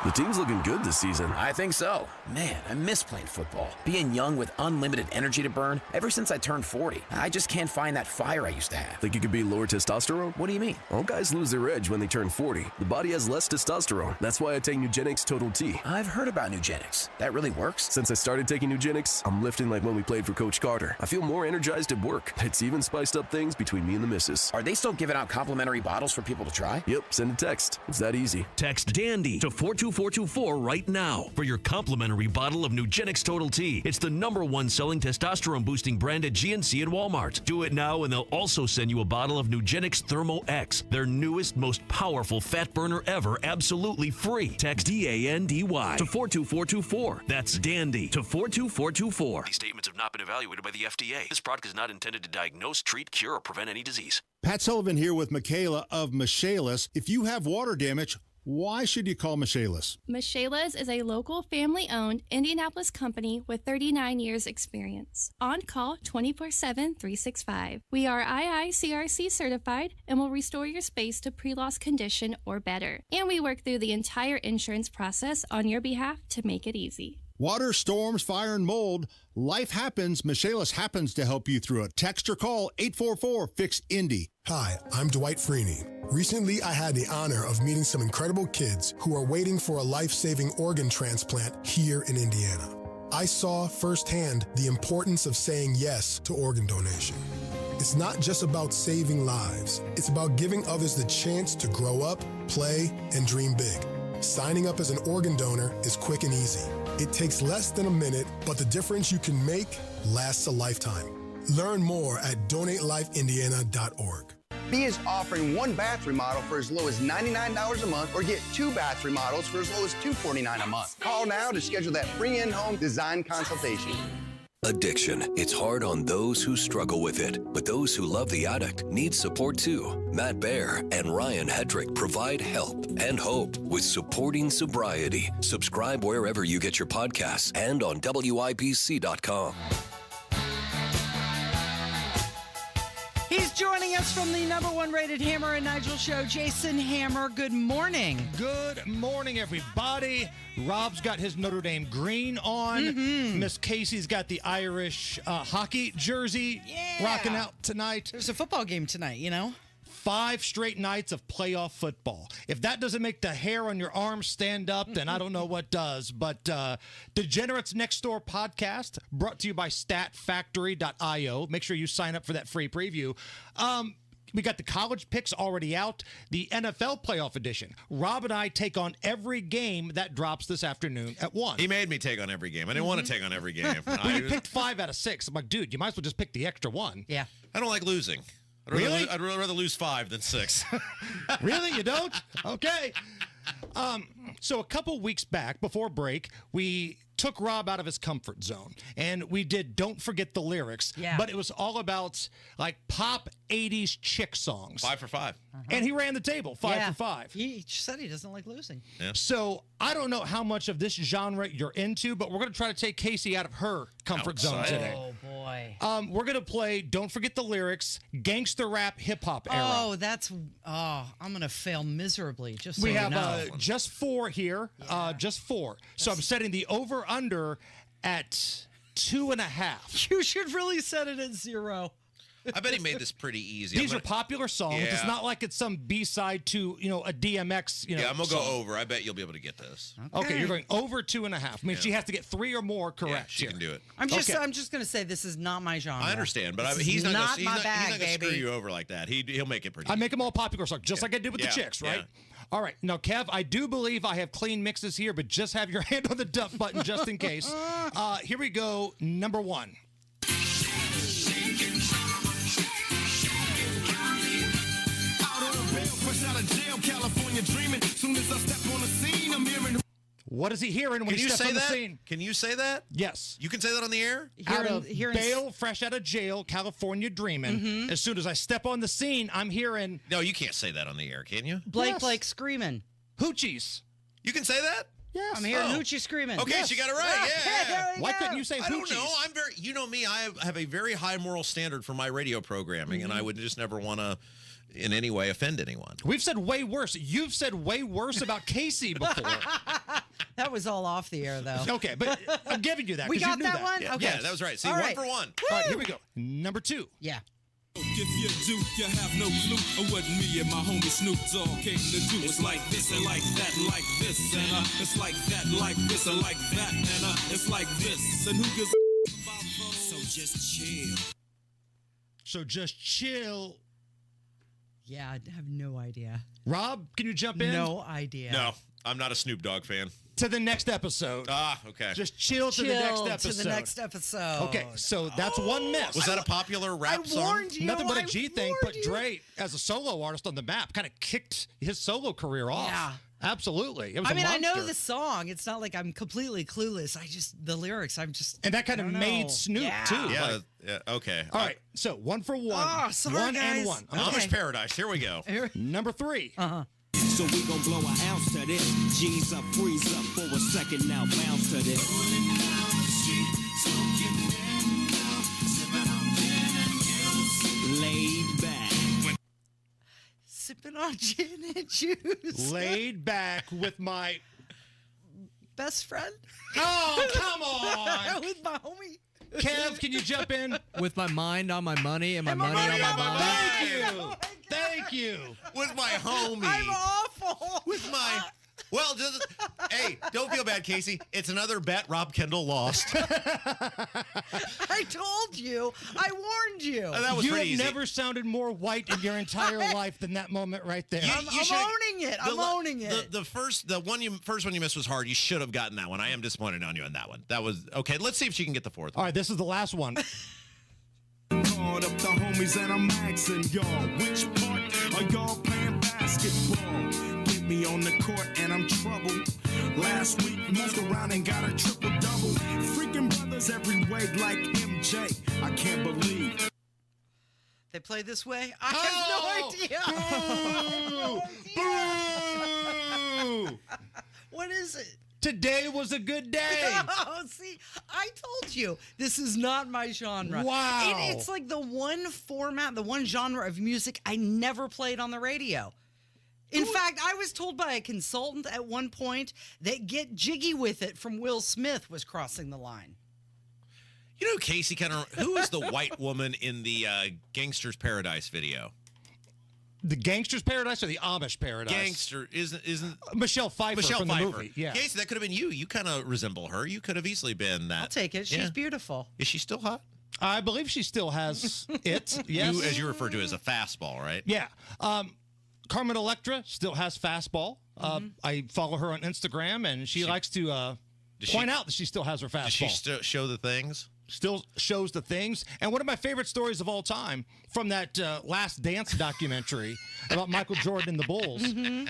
S26: The team's looking good this season.
S27: I think so. Man, I miss playing football. Being young with unlimited energy to burn. Ever since I turned 40, I just can't find that fire I used to have.
S26: Think it could be lower testosterone?
S27: What do you mean?
S26: All guys lose their edge when they turn 40. The body has less testosterone. That's why I take Nugenix Total T.
S27: I've heard about Nugenix. That really works?
S26: Since I started taking Nugenix, I'm lifting like when we played for Coach Carter. I feel more energized at work. It's even spiced up things between me and the missus.
S27: Are they still giving out complimentary bottles for people to try?
S26: Yep, send a text. It's that easy.
S23: Text DANDY to 421 42424 right now for your complimentary bottle of Nugenix Total T. It's the #1 selling testosterone-boosting brand at GNC and Walmart. Do it now, and they'll also send you a bottle of Nugenix Thermo X, their newest, most powerful fat burner ever, absolutely free. Text DANDY to 42424. That's DANDY to 42424. These statements have not been evaluated by the FDA. This product is not intended to diagnose, treat, cure, or prevent any disease.
S9: Pat Sullivan here with Michaela of Michaelis. If you have water damage, why should you call Michaelis?
S16: Michaelis is a local family-owned Indianapolis company with 39 years experience. On call 24/7, 365. We are IICRC certified and will restore your space to pre-loss condition or better. And we work through the entire insurance process on your behalf to make it easy.
S9: Water, storms, fire, and mold. Life happens. Michaelis happens to help you through it. Text or call 844-FIX-INDY.
S10: Hi, I'm Dwight Freeney. Recently, I had the honor of meeting some incredible kids who are waiting for a life-saving organ transplant here in Indiana. I saw firsthand the importance of saying yes to organ donation. It's not just about saving lives. It's about giving others the chance to grow up, play, and dream big. Signing up as an organ donor is quick and easy. It takes less than a minute, but the difference you can make lasts a lifetime. Learn more at donatelifeindiana.org.
S19: B is offering 1 bath remodel for as low as $99 a month, or get 2 bath remodels for as low as $249 a month. Call now to schedule that free in-home design consultation.
S17: Addiction. It's hard on those who struggle with it, but those who love the addict need support too. Matt Baer and Ryan Hedrick provide help and hope with Supporting Sobriety. Subscribe wherever you get your podcasts and on WIBC.com.
S8: He's joining us from the #1 rated Hammer and Nigel show, Jason Hammer. Good morning.
S6: Good morning, everybody. Rob's got his Notre Dame green on. Miss Casey's got the Irish hockey jersey rocking out tonight.
S8: There's a football game tonight, you know?
S6: 5 straight nights of playoff football. If that doesn't make the hair on your arm stand up, then I don't know what does. But Degenerates Next Door podcast, brought to you by statfactory.io. Make sure you sign up for that free preview. We got the college picks already out. The NFL playoff edition. Rob and I take on every game that drops this afternoon at 1.
S11: He made me take on every game. I didn't want to take on every game.
S6: But you picked 5 out of 6. I'm like, dude, you might as well just pick the extra 1.
S8: Yeah.
S11: I don't like losing.
S6: Really?
S11: I'd rather lose 5 than 6.
S6: Really? You don't? Okay. So a couple weeks back, before break, we took Rob out of his comfort zone, and we did Don't Forget the Lyrics, but it was all about like pop 80s chick songs.
S11: 5 for 5.
S6: And he ran the table, 5 for 5.
S8: He said he doesn't like losing.
S11: Yeah.
S6: So I don't know how much of this genre you're into, but we're going to try to take Casey out of her comfort zone today.
S8: Oh, boy.
S6: We're going to play Don't Forget the Lyrics, gangster rap, hip-hop era.
S8: Oh, I'm going to fail miserably, just so
S6: we
S8: you
S6: have
S8: know.
S6: just 4 here, just 4. So I'm setting the over-under at 2.5.
S8: You should really set it at 0.
S11: I bet he made this pretty easy.
S6: These are popular songs.
S11: Yeah.
S6: It's not like it's some B-side to, a DMX,
S11: Yeah, I'm going to
S6: song.
S11: go over. I bet you'll be able to get this.
S6: Okay, you're going over 2.5. I mean, she has to get 3 or more correct.
S11: Yeah, she can do it.
S8: I'm just going to say this is not my genre.
S11: I understand, but
S8: This
S11: he's
S8: is
S11: not
S8: my bag,
S11: going to screw
S8: baby.
S11: you over like that. He'll make it pretty
S6: I make them all popular songs, just like I did with the chicks, right?
S11: Yeah.
S6: All right. Now, Kev, I do believe I have clean mixes here, but just have your hand on the duck button just in case. Here we go. Number 1. What is he hearing when he steps on the scene?
S11: Can you say that?
S6: Yes.
S11: You can say that on the air?
S6: Out of bail, fresh out of jail, California dreaming. As soon as I step on the scene, I'm hearing...
S11: No, you can't say that on the air, can you?
S8: Blake screaming.
S6: Hoochies.
S11: You can say that?
S6: Yes.
S8: I'm hearing hoochie screaming.
S11: Okay, she got it right. Yeah.
S6: Why couldn't you say hoochies?
S11: I don't know. I'm very... You know me, I have a very high moral standard for my radio programming, and I would just never want to in any way offend anyone.
S6: We've said way worse. You've said way worse about Casey before.
S8: That was all off the air, though.
S6: Okay, but I'm giving you that.
S8: We
S6: 'cause you
S8: got
S6: knew
S8: that one?
S11: Yeah,
S8: Okay.
S11: yeah, that was right. See,
S8: All
S11: 1
S8: right.
S11: for 1.
S6: All right, here we go. Number 2.
S8: Yeah.
S20: If you do, you have no clue of what me and my homie Snoop Dogg came to do. It's like this and like that, like this, and it's like that, like this, and like that, and it's like this. And who gives about those? So just chill.
S6: So just chill.
S8: Yeah, I have no idea.
S6: Rob, can you jump in?
S8: No idea.
S11: No. I'm not a Snoop Dogg fan.
S6: To the next episode.
S11: Ah, okay.
S6: Just chill to the next episode.
S8: To the next episode.
S6: Okay, so that's one miss.
S11: Was that a popular rap song?
S8: I warned you.
S6: Nothing but a G thing, but Dre, as a solo artist on the map, kind of kicked his solo career off.
S8: Yeah.
S6: Absolutely. It was
S8: I know the song. It's not like I'm completely clueless. The lyrics,
S6: And that kind of made Snoop, too.
S11: Yeah, yeah, okay.
S6: All right, so 1 for 1.
S8: Oh, sorry,
S6: one
S8: guys.
S6: and 1.
S11: Amish Paradise. Here we go.
S6: Number 3.
S8: Uh-huh.
S5: So we gon' blow an ounce to this. G's up, freeze up for a second now, bounce to this. Laid back.
S8: Sipping on gin and juice.
S6: Laid back with my
S8: best friend.
S6: Oh, come on.
S8: With my homie.
S6: Kev, can you jump in?
S18: With my mind on my money and my money on my mind.
S6: Thank you. Thank you.
S11: With my homie.
S8: I'm awful.
S11: With my... Well, hey, don't feel bad, Casey. It's another bet Rob Kendall lost.
S8: I told you. I warned you.
S11: That was
S6: you
S11: pretty
S6: have
S11: easy.
S6: never sounded more white in your entire life than that moment right there.
S8: I'm owning it. I'm owning it.
S11: The first one you missed was hard. You should have gotten that one. I am disappointed on you on that one. That was okay. Let's see if she can get the fourth one.
S6: All right, this is the last one.
S5: Called up the homies and I'm asking y'all, which part are y'all playing basketball? Get me on the court and I'm troubled. Last week moved around and got a triple-double. Freaking brothers every way like MJ. I can't believe.
S8: They play this way? I have no idea.
S6: Boo!
S8: What is it?
S6: Today was a good day.
S8: Oh, see, I told you this is not my genre.
S6: Wow.
S8: It's like the one format, the one genre of music I never played on the radio. In fact, I was told by a consultant at one point that Get Jiggy With It from Will Smith was crossing the line.
S11: You know, Casey, who is the white woman in the Gangster's Paradise video?
S6: The Gangster's Paradise or the Amish Paradise?
S11: Gangster isn't
S6: Michelle Pfeiffer from the movie. Yeah.
S11: Casey, that could have been you. You kind of resemble her. You could have easily been that.
S8: I'll take it. She's beautiful.
S11: Is she still hot?
S6: I believe she still has it. Yes.
S11: You, as you refer to as a fastball, right?
S6: Yeah. Carmen Electra still has fastball. I follow her on Instagram, and she likes to point out that she still has her fastball.
S11: Does she still show the things?
S6: Still shows the things. And one of my favorite stories of all time from that Last Dance documentary about Michael Jordan and the Bulls.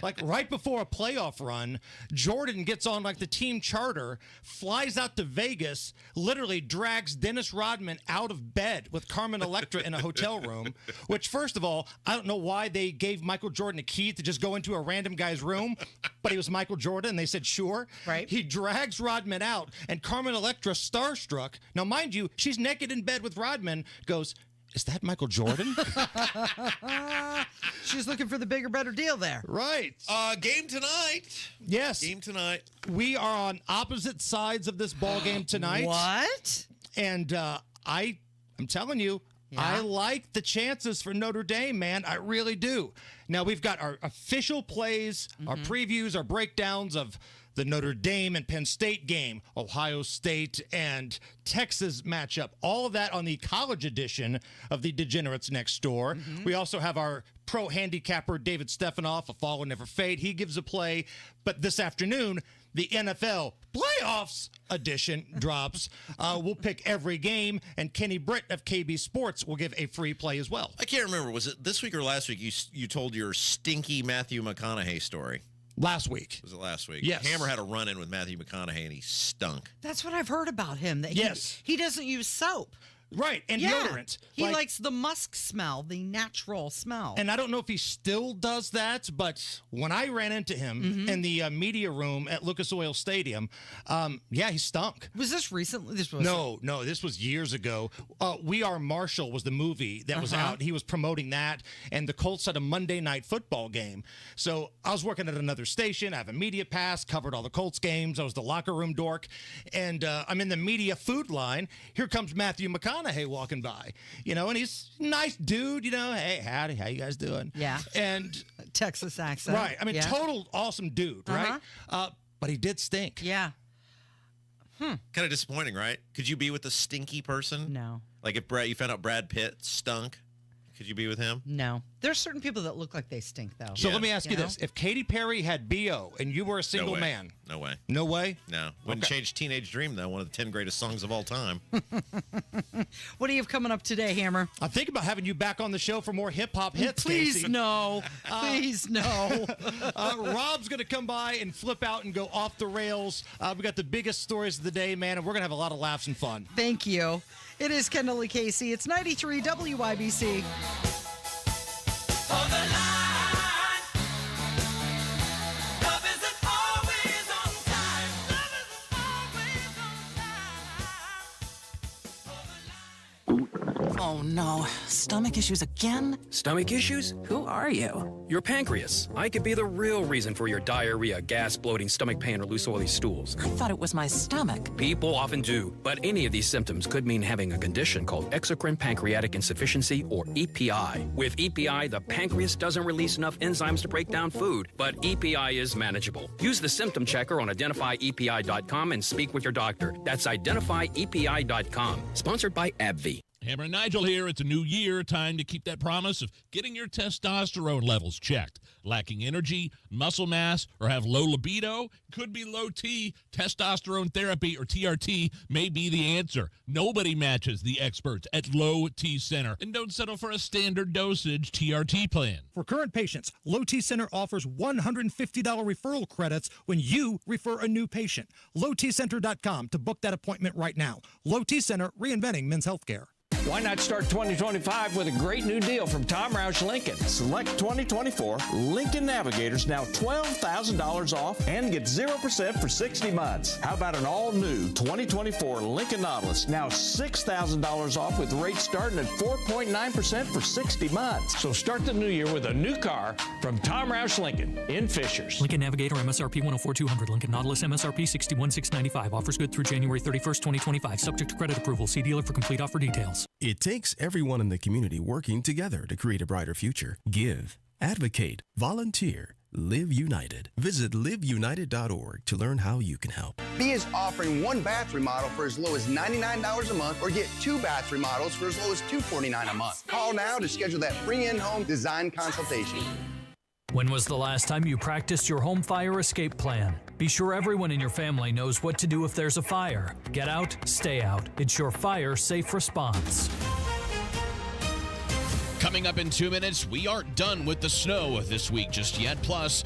S6: Like right before a playoff run, Jordan gets on like the team charter, flies out to Vegas, literally drags Dennis Rodman out of bed with Carmen Electra in a hotel room, which first of all, I don't know why they gave Michael Jordan a key to just go into a random guy's room, but he was Michael Jordan and they said, sure.
S8: Right.
S6: He drags Rodman out and Carmen Electra, starstruck. Now, mind you, she's naked in bed with Rodman, goes, is that Michael Jordan?
S8: She's looking for the bigger, better deal there.
S6: Right.
S11: Game tonight.
S6: Yes.
S11: Game tonight.
S6: We are on opposite sides of this ball game tonight.
S8: What?
S6: And I'm telling you, I like the chances for Notre Dame, man. I really do. Now, we've got our official plays, our previews, our breakdowns of the Notre Dame and Penn State game, Ohio State and Texas matchup, all of that on the college edition of the Degenerates Next Door. We also have our pro handicapper, David Stefanoff, A Fall Will Never Fade. He gives a play. But this afternoon, the NFL Playoffs edition drops. We'll pick every game, and Kenny Britt of KB Sports will give a free play as well.
S11: I can't remember. Was it this week or last week you told your stinky Matthew McConaughey story?
S6: Last week.
S11: Was it last week?
S6: Yes.
S11: Hammer had a run-in with Matthew McConaughey, and he stunk.
S8: That's what I've heard about him. That
S6: Yes.
S8: He doesn't use soap.
S6: Right, and deodorant.
S8: He likes the musk smell, the natural smell.
S6: And I don't know if he still does that, but when I ran into him in the media room at Lucas Oil Stadium, he stunk.
S8: Was this recently?
S6: No, this was years ago. We Are Marshall was the movie that was out. He was promoting that, and the Colts had a Monday night football game. So I was working at another station. I have a media pass, covered all the Colts games. I was the locker room dork, and I'm in the media food line. Here comes Matthew McConaughey walking by, and he's a nice dude, hey, howdy, how you guys doing?
S8: Yeah.
S6: And
S8: Texas accent.
S6: Right. I mean, total awesome dude, right? But he did stink.
S8: Yeah.
S11: Kind of disappointing, right? Could you be with a stinky person?
S8: No.
S11: Like if you found out Brad Pitt stunk, Could you be with him?
S8: No. There's certain people that look like they stink, though.
S6: So let me ask you this. If Katy Perry had B.O. and you were a single man.
S11: No way.
S6: No way?
S11: No. Wouldn't change Teenage Dream, though, one of the 10 greatest songs of all time.
S8: What do you have coming up today, Hammer?
S6: I'm thinking about having you back on the show for more hip-hop hits,
S8: Please,
S6: Casey.
S8: no. Please, no.
S6: Rob's going to come by and flip out and go off the rails. We got the biggest stories of the day, man, and we're going to have a lot of laughs and fun.
S8: Thank you. It is Kendall Casey. It's 93 WIBC.
S12: Oh no, stomach issues again?
S13: Stomach issues? Who are you? Your pancreas. I could be the real reason for your diarrhea, gas, bloating, stomach pain, or loose oily stools.
S12: I thought it was my stomach.
S13: People often do, but any of these symptoms could mean having a condition called exocrine pancreatic insufficiency, or EPI. With EPI, the pancreas doesn't release enough enzymes to break down food, but EPI is manageable. Use the symptom checker on identifyepi.com and speak with your doctor. That's identifyepi.com. Sponsored by AbbVie.
S14: Hammer and Nigel here. It's a new year. Time to keep that promise of getting your testosterone levels checked. Lacking energy, muscle mass, or have low libido? Could be low T. Testosterone therapy, or TRT, may be the answer. Nobody matches the experts at Low T Center. And don't settle for a standard dosage TRT plan.
S6: For current patients, Low T Center offers $150 referral credits when you refer a new patient. LowTCenter.com to book that appointment right now. Low T Center, reinventing men's healthcare.
S15: Why not start 2025 with a great new deal from Tom Roush Lincoln? Select 2024 Lincoln Navigators, now $12,000 off, and get 0% for 60 months. How about an all-new 2024 Lincoln Nautilus, now $6,000 off with rates starting at 4.9% for 60 months. So start the new year with a new car from Tom Roush Lincoln in Fishers.
S21: Lincoln Navigator MSRP 104,200. Lincoln Nautilus MSRP 61,695. Offers good through January 31st, 2025. Subject to credit approval. See dealer for complete offer details.
S22: It takes everyone in the community working together to create a brighter future. Give, advocate, volunteer, live united. Visit liveunited.org to learn how you can help.
S19: B is offering one bath remodel for as low as $99 a month, or get two bath remodels for as low as $249 a month. Call now to schedule that free in-home design consultation.
S21: When was the last time you practiced your home fire escape plan? Be sure everyone in your family knows what to do if there's a fire. Get out, stay out. It's your fire safe response.
S23: Coming up in 2 minutes, we aren't done with the snow this week just yet. Plus,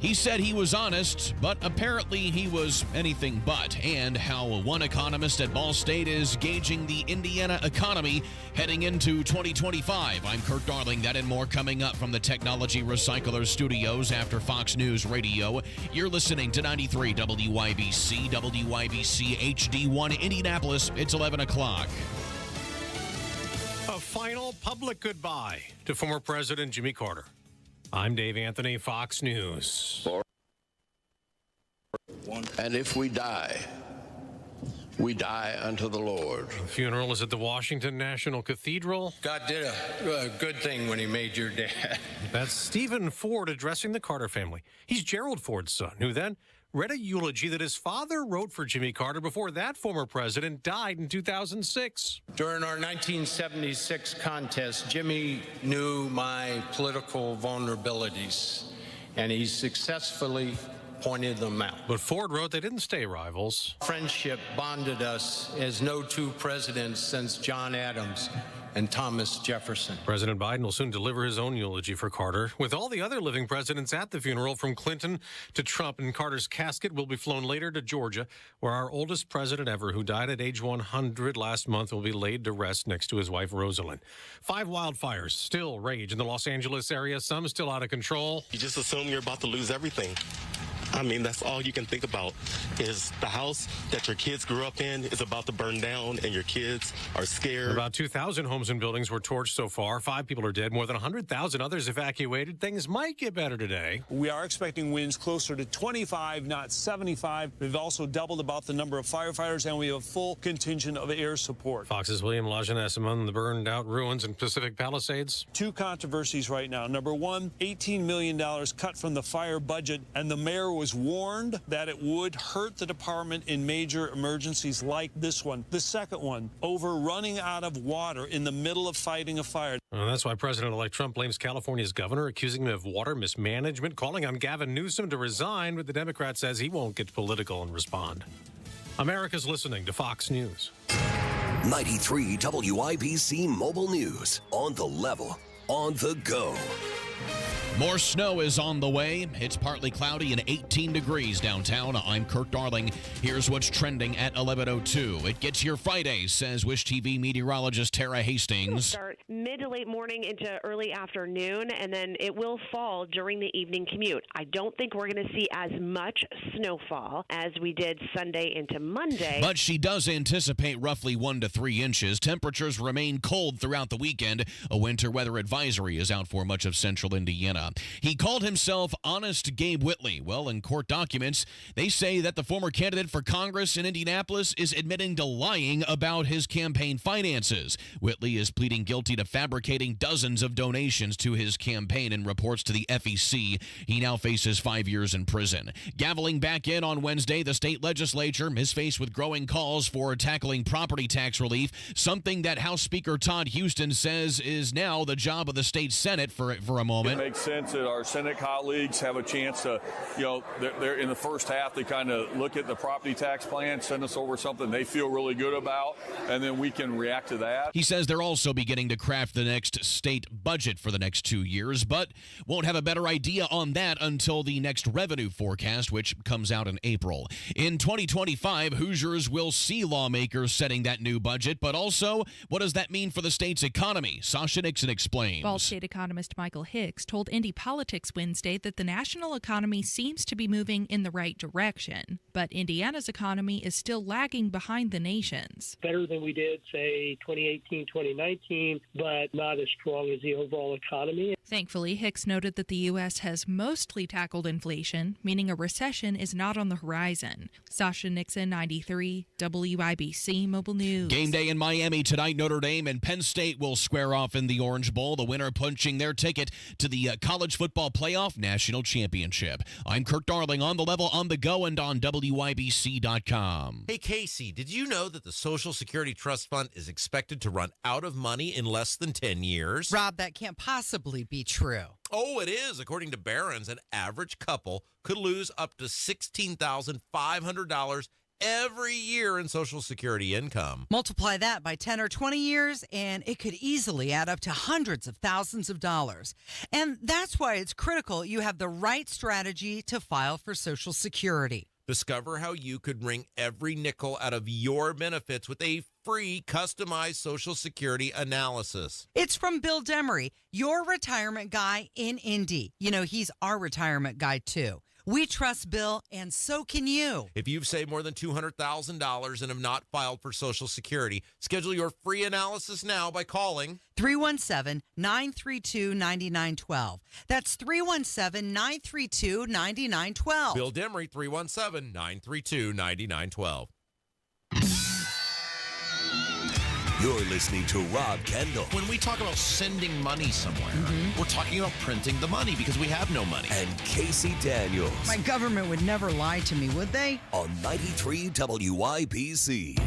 S23: he said he was honest, but apparently he was anything but. And how one economist at Ball State is gauging the Indiana economy heading into 2025. I'm Kurt Darling. That and more coming up from the Technology Recycler Studios after Fox News Radio. You're listening to 93 WIBC, WIBC HD1 Indianapolis. It's 11 o'clock.
S24: A final public goodbye to former President Jimmy Carter. I'm Dave Anthony, Fox News.
S28: And if we die, we die unto the Lord.
S24: The funeral is at the Washington National Cathedral.
S28: God did a good thing when he made your dad.
S24: That's Stephen Ford addressing the Carter family. He's Gerald Ford's son, who then read a eulogy that his father wrote for Jimmy Carter before that former president died in 2006.
S28: During our 1976 contest, Jimmy knew my political vulnerabilities, and he successfully pointed them out.
S24: But Ford wrote they didn't stay rivals.
S28: Friendship bonded us as no two presidents since John Adams and Thomas Jefferson.
S24: President Biden will soon deliver his own eulogy for Carter, with all the other living presidents at the funeral, from Clinton to Trump. And Carter's casket will be flown later to Georgia, where our oldest president ever, who died at age 100 last month, will be laid to rest next to his wife, Rosalind. 5 wildfires still rage in the Los Angeles area, some still out of control.
S29: You just assume you're about to lose everything. I mean, that's all you can think about, is the house that your kids grew up in is about to burn down and your kids are scared.
S24: About 2,000 homes and buildings were torched so far. 5 people are dead, more than 100,000 others evacuated. Things might get better today.
S30: We are expecting winds closer to 25, not 75. We've also doubled about the number of firefighters, and we have a full contingent of air support.
S24: Fox's William Lajeunesse among the burned out ruins in Pacific Palisades.
S30: 2 controversies right now. Number one, $18 million cut from the fire budget, and the mayor was warned that it would hurt the department in major emergencies like this one. The second one, over running out of water in the middle of fighting a fire.
S24: Well, that's why President-elect Trump blames California's governor, accusing him of water mismanagement, calling on Gavin Newsom to resign, but the Democrat says he won't get political and respond. America's listening to Fox News.
S17: 93 WIBC Mobile News. On the level, on the go.
S1: More snow is on the way. It's partly cloudy and 18 degrees downtown. I'm Kurt Darling. Here's what's trending at 11:02. It gets here Friday, says Wish TV meteorologist Tara Hastings.
S2: It'll start mid to late morning into early afternoon, and then it will fall during the evening commute. I don't think we're going to see as much snowfall as we did Sunday into Monday.
S1: But she does anticipate roughly 1 to 3 inches. Temperatures remain cold throughout the weekend. A winter weather advisory is out for much of central Indiana. He called himself Honest Gabe Whitley. Well, in court documents, they say that the former candidate for Congress in Indianapolis is admitting to lying about his campaign finances. Whitley is pleading guilty to fabricating dozens of donations to his campaign and reports to the FEC. He now faces 5 years in prison. Gaveling back in on Wednesday, the state legislature is faced with growing calls for tackling property tax relief, something that House Speaker Todd Houston says is now the job of the state Senate for a moment.
S30: It makes sense that our Senate colleagues have a chance to, they're in the first half, they kind of look at the property tax plan, send us over something they feel really good about, and then we can react to that.
S1: He says they're also beginning to craft the next state budget for the next 2 years, but won't have a better idea on that until the next revenue forecast, which comes out in April. In 2025, Hoosiers will see lawmakers setting that new budget, but also, what does that mean for the state's economy? Sasha Nixon explains.
S3: Ball State economist Michael Hicks told Indy Politics Wednesday that the national economy seems to be moving in the right direction, but Indiana's economy is still lagging behind the nation's.
S4: Better than we did, say, 2018, 2019, but not as strong as the overall economy.
S3: Thankfully, Hicks noted that the U.S. has mostly tackled inflation, meaning a recession is not on the horizon. Sasha Nixon, 93, WIBC Mobile News.
S1: Game day in Miami tonight. Notre Dame and Penn State will square off in the Orange Bowl, the winner punching their ticket to the College Football Playoff National Championship. I'm Kurt Darling, on the level, on the go, and on WIBC.com.
S11: Hey, Casey, did you know that the Social Security Trust Fund is expected to run out of money in less than 10 years?
S8: Rob, that can't possibly be true.
S11: Oh, it is. According to Barron's, an average couple could lose up to $16,500 every year in Social Security income.
S8: Multiply that by 10 or 20 years, and it could easily add up to hundreds of thousands of dollars. And that's why it's critical you have the right strategy to file for Social Security.
S11: Discover how you could wring every nickel out of your benefits with a free customized Social Security analysis.
S8: It's from Bill Demery, your retirement guy in Indy. You know, he's our retirement guy, too. We trust Bill, and so can you.
S11: If you've saved more than $200,000 and have not filed for Social Security, schedule your free analysis now by calling
S8: 317-932-9912. That's 317-932-9912.
S11: Bill Demery, 317-932-9912.
S17: You're listening to Rob Kendall.
S11: When we talk about sending money somewhere, we're talking about printing the money because we have no money.
S17: And Casey Daniels.
S8: My government would never lie to me, would they?
S17: On 93 WIBC.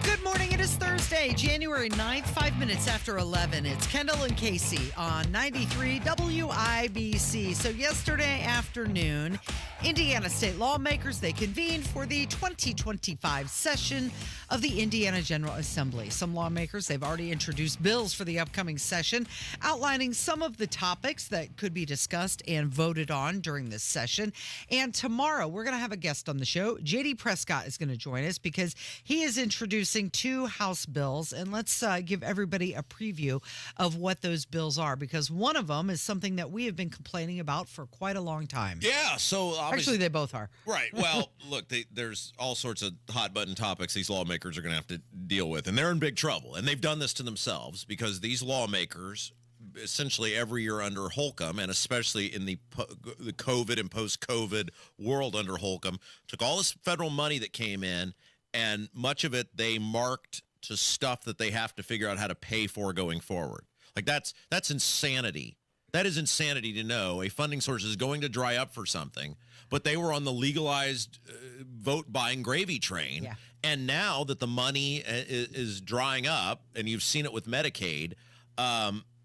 S8: Good morning. It is Thursday, January 9th, 5 minutes after 11. It's Kendall and Casey on 93 WIBC. So yesterday afternoon, Indiana state lawmakers, they convened for the 2025 session of the Indiana General Assembly. Some lawmakers, they've already introduced bills for the upcoming session, outlining some of the topics that could be discussed and voted on during this session. And tomorrow, we're going to have a guest on the show. J.D. Prescott is going to join us because he is introducing two House bills. And let's give everybody a preview of what those bills are, because one of them is something that we have been complaining about for quite a long time.
S11: Yeah, so
S8: actually they both are.
S11: Right. Well, look, there's all sorts of hot button topics these lawmakers are going to have to deal with, and they're in big trouble. And they've done this to themselves because these lawmakers, essentially every year under Holcomb, and especially in the COVID and post-COVID world under Holcomb, took all this federal money that came in, and much of it they marked to stuff that they have to figure out how to pay for going forward. Like that's insanity. That is insanity to know a funding source is going to dry up for something, but they were on the legalized vote buying gravy train.
S8: Yeah.
S11: And now that the money is drying up, and you've seen it with Medicaid,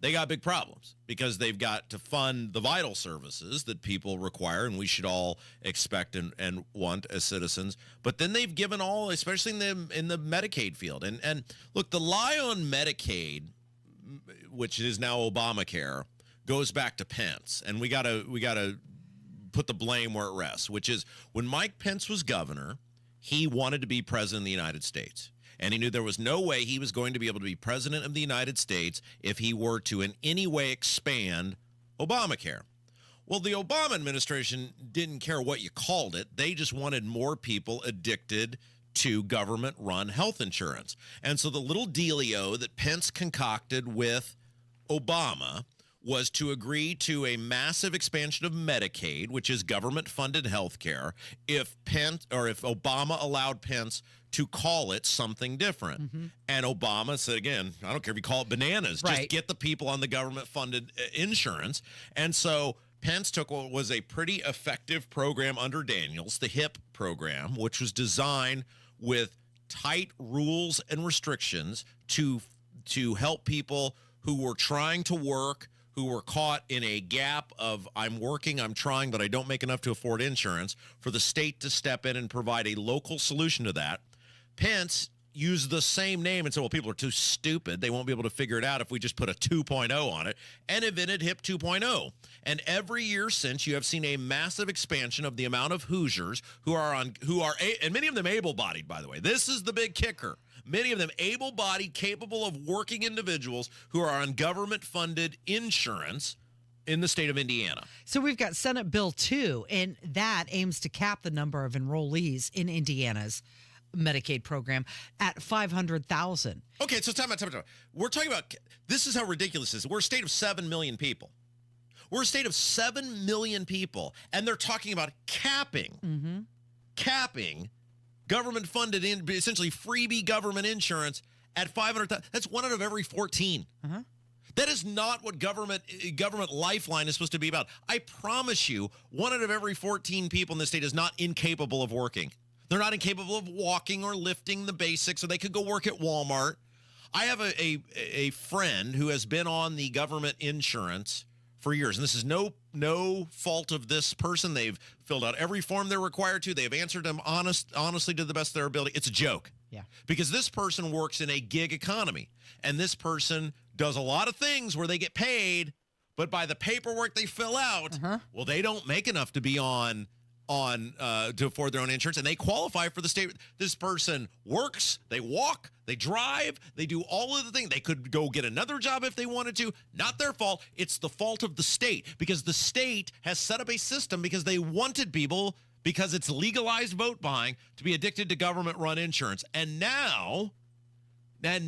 S11: they got big problems because they've got to fund the vital services that people require, and we should all expect and want as citizens. But then they've given all, especially in the Medicaid field. And look, the lie on Medicaid, which is now Obamacare, goes back to Pence, and we gotta put the blame where it rests, which is when Mike Pence was governor, he wanted to be president of the United States, and he knew there was no way he was going to be able to be president of the United States if he were to in any way expand Obamacare. Well, the Obama administration didn't care what you called it. They just wanted more people addicted to government-run health insurance. And so the little dealio that Pence concocted with Obama was to agree to a massive expansion of Medicaid, which is government-funded health care, if Obama allowed Pence to call it something different.
S8: Mm-hmm.
S11: And Obama said, again, I don't care if you call it bananas,
S8: Right.
S11: just get the people on the government-funded insurance. And so Pence took what was a pretty effective program under Daniels, the HIP program, which was designed with tight rules and restrictions to help people who were trying to work, who were caught in a gap of I'm working, I'm trying, but I don't make enough to afford insurance, for the state to step in and provide a local solution to that. Pence used the same name and said, well, people are too stupid. They won't be able to figure it out if we just put a 2.0 on it, and invented HIP 2.0. And every year since, you have seen a massive expansion of the amount of Hoosiers and many of them able-bodied, by the way. This is the big kicker. Many of them able-bodied, capable of working individuals who are on government-funded insurance in the state of Indiana.
S8: So we've got Senate Bill 2, and that aims to cap the number of enrollees in Indiana's Medicaid program at 500,000.
S11: Okay, so time out. We're talking about, this is how ridiculous this is. We're a state of 7 million people. We're a state of 7 million people, and they're talking about capping government-funded, essentially freebie government insurance at 500,000. That's 1 out of every 14.
S8: Uh-huh.
S11: That is not what government lifeline is supposed to be about. I promise you, 1 out of every 14 people in this state is not incapable of working. They're not incapable of walking or lifting the basics, or they could go work at Walmart. I have a friend who has been on the government insurance for years, and this is no fault of this person. They've filled out every form they're required to. They've answered them honestly to the best of their ability. It's a joke.
S8: Yeah.
S11: Because this person works in a gig economy, and this person does a lot of things where they get paid, but by the paperwork they fill out, well, they don't make enough to be to afford their own insurance, and they qualify for the state. This person works, they walk, they drive, they do all of the things. They could go get another job if they wanted to. Not their fault. It's the fault of the state, because the state has set up a system because they wanted people, because it's legalized vote buying, to be addicted to government-run insurance. And now, we're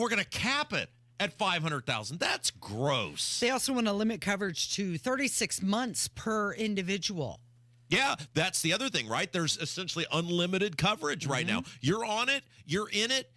S11: going to cap it at 500,000. That's gross.
S8: They also want to limit coverage to 36 months per individual.
S11: Yeah, that's the other thing, right? There's essentially unlimited coverage right now. You're on it. You're in it.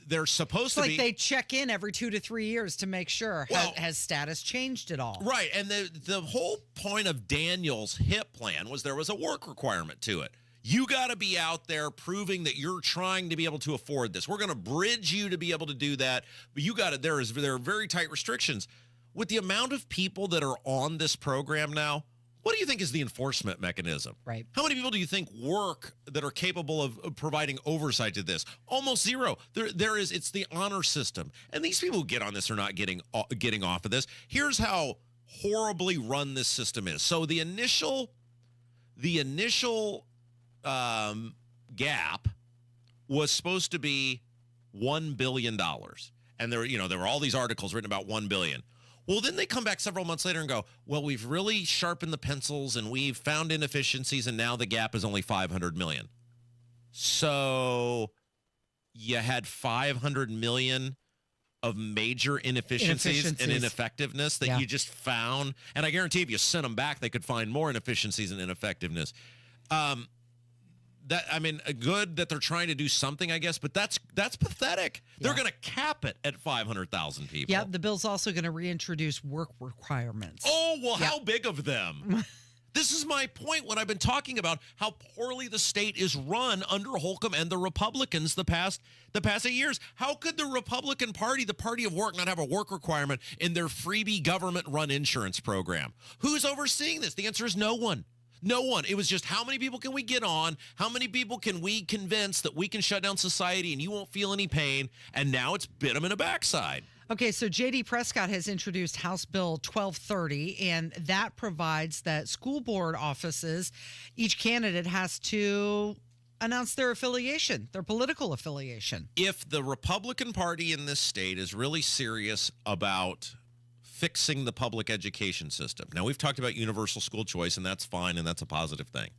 S11: They're supposed to be.
S8: It's like they check in every 2 to 3 years to make sure. Has status changed at all?
S11: Right. And the whole point of Daniel's HIP plan was there was a work requirement to it. You got to be out there proving that you're trying to be able to afford this. We're going to bridge you to be able to do that. But there are very tight restrictions. With the amount of people that are on this program now, what do you think is the enforcement mechanism?
S8: Right.
S11: How many people do you think work that are capable of providing oversight to this? Almost zero. It's the honor system. And these people who get on this are not getting off of this. Here's how horribly run this system is. So the initial gap was supposed to be $1 billion. And there were all these articles written about $1 billion. Well, then they come back several months later and go, well, we've really sharpened the pencils and we've found inefficiencies, and now the gap is only $500 million. So you had $500 million of major inefficiencies and ineffectiveness that you just found. And I guarantee if you sent them back, they could find more inefficiencies and ineffectiveness. good that they're trying to do something, I guess, but that's pathetic. Yeah. They're going to cap it at 500,000 people.
S8: Yeah, the bill's also going to reintroduce work requirements.
S11: Oh, well, how big of them? This is my point when I've been talking about how poorly the state is run under Holcomb and the Republicans the past 8 years. How could the Republican Party, the party of work, not have a work requirement in their freebie government-run insurance program? Who's overseeing this? The answer is no one. No one. It was just how many people can we get on? How many people can we convince that we can shut down society and you won't feel any pain? And now it's bit them in the backside.
S8: Okay, so J.D. Prescott has introduced House Bill 1230, and that provides that school board offices, each candidate has to announce their affiliation, their political affiliation.
S11: If the Republican Party in this state is really serious about fixing the public education system. Now, we've talked about universal school choice, and that's fine, and that's a positive thing.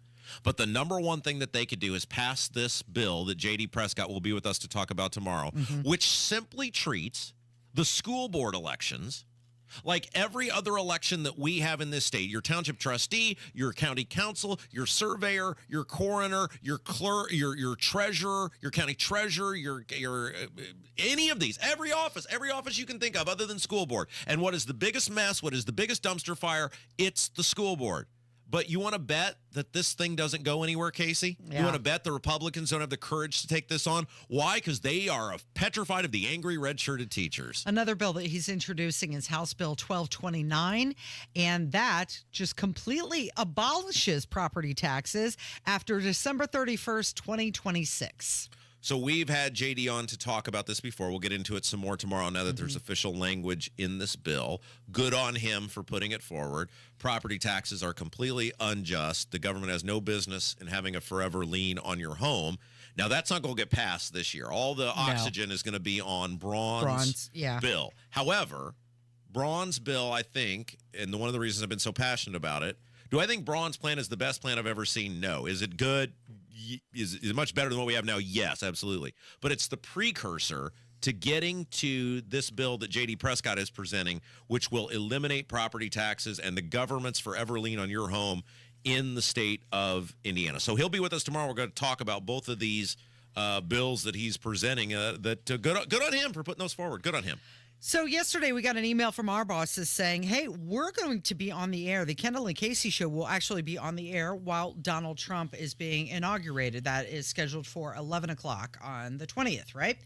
S11: But the number one thing that they could do is pass this bill that J.D. Prescott will be with us to talk about tomorrow, which simply treats the school board elections like every other election that we have in this state. Your township trustee, your county council, your surveyor, your coroner, your clerk, your treasurer, your county treasurer, your any of these, every office you can think of other than school board. And what is the biggest mess? What is the biggest dumpster fire? It's the school board. But you want to bet that this thing doesn't go anywhere, Casey? Yeah. You want to bet the Republicans don't have the courage to take this on? Why? Because they are petrified of the angry red-shirted teachers.
S8: Another bill that he's introducing is House Bill 1229, and that just completely abolishes property taxes after December 31st, 2026.
S11: So we've had JD on to talk about this before. We'll get into it some more tomorrow now that there's official language in this bill. Good on him for putting it forward. Property taxes are completely unjust. The government has no business in having a forever lien on your home. Now, that's not going to get passed this year. All the oxygen is going to be on Braun's bill. However, Braun's bill, I think, and one of the reasons I've been so passionate about it, do I think Braun's plan is the best plan I've ever seen? No. Is it good? Is it much better than what we have now? Yes, absolutely. But it's the precursor to getting to this bill that J.D. Prescott is presenting, which will eliminate property taxes and the government's forever lien on your home in the state of Indiana. So he'll be with us tomorrow. We're going to talk about both of these bills that he's presenting. Good on him for putting those forward. Good on him.
S8: So yesterday we got an email from our bosses saying, hey, we're going to be on the air. The Kendall and Casey show will actually be on the air while Donald Trump is being inaugurated. That is scheduled for 11 o'clock on the 20th, right?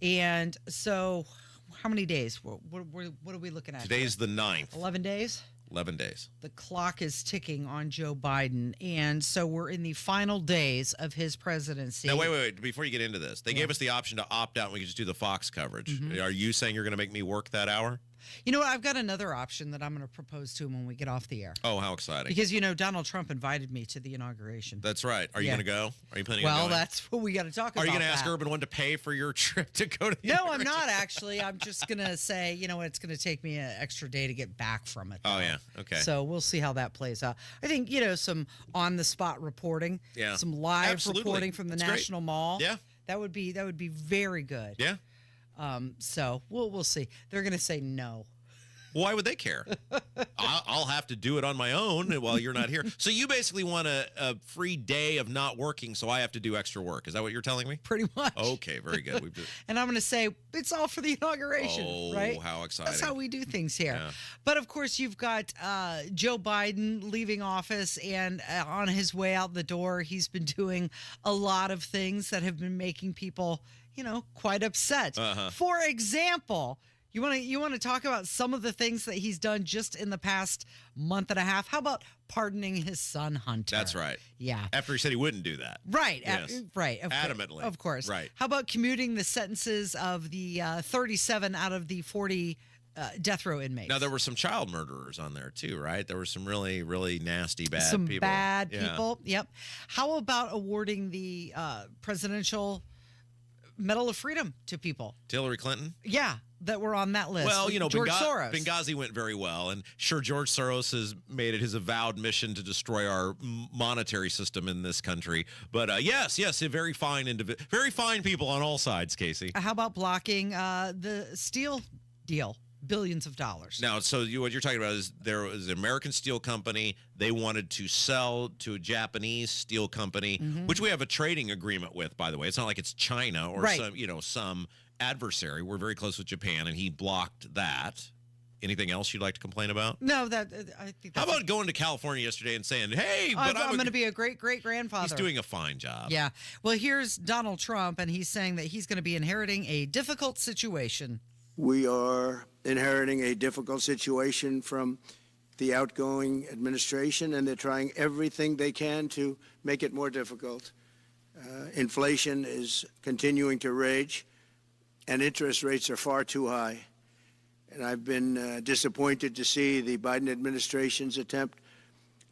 S8: And so how many days? What are we looking at?
S11: Today's the 9th.
S8: 11 days?
S11: 11 days.
S8: The clock is ticking on Joe Biden, and so we're in the final days of his presidency.
S11: Now, wait. Before you get into this, they gave us the option to opt out and we could just do the Fox coverage. Are you saying you're going to make me work that hour?
S8: You know what? I've got another option that I'm going to propose to him when we get off the air.
S11: Oh, how exciting.
S8: Because, Donald Trump invited me to the inauguration.
S11: That's right. Are you going to go? Are you planning on going?
S8: Well, that's what we got to talk about.
S11: Are you going to ask Urban One to pay for your trip to go to the
S8: No, I'm not, actually. I'm just going to say, it's going to take me an extra day to get back from it.
S11: Oh, yeah. Okay.
S8: So we'll see how that plays out. I think, some on-the-spot reporting.
S11: Yeah.
S8: Some live reporting from the National Mall.
S11: Yeah.
S8: That would be very good.
S11: Yeah.
S8: So we'll see. They're going to say no.
S11: Why would they care? I'll have to do it on my own while you're not here. So you basically want a free day of not working, so I have to do extra work. Is that what you're telling me?
S8: Pretty much.
S11: Okay, very good.
S8: And I'm going to say it's all for the inauguration, right?
S11: Oh, how exciting.
S8: That's how we do things here.
S11: Yeah.
S8: But, of course, you've got Joe Biden leaving office, and on his way out the door, he's been doing a lot of things that have been making people, quite upset. For example, You want to talk about some of the things that he's done just in the past month and a half? How about pardoning his son, Hunter?
S11: That's right.
S8: Yeah.
S11: After he said he wouldn't do that.
S8: Right.
S11: Yes.
S8: Right.
S11: Adamantly.
S8: Of course.
S11: Right.
S8: How about commuting the sentences of the 37 out of the 40 death row inmates?
S11: Now, there were some child murderers on there, too, right? There were some really, really nasty, bad
S8: some
S11: people.
S8: Some bad people. Yep. How about awarding the Presidential Medal of Freedom to people?
S11: To Hillary Clinton?
S8: Yeah. That were on that list.
S11: Well,
S8: George Soros.
S11: Benghazi went very well, and sure, George Soros has made it his avowed mission to destroy our monetary system in this country. But yes, very fine people on all sides, Casey.
S8: How about blocking the steel deal? billions of dollars.
S11: Now, so what you're talking about is there was an American steel company. They wanted to sell to a Japanese steel company, which we have a trading agreement with, by the way. It's not like it's China or some adversary. We're very close with Japan, and he blocked that. Anything else you'd like to complain about?
S8: No, I think.
S11: How about going to California yesterday and saying, "Hey, but
S8: I'm going to be a great-great-grandfather."
S11: He's doing a fine job.
S8: Yeah. Well, here's Donald Trump, and he's saying that he's going to be inheriting a difficult situation.
S5: We are inheriting a difficult situation from the outgoing administration, and they're trying everything they can to make it more difficult. Inflation is continuing to rage, and interest rates are far too high. And I've been disappointed to see the Biden administration's attempt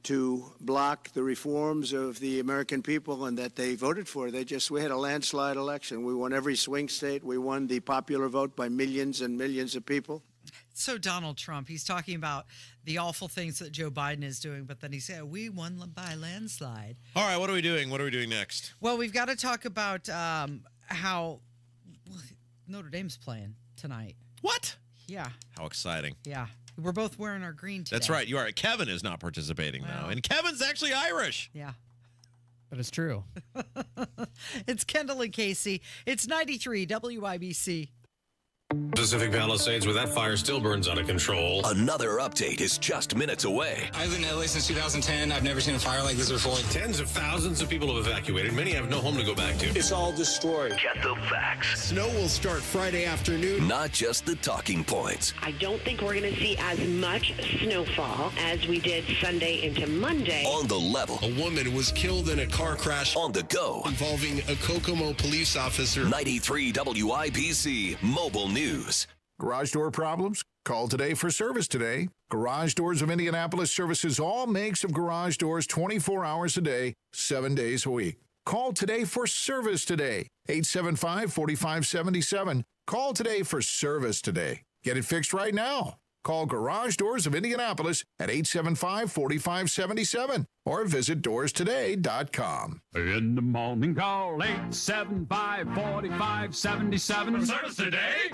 S5: to block the reforms of the American people and that they voted for. We had a landslide election. We won every swing state. We won the popular vote by millions and millions of people.
S8: So Donald Trump, he's talking about the awful things that Joe Biden is doing, but then he said, we won by landslide.
S11: All right, what are we doing? What are we doing next?
S8: Well, we've got to talk about how Notre Dame's playing tonight.
S11: What?
S8: Yeah.
S11: How exciting.
S8: Yeah. We're both wearing our green today.
S11: That's right. You are. Kevin is not participating now. And Kevin's actually Irish.
S8: Yeah.
S7: But it's true.
S8: It's Kendall and Casey. It's 93 WIBC.
S24: Pacific Palisades, where that fire still burns out of control.
S17: Another update is just minutes away.
S9: I've been in LA since 2010. I've never seen a fire like this before.
S24: Tens of thousands of people have evacuated. Many have no home to go back to.
S9: It's all destroyed.
S17: Get the facts.
S9: Snow will start Friday afternoon.
S17: Not just the talking points.
S2: I don't think we're going to see as much snowfall as we did Sunday into Monday.
S17: On the level.
S9: A woman was killed in a car crash.
S17: On the go.
S9: Involving a Kokomo police officer.
S17: 93 WIBC Mobile News.
S10: Garage door problems? Call today for service today. Garage Doors of Indianapolis services all makes of garage doors 24 hours a day, 7 days a week. Call today for service today. 875-4577. Call today for service today. Get it fixed right now. Call Garage Doors of Indianapolis at 875-4577 or visit doorstoday.com.
S16: In the morning, call 875-4577. Service today.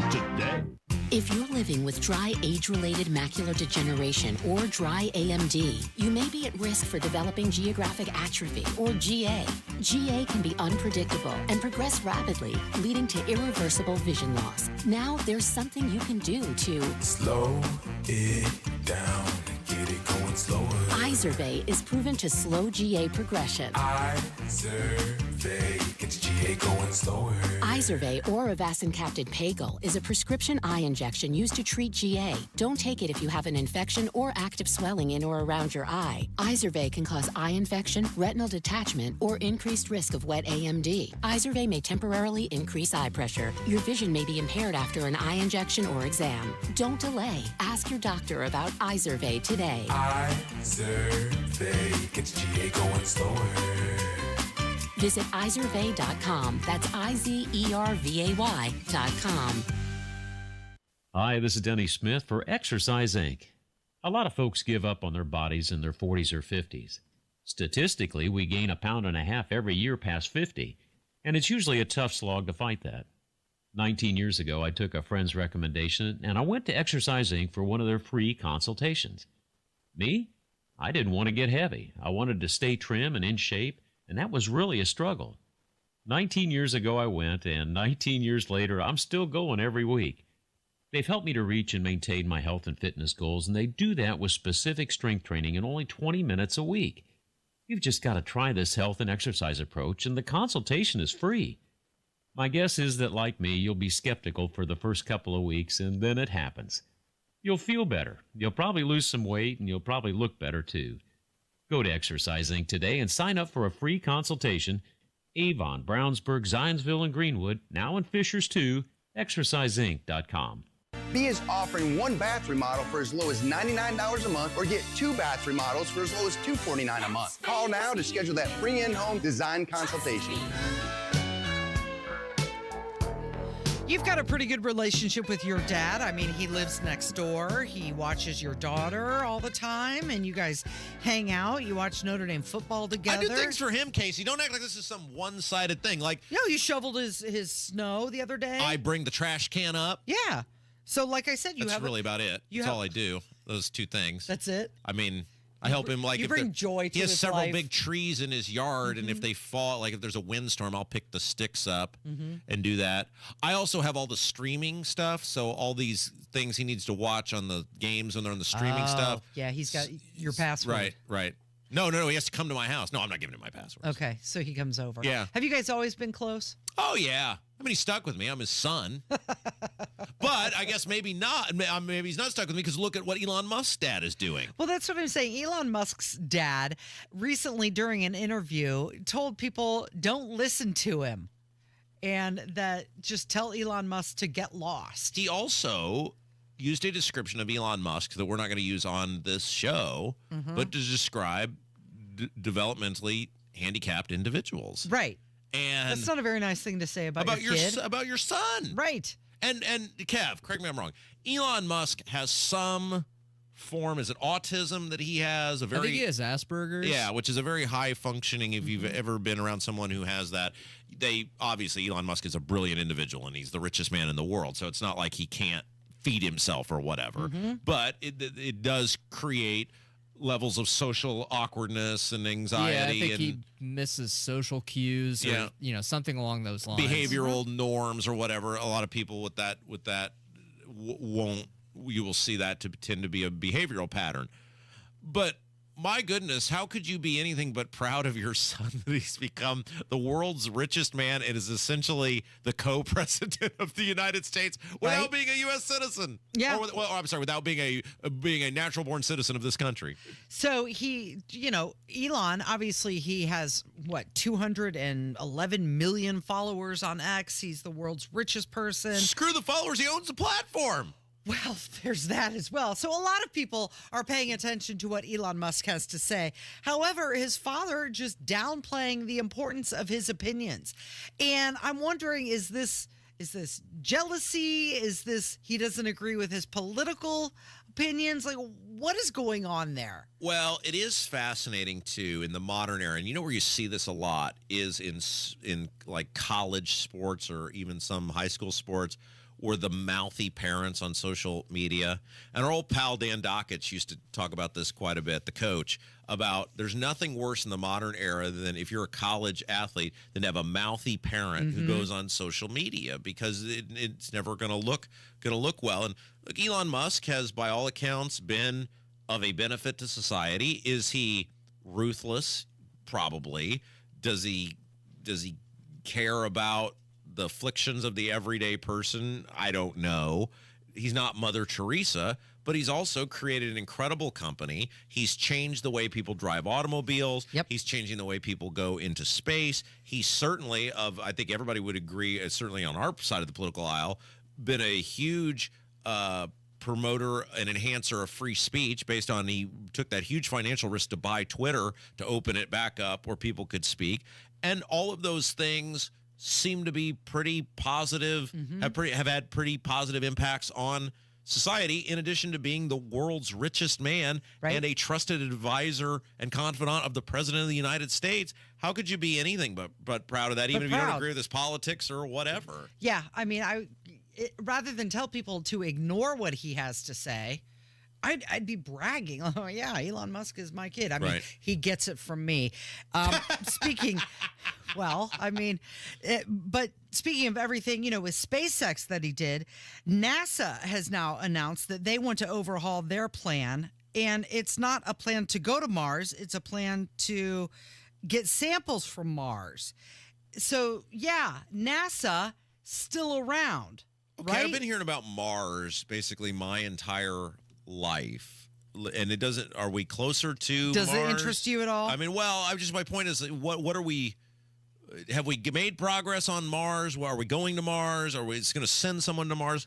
S18: If you're living with dry age-related macular degeneration or dry AMD, you may be at risk for developing geographic atrophy or GA. GA can be unpredictable and progress rapidly, leading to irreversible vision loss. Now there's something you can do to
S20: slow it down and get it going slower.
S18: Izervay is proven to slow GA progression.
S20: Izervay gets GA going slower.
S18: Izervay or avacincaptad pagel is a prescription eye injection used to treat GA. Don't take it if you have an infection or active swelling in or around your eye. Izervay can cause eye infection, retinal detachment, or increased risk of wet AMD. Izervay may temporarily increase eye pressure. Your vision may be impaired after an eye injection or exam. Don't delay. Ask your doctor about Izervay today.
S20: Izervay gets GA going slower.
S18: Visit Izervay.com. That's IZERVAY.com.
S20: Hi, this is Denny Smith for Exercise Inc. A lot of folks give up on their bodies in their 40s or 50s. Statistically, we gain 1.5 pounds every year past 50, and it's usually a tough slog to fight that. 19 years ago, I took a friend's recommendation, and I went to Exercise Inc. for one of their free consultations. Me? I didn't want to get heavy. I wanted to stay trim and in shape, and that was really a struggle. 19 years ago I went, and 19 years later I'm still going every week. They've helped me to reach and maintain my health and fitness goals, and they do that with specific strength training in only 20 minutes a week. You've just got to try this health and exercise approach, and the consultation is free. My guess is that, like me, you'll be skeptical for the first couple of weeks, and then it happens. You'll feel better. You'll probably lose some weight, and you'll probably look better, too. Go to Exercise Inc. today and sign up for a free consultation. Avon, Brownsburg, Zionsville, and Greenwood, now in Fishers, too. ExerciseInc.com.
S19: B is offering one bath remodel for as low as $99 a month or get 2 bath remodels for as low as $249 a month. Call now to schedule that free in-home design consultation.
S8: You've got a pretty good relationship with your dad. I mean, he lives next door. He watches your daughter all the time, and you guys hang out. You watch Notre Dame football together.
S11: I do things for him, Casey. Don't act like this is some one-sided thing. Like,
S8: you shoveled his snow the other day.
S11: I bring the trash can up.
S8: Yeah. So, like I said,
S11: That's really about it. That's all I do. Those two things.
S8: That's it.
S11: I mean, I help him
S8: you
S11: if
S8: bring joy to
S11: he has
S8: his
S11: several
S8: life.
S11: big trees in his yard, and if they fall, like if there's a windstorm, I'll pick the sticks up and do that. I also have all the streaming stuff, so all these things he needs to watch on the games when they're on the streaming stuff.
S8: Yeah, he's got your password.
S11: Right. No, he has to come to my house. No, I'm not giving him my password.
S8: Okay, so he comes over.
S11: Yeah.
S8: Have you guys always been close?
S11: Oh, yeah. I mean, he's stuck with me. I'm his son. But I guess maybe not. Maybe he's not stuck with me because look at what Elon Musk's dad is doing.
S8: Well, that's what I'm saying. Elon Musk's dad recently during an interview told people don't listen to him and that just tell Elon Musk to get lost.
S11: He also used a description of Elon Musk that we're not going to use on this show, but to describe developmentally handicapped individuals.
S8: Right.
S11: And
S8: that's not a very nice thing to say about your kid.
S11: About your son.
S8: Right.
S11: And Kev, correct me if I'm wrong. Elon Musk has some form, is it autism that he has?
S7: I think he has Asperger's.
S11: Yeah, which is a very high functioning, if you've ever been around someone who has that. Obviously, Elon Musk is a brilliant individual, and he's the richest man in the world, so it's not like he can't feed himself or whatever. But it does create levels of social awkwardness and anxiety.
S7: Yeah, I think he misses social cues or something along those lines.
S11: Behavioral norms or whatever. A lot of people with that you will see that to tend to be a behavioral pattern. But my goodness, how could you be anything but proud of your son that he's become the world's richest man and is essentially the co-president of the United States without being a U.S. citizen?
S8: Yeah.
S11: Without being a natural-born citizen of this country.
S8: So Elon, obviously he has, 211 million followers on X. He's the world's richest person.
S11: Screw the followers. He owns the platform.
S8: Well, there's that as well. So a lot of people are paying attention to what Elon Musk has to say. However, his father just downplaying the importance of his opinions. And I'm wondering, is this jealousy? Is this he doesn't agree with his political opinions? Like, what is going on there?
S11: Well, it is fascinating too in the modern era, and where you see this a lot is in like college sports or even some high school sports, were the mouthy parents on social media. And our old pal Dan Dockett used to talk about this quite a bit, the coach, about there's nothing worse in the modern era than if you're a college athlete than to have a mouthy parent who goes on social media, because it's never going to look well. And look, Elon Musk has, by all accounts, been of a benefit to society. Is he ruthless? Probably. Does he care about the afflictions of the everyday person? I don't know. He's not Mother Teresa, but he's also created an incredible company. He's changed the way people drive automobiles.
S8: Yep.
S11: He's changing the way people go into space. He's certainly, I think everybody would agree, certainly on our side of the political aisle, been a huge promoter and enhancer of free speech based on he took that huge financial risk to buy Twitter to open it back up where people could speak. And all of those things seem to be pretty positive, have had pretty positive impacts on society, in addition to being the world's richest man and a trusted advisor and confidant of the President of the United States. How could you be anything but proud of that, even if you don't agree with his politics or whatever?
S8: Yeah, I mean, rather than tell people to ignore what he has to say, I'd be bragging. Oh, yeah, Elon Musk is my kid. I mean, he gets it from me. Speaking of everything, with SpaceX that he did, NASA has now announced that they want to overhaul their plan. And it's not a plan to go to Mars. It's a plan to get samples from Mars. So, yeah, NASA still around.
S11: Okay, I've been hearing about Mars basically my entire life, and it doesn't. Are we closer to?
S8: Does
S11: Mars?
S8: it interest you at all?
S11: I mean, my point is, what are we? Have we made progress on Mars? Are we going to Mars? Are we just going to send someone to Mars?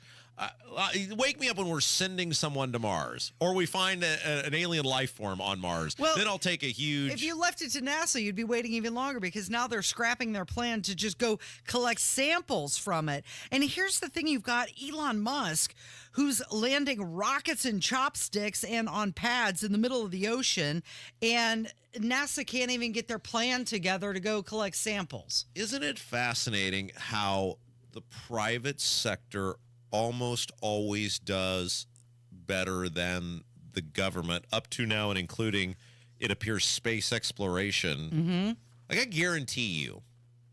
S11: Wake me up when we're sending someone to Mars, or we find an alien life form on Mars.
S8: Well,
S11: then I'll take a huge.
S8: If you left it to NASA, you'd be waiting even longer, because now they're scrapping their plan to just go collect samples from it. And here's the thing: you've got Elon Musk, who's landing rockets and chopsticks and on pads in the middle of the ocean, and NASA can't even get their plan together to go collect samples.
S11: Isn't it fascinating how the private sector almost always does better than the government up to now and including, it appears, space exploration.
S8: Mm-hmm.
S11: Like, I guarantee you,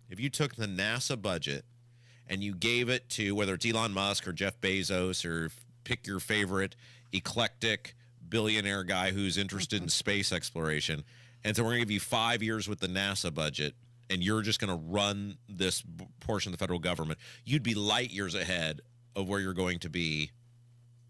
S11: if you took the NASA budget and you gave it to, whether it's Elon Musk or Jeff Bezos or pick your favorite eclectic billionaire guy who's interested in space exploration, and so we're going to give you 5 years with the NASA budget, and you're just going to run this portion of the federal government, you'd be light years ahead of where you're going to be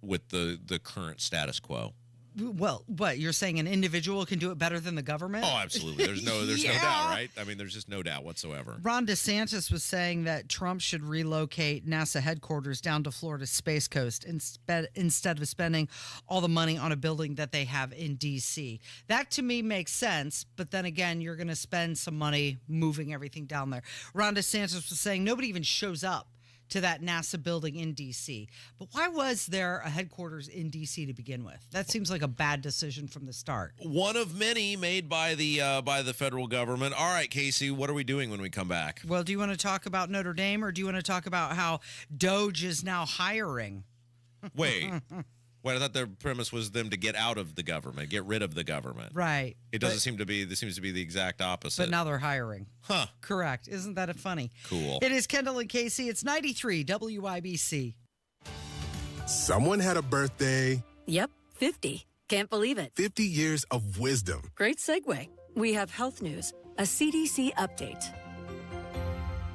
S11: with the current status quo.
S8: Well, what, you're saying an individual can do it better than the government?
S11: Oh, absolutely. There's no doubt, right? I mean, there's just no doubt whatsoever.
S8: Ron DeSantis was saying that Trump should relocate NASA headquarters down to Florida's Space Coast instead of spending all the money on a building that they have in D.C. That, to me, makes sense, but then again, you're going to spend some money moving everything down there. Ron DeSantis was saying nobody even shows up to that NASA building in D.C. But why was there a headquarters in D.C. to begin with? That seems like a bad decision from the start.
S11: One of many made by the federal government. All right, Casey, what are we doing when we come back?
S8: Well, do you want to talk about Notre Dame, or do you want to talk about how Doge is now hiring?
S11: Wait, I thought the premise was them to get out of the government, get rid of the government.
S8: Right.
S11: It doesn't seem to be. This seems to be the exact opposite.
S8: But now they're hiring.
S11: Huh.
S8: Correct. Isn't that funny?
S11: Cool.
S8: It is Kendall and Casey. It's 93 WIBC.
S6: Someone had a birthday.
S12: Yep, 50. Can't believe it.
S6: 50 years of wisdom.
S12: Great segue. We have health news, a CDC update.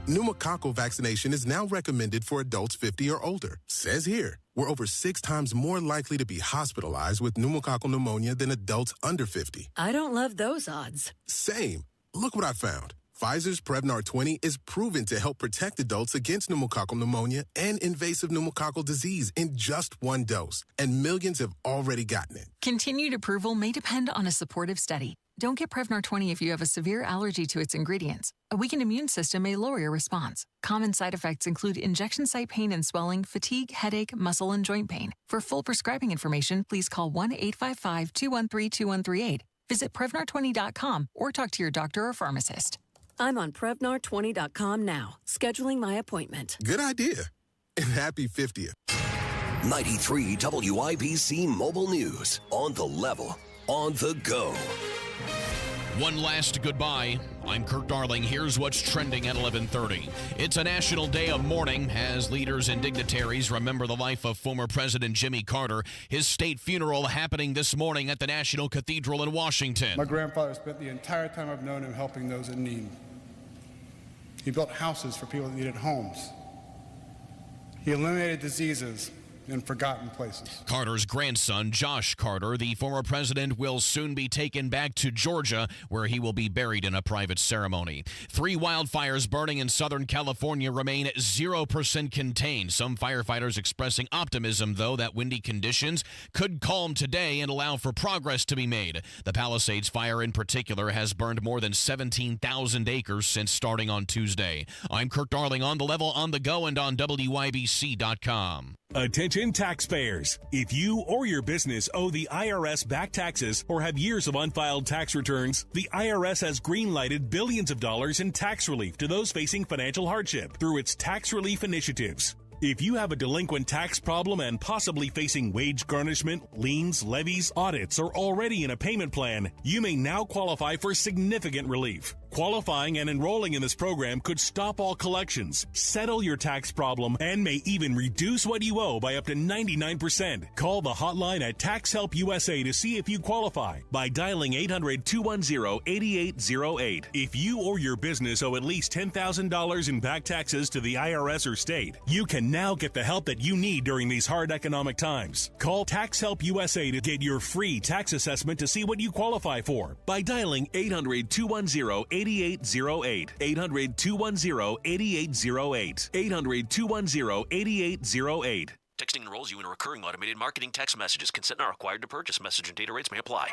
S6: Pneumococcal vaccination is now recommended for adults 50 or older. Says here, we're over 6 times more likely to be hospitalized with pneumococcal pneumonia than adults under 50.
S12: I don't love those odds.
S6: Same. Look what I found. Pfizer's Prevnar 20 is proven to help protect adults against pneumococcal pneumonia and invasive pneumococcal disease in just 1 dose, and millions have already gotten it.
S13: Continued approval may depend on a supportive study. Don't get Prevnar 20 if you have a severe allergy to its ingredients. A weakened immune system may lower your response. Common side effects include injection site pain and swelling, fatigue, headache, muscle, and joint pain. For full prescribing information, please call 1-855-213-2138. Visit Prevnar20.com or talk to your doctor or pharmacist.
S12: I'm on Prevnar20.com now, scheduling my appointment.
S6: Good idea. And happy 50th.
S17: 93 WIBC Mobile News. On the level, on the go.
S1: One last goodbye. I'm Kirk Darling. Here's what's trending at 11:30. It's a national day of mourning as leaders and dignitaries remember the life of former President Jimmy Carter. His state funeral happening this morning at the National Cathedral in Washington.
S14: My grandfather spent the entire time I've known him helping those in need. He built houses for people that needed homes. He eliminated diseases in forgotten places.
S1: Carter's grandson, Josh Carter, the former president, will soon be taken back to Georgia, where he will be buried in a private ceremony. 3 wildfires burning in Southern California remain 0% contained. Some firefighters expressing optimism, though, that windy conditions could calm today and allow for progress to be made. The Palisades fire in particular has burned more than 17,000 acres since starting on Tuesday. I'm Kirk Darling, on the level, on the go, and on WIBC.com.
S23: Attention taxpayers. If you or your business owe the IRS back taxes or have years of unfiled tax returns, the IRS has green-lighted billions of dollars in tax relief to those facing financial hardship through its tax relief initiatives. If you have a delinquent tax problem and possibly facing wage garnishment, liens, levies, audits, or already in a payment plan, you may now qualify for significant relief. Qualifying and enrolling in this program could stop all collections, settle your tax problem, and may even reduce what you owe by up to 99%. Call the hotline at Tax Help USA to see if you qualify by dialing 800-210-8808. If you or your business owe at least $10,000 in back taxes to the IRS or state, you can now get the help that you need during these hard economic times. Call Tax Help USA to get your free tax assessment to see what you qualify for by dialing 800-210-8808. 800-210-8808. 800-210-8808. Texting enrolls you in a recurring automated marketing text messages. Consent not required to purchase. Message and data rates may apply.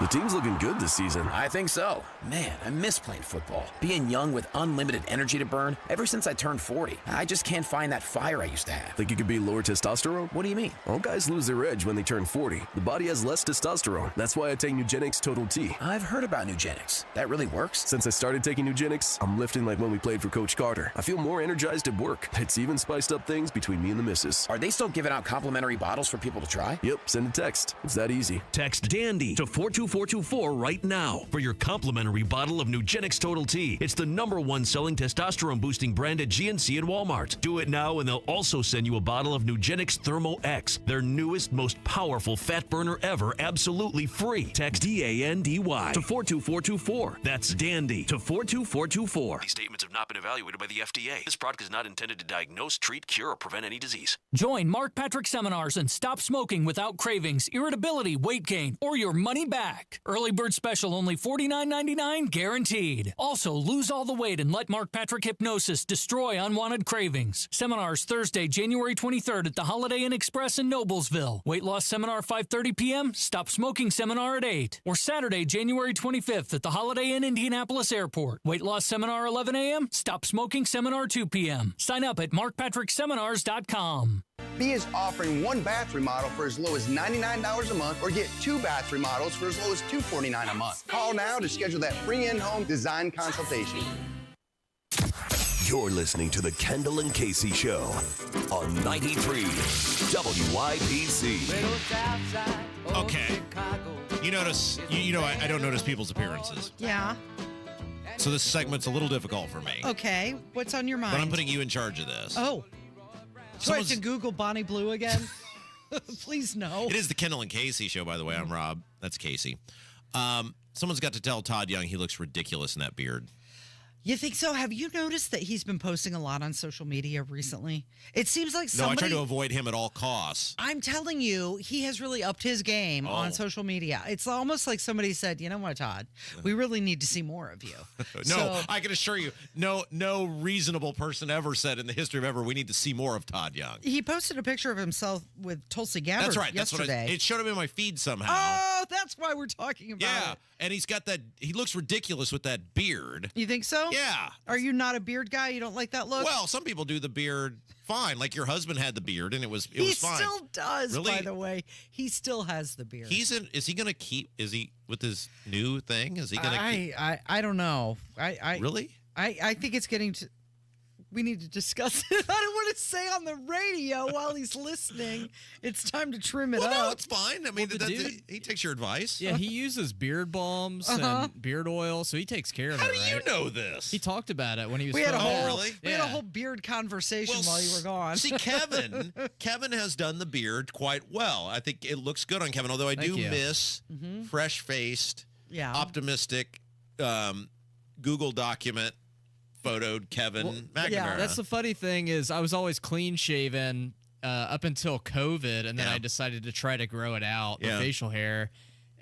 S4: The team's looking good this season.
S15: I think so. Man, I miss playing football. Being young with unlimited energy to burn. Ever since I turned 40, I just can't find that fire I used to have.
S4: Think it could be lower testosterone?
S15: What do you mean?
S4: All guys lose their edge when they turn 40. The body has less testosterone. That's why I take Nugenix Total T.
S15: I've heard about Nugenix. That really works?
S4: Since I started taking Nugenix, I'm lifting like when we played for Coach Carter. I feel more energized at work. It's even spiced up things between me and the missus.
S15: Are they still giving out complimentary bottles for people to try?
S4: Yep, send a text. It's that easy.
S23: Text DANDY to 42424 right now for your complimentary bottle of Nugenix Total T. It's the #1 selling testosterone-boosting brand at GNC and Walmart. Do it now, and they'll also send you a bottle of Nugenix Thermo X, their newest, most powerful fat burner ever, absolutely free. Text DANDY to 42424. That's DANDY to 42424. These statements have not been evaluated by the FDA. This product is not intended to diagnose, treat, cure, or prevent any disease.
S21: Join Mark Patrick seminars and stop smoking without cravings, irritability, weight gain, or your money back. Early bird special only $49.99 guaranteed. Also, lose all the weight and let Mark Patrick hypnosis destroy unwanted cravings. Seminars Thursday, January 23rd at the Holiday Inn Express in Noblesville. Weight loss seminar 5:30 p.m. Stop smoking seminar at 8. Or Saturday, January 25th at the Holiday Inn Indianapolis Airport. Weight loss seminar 11 a.m. Stop smoking seminar 2 p.m. Sign up at markpatrickseminars.com.
S19: B is offering 1 bath remodel for as low as $99 a month, or get 2 bath remodels for as low as $249 a month. Call now to schedule that free in-home design consultation.
S17: You're listening to the Kendall and Casey Show on 93 WIBC.
S11: Okay. You notice, I don't notice people's appearances.
S8: Yeah.
S11: So this segment's a little difficult for me.
S8: Okay. What's on your mind?
S11: But I'm putting you in charge of this.
S8: Oh. Do I have to Google Bonnie Blue again? Please no.
S11: It is the Kendall and Casey Show, by the way. I'm Rob. That's Casey. Someone's got to tell Todd Young he looks ridiculous in that beard.
S8: You think so? Have you noticed that he's been posting a lot on social media recently? It seems like somebody...
S11: No, I try to avoid him at all costs.
S8: I'm telling you, he has really upped his game on social media. It's almost like somebody said, you know what, Todd? We really need to see more of you.
S11: I can assure you, no reasonable person ever said in the history of ever, we need to see more of Todd Young.
S8: He posted a picture of himself with Tulsi Gabbard
S11: That's right.
S8: yesterday.
S11: It showed him in my feed somehow.
S8: Oh, that's why we're talking about it.
S11: And he's got that, he looks ridiculous with that beard.
S8: You think so?
S11: Yeah.
S8: Are you not a beard guy? You don't like that look?
S11: Well, some people do the beard fine. Like your husband had the beard and it was fine.
S8: He still does,
S11: Really?
S8: by the way. He still has the beard.
S11: Is he going to keep, with his new thing? Is he going to keep?
S8: I don't know.
S11: Really?
S8: I think it's getting to... We need to discuss it. I don't want to say on the radio while he's listening. It's time to trim it up.
S11: No, it's fine. I mean, he takes your advice.
S7: Yeah, he uses beard balms and beard oil, so he takes care of it.
S11: How do you know this?
S7: He talked about it when he was.
S8: We had a whole,
S11: really?
S8: We had a whole beard conversation while you were gone.
S11: See, Kevin has done the beard quite well. I think it looks good on Kevin, although I do miss fresh-faced, optimistic, Google document photoed Kevin McNamara.
S7: Yeah, that's the funny thing is I was always clean shaven up until COVID, and then I decided to try to grow it out, the facial hair.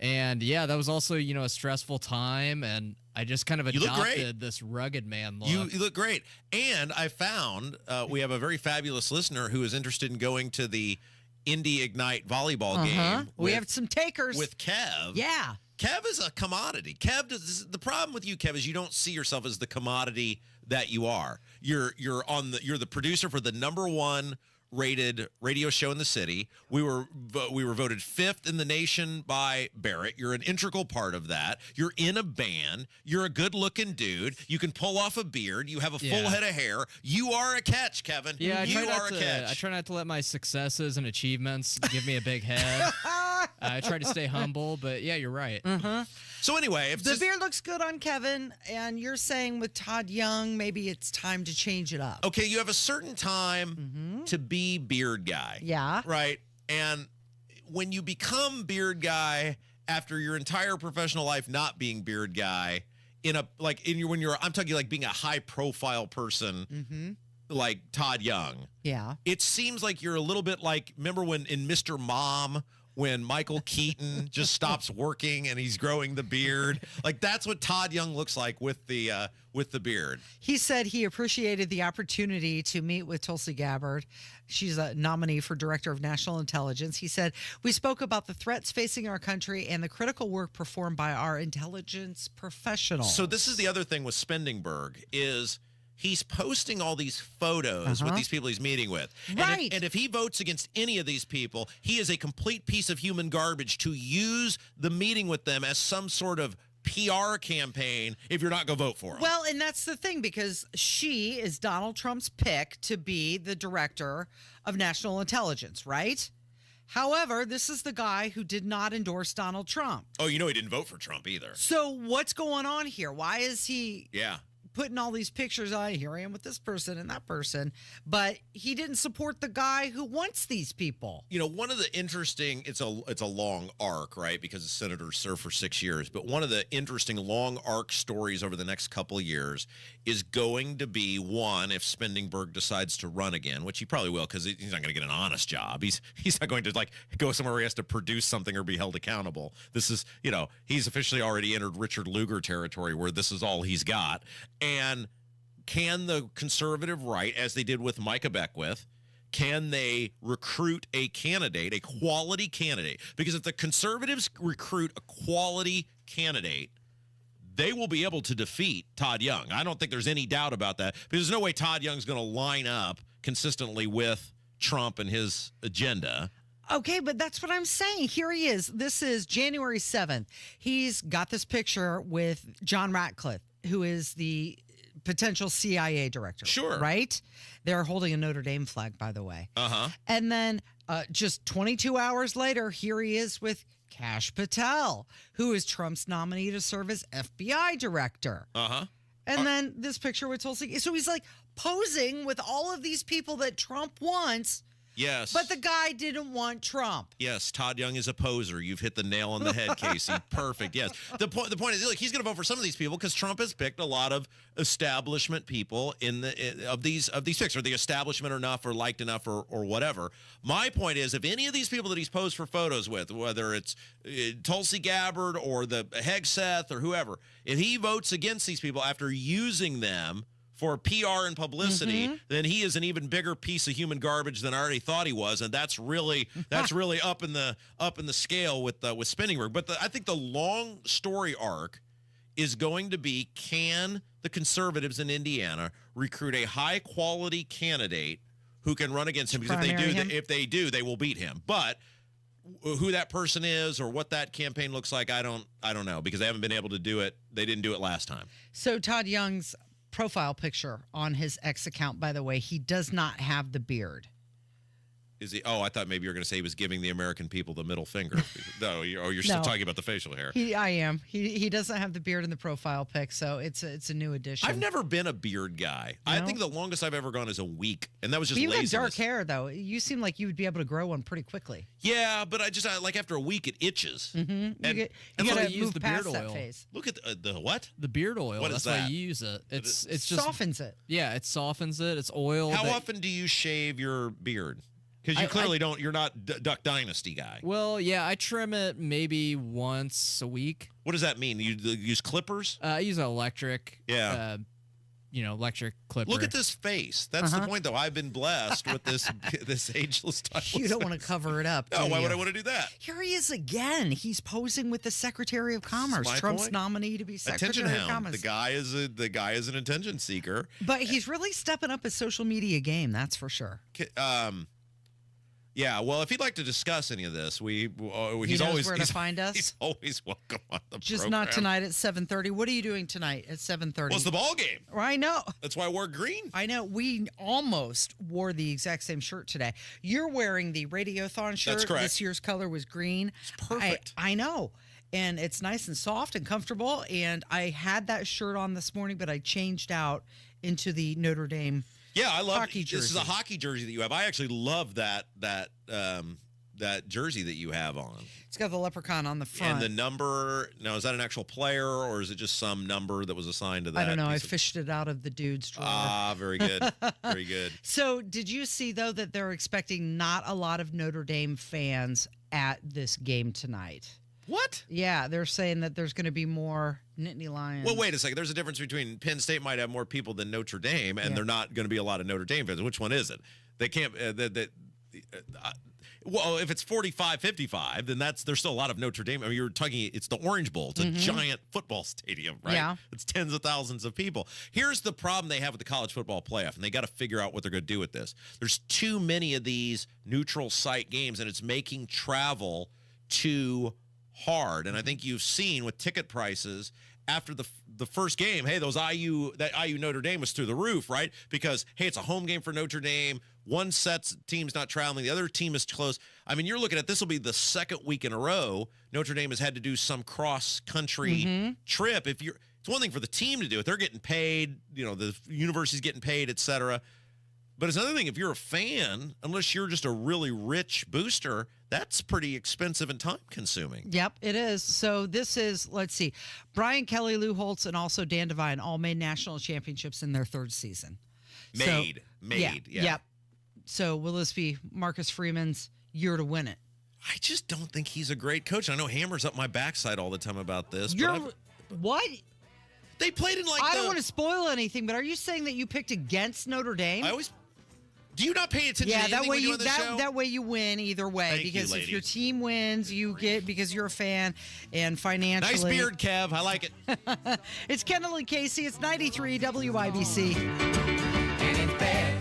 S7: And that was also, a stressful time, and I just kind of adopted this rugged man look.
S11: You look great. And I found we have a very fabulous listener who is interested in going to the Indy Ignite volleyball game.
S8: We have some takers.
S11: With Kev.
S8: Yeah.
S11: Kev is a commodity. The problem with you, Kev, is you don't see yourself as the commodity that you are. You're the producer for the #1 rated radio show in the city. We were voted 5th in the nation by Barrett. You're an integral part of that. You're in a band. You're a good-looking dude. You can pull off a beard. You have a full head of hair. You are a catch, Kevin.
S7: Yeah,
S11: you are a catch.
S7: I try not to let my successes and achievements give me a big head. I try to stay humble, but yeah, you're right.
S11: So anyway,
S8: the beard looks good on Kevin, and you're saying with Todd Young, maybe it's time to change it up.
S11: Okay, you have a certain time to be beard guy.
S8: Yeah.
S11: Right. And when you become beard guy after your entire professional life not being beard guy, I'm talking like being a high profile person like Todd Young.
S8: Yeah.
S11: It seems like you're a little bit like, remember when in Mr. Mom when Michael Keaton just stops working and he's growing the beard. Like, that's what Todd Young looks like with the beard.
S8: He said he appreciated the opportunity to meet with Tulsi Gabbard. She's a nominee for Director of National Intelligence. He said, we spoke about the threats facing our country and the critical work performed by our intelligence professionals.
S11: So this is the other thing with Spendenberg is he's posting all these photos with these people he's meeting with.
S8: Right.
S11: And if he votes against any of these people, he is a complete piece of human garbage to use the meeting with them as some sort of PR campaign if you're not going to vote for him.
S8: Well, and that's the thing, because she is Donald Trump's pick to be the Director of National Intelligence, right? However, this is the guy who did not endorse Donald Trump.
S11: Oh, he didn't vote for Trump either.
S8: So what's going on here? Why is he putting all these pictures on? Here I am with this person and that person, but he didn't support the guy who wants these people.
S11: One of the interesting, it's a long arc, right? Because the senators serve for 6 years. But one of the interesting long arc stories over the next couple of years is going to be one, if Spendenberg decides to run again, which he probably will, because he's not going to get an honest job. He's not going to go somewhere where he has to produce something or be held accountable. This is, he's officially already entered Richard Lugar territory where this is all he's got. And can the conservative right, as they did with Micah Beckwith, can they recruit a candidate, a quality candidate? Because if the conservatives recruit a quality candidate, they will be able to defeat Todd Young. I don't think there's any doubt about that, because there's no way Todd Young's going to line up consistently with Trump and his agenda.
S8: Okay, but that's what I'm saying. Here he is. This is January 7th. He's got this picture with John Ratcliffe, who is the potential CIA director.
S11: Sure.
S8: Right? They're holding a Notre Dame flag, by the way.
S11: Uh-huh.
S8: And then just 22 hours later, here he is with Kash Patel, who is Trump's nominee to serve as FBI director.
S11: Uh-huh.
S8: And then this picture with Tulsi. So he's like posing with all of these people that Trump wants.
S11: Yes.
S8: But the guy didn't want Trump.
S11: Yes, Todd Young is a poser. You've hit the nail on the head, Casey. Perfect. Yes. The point is, look, he's going to vote for some of these people because Trump has picked a lot of establishment people of these picks, or the establishment enough or liked enough or whatever. My point is, if any of these people that he's posed for photos with, whether it's Tulsi Gabbard or the Hegseth or whoever, if he votes against these people after using them for PR and publicity, then he is an even bigger piece of human garbage than I already thought he was, and that's really up in the scale with Spendenberg. But I think the long story arc is going to be: can the conservatives in Indiana recruit a high quality candidate who can run against him? Because if they do, they will beat him. But who that person is or what that campaign looks like, I don't know, because they haven't been able to do it. They didn't do it last time.
S8: So Todd Young's profile picture on his X account, by the way, he does not have the beard.
S11: Is he? Oh, I thought maybe you were going to say he was giving the American people the middle finger. No, you're still talking about the facial hair.
S8: I am. He doesn't have the beard in the profile pic, so it's a new addition.
S11: I've never been a beard guy. No? I think the longest I've ever gone is a week, and that was just
S8: laziness.
S11: You
S8: have dark hair, though. You seem like you would be able to grow one pretty quickly.
S11: Yeah, but I like after a week it itches.
S8: Mm-hmm.
S7: You gotta use the beard oil.
S8: Phase.
S11: Look at the what?
S7: The beard oil.
S11: What
S7: That's
S11: is that?
S7: why you use it. It just
S8: softens it.
S7: Yeah, it softens it. It's oil.
S11: How often do you shave your beard? Because you clearly don't. You're not Duck Dynasty guy.
S7: Well, yeah, I trim it maybe once a week.
S11: What does that mean? You use clippers?
S7: I use an electric.
S11: Yeah.
S7: Electric clipper.
S11: Look at this face. That's the point, though. I've been blessed with this ageless stylus.
S8: You don't want to cover it up.
S11: No, why would I want to do that?
S8: Here he is again. He's posing with the Secretary of Commerce, Trump's nominee to be Secretary of Commerce.
S11: The guy is an attention seeker.
S8: But he's really stepping up his social media game. That's for sure.
S11: Yeah, well, if he'd like to discuss any of this, he's
S8: always where to find us.
S11: He's always welcome on the
S8: Just
S11: program.
S8: not tonight at 7:30. What are you doing tonight at 7:30?
S11: Well, it's the ball game.
S8: I know.
S11: That's why I wore green.
S8: I know. We almost wore the exact same shirt today. You're wearing the Radiothon shirt.
S11: That's correct.
S8: This year's color was green.
S11: It's perfect.
S8: I know. And it's nice and soft and comfortable. And I had that shirt on this morning, but I changed out into the Notre Dame.
S11: Yeah, I love
S8: hockey jersey.
S11: This is a hockey jersey that you have. I actually love that that jersey that you have on.
S8: It's got the leprechaun on the front.
S11: And the number, now, is that an actual player or is it just some number that was assigned to that?
S8: I don't know. I fished it out of the dude's drawer.
S11: Ah, very good. Very good.
S8: So did you see, though, that they're expecting not a lot of Notre Dame fans at this game tonight?
S11: What?
S8: Yeah, they're saying that there's going to be more Nittany Lions.
S11: Well, wait a second. There's a difference between Penn State might have more people than Notre Dame, and they're not going to be a lot of Notre Dame fans. Which one is it? They can't. Well, if it's 45-55, then there's still a lot of Notre Dame. I mean, you're talking, it's the Orange Bowl. It's a giant football stadium, right?
S8: Yeah.
S11: It's tens of thousands of people. Here's the problem they have with the college football playoff, and they got to figure out what they're going to do with this. There's too many of these neutral site games, and it's making travel too hard. And I think you've seen with ticket prices after the first game, hey, that IU Notre Dame was through the roof, right? Because, hey, it's a home game for Notre Dame. One team's not traveling. The other team is close. I mean, you're looking at this will be the second week in a row Notre Dame has had to do some cross-country trip. It's one thing for the team to do it. They're getting paid. The university's getting paid, et cetera. But it's another thing if you're a fan, unless you're just a really rich booster, that's pretty expensive and time-consuming.
S8: Yep, it is. So this is, let's see, Brian Kelly, Lou Holtz, and also Dan Devine all made national championships in their third season.
S11: Made. Yeah.
S8: Yep. So will this be Marcus Freeman's year to win it?
S11: I just don't think he's a great coach. I know Hammer's up my backside all the time about this.
S8: What?
S11: They played in
S8: I don't want to spoil anything, but are you saying that you picked against Notre Dame?
S11: Do you not pay attention to anything when you're on the show?
S8: That way you win either way.
S11: Thank
S8: because
S11: you,
S8: if
S11: lady.
S8: your team wins, you get because you're a fan and financially.
S11: Nice beard, Kev. I like it.
S8: It's Kendall and Casey. It's 93 WIBC.
S3: And it's bad,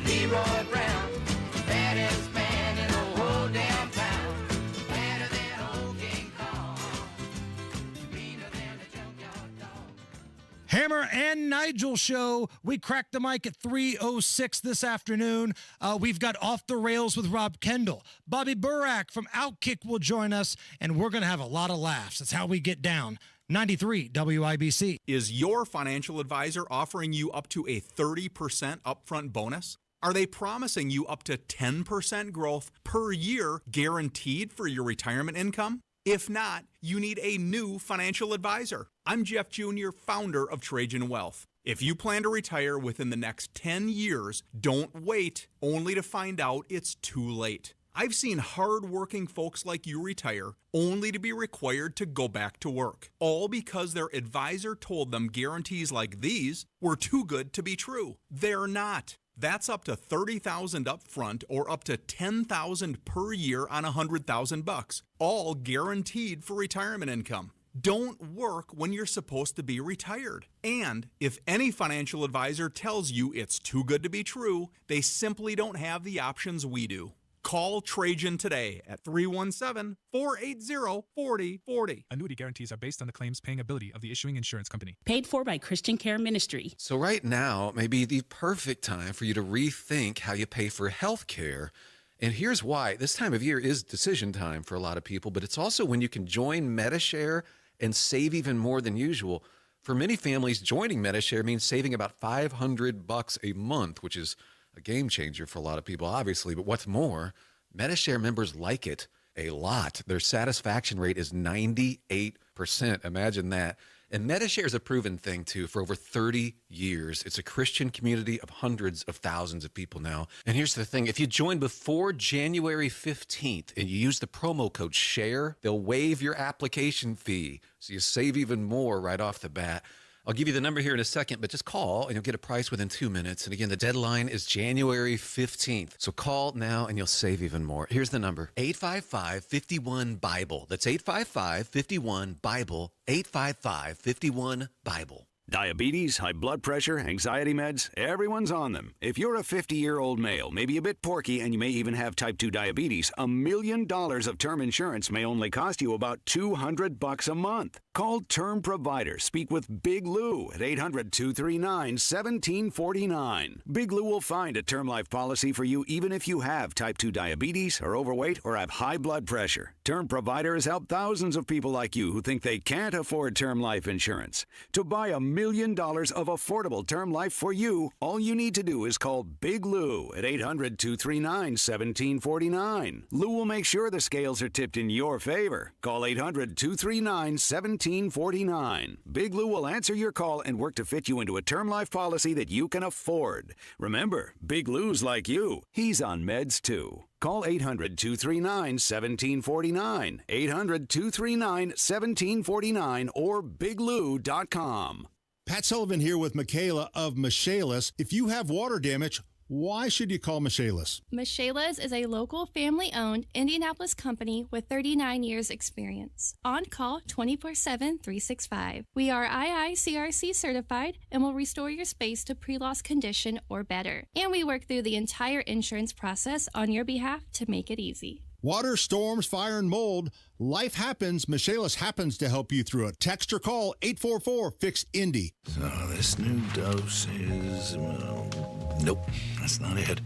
S3: Leroy Brown, baddest man in the whole damn town. Better than old King Kong, meaner than a junkyard dog.
S5: Hammer and Nigel show. We cracked the mic at 3:06 this afternoon. We've got Off the Rails with Rob Kendall. Bobby Burak from Outkick will join us, and we're going to have a lot of laughs. That's how we get down. 93 WIBC.
S22: Is your financial advisor offering you up to a 30% upfront bonus? Are they promising you up to 10% growth per year guaranteed for your retirement income? If not, you need a new financial advisor. I'm Jeff Jr., founder of Trajan Wealth. If you plan to retire within the next 10 years, don't wait only to find out it's too late. I've seen hard-working folks like you retire only to be required to go back to work, all because their advisor told them guarantees like these were too good to be true. They're not. That's up to $30,000 up front or up to $10,000 per year on $100,000, all guaranteed for retirement income. Don't work when you're supposed to be retired. And if any financial advisor tells you it's too good to be true, they simply don't have the options we do. Call Trajan today at 317-480-4040.
S24: Annuity guarantees are based on the claims paying ability of the issuing insurance company.
S25: Paid for by Christian Care Ministry.
S26: So right now may be the perfect time for you to rethink how you pay for health care. And here's why. This time of year is decision time for a lot of people, but it's also when you can join Medishare and save even more than usual. For many families, joining Medishare means saving about $500 a month, which is a game changer for a lot of people, obviously. But what's more, Medishare members like it a lot. Their satisfaction rate is 98%. Imagine that. And Medishare is a proven thing, too, for over 30 years. It's a Christian community of hundreds of thousands of people now. And here's the thing. If you join before January 15th and you use the promo code SHARE, they'll waive your application fee. So you save even more right off the bat. I'll give you the number here in a second, but just call and you'll get a price within 2 minutes. And again, the deadline is January 15th. So call now and you'll save even more. Here's the number, 855-51-BIBLE. That's 855-51-BIBLE, 855-51-BIBLE.
S27: Diabetes, high blood pressure, anxiety meds, everyone's on them. If you're a 50-year-old male, maybe a bit porky, and you may even have type 2 diabetes, $1 million of term insurance may only cost you about $200 a month. Call Term Provider. Speak with Big Lou at 800-239-1749. Big Lou will find a term life policy for you even if you have type 2 diabetes, are overweight, or have high blood pressure. Term Provider has helped thousands of people like you who think they can't afford term life insurance. To buy $1 million of affordable term life for you. All you need to do is call Big Lou at 800-239-1749. Lou will make sure the scales are tipped in your favor. Call 800-239-1749. Big Lou will answer your call and work to fit you into a term life policy that you can afford. Remember, Big Lou's like you. He's on meds too. Call 800-239-1749, 800-239-1749, or biglou.com.
S2: Pat Sullivan here with Michaela of Michaelis. If you have water damage, why should you call Michaelis?
S9: Michaelis is a local family-owned Indianapolis company with 39 years experience. On call 24/7, 365. We are IICRC certified and will restore your space to pre-loss condition or better. And we work through the entire insurance process on your behalf to make it easy.
S2: Water, storms, fire, and mold. Life happens. Michaelis happens to help you through it. Text or call 844-FIX-INDY.
S10: So this new dose is... nope, that's not it.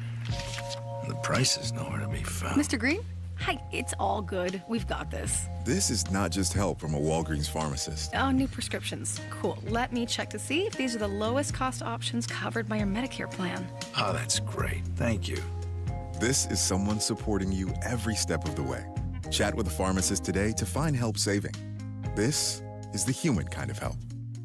S10: The price is nowhere to be found.
S13: Mr. Green? Hi, it's all good. We've got this.
S16: This is not just help from a Walgreens pharmacist.
S13: Oh, new prescriptions. Cool. Let me check to see if these are the lowest cost options covered by your Medicare plan.
S10: Oh, that's great. Thank you.
S16: This is someone supporting you every step of the way. Chat with a pharmacist today to find help saving. This is the human kind of help.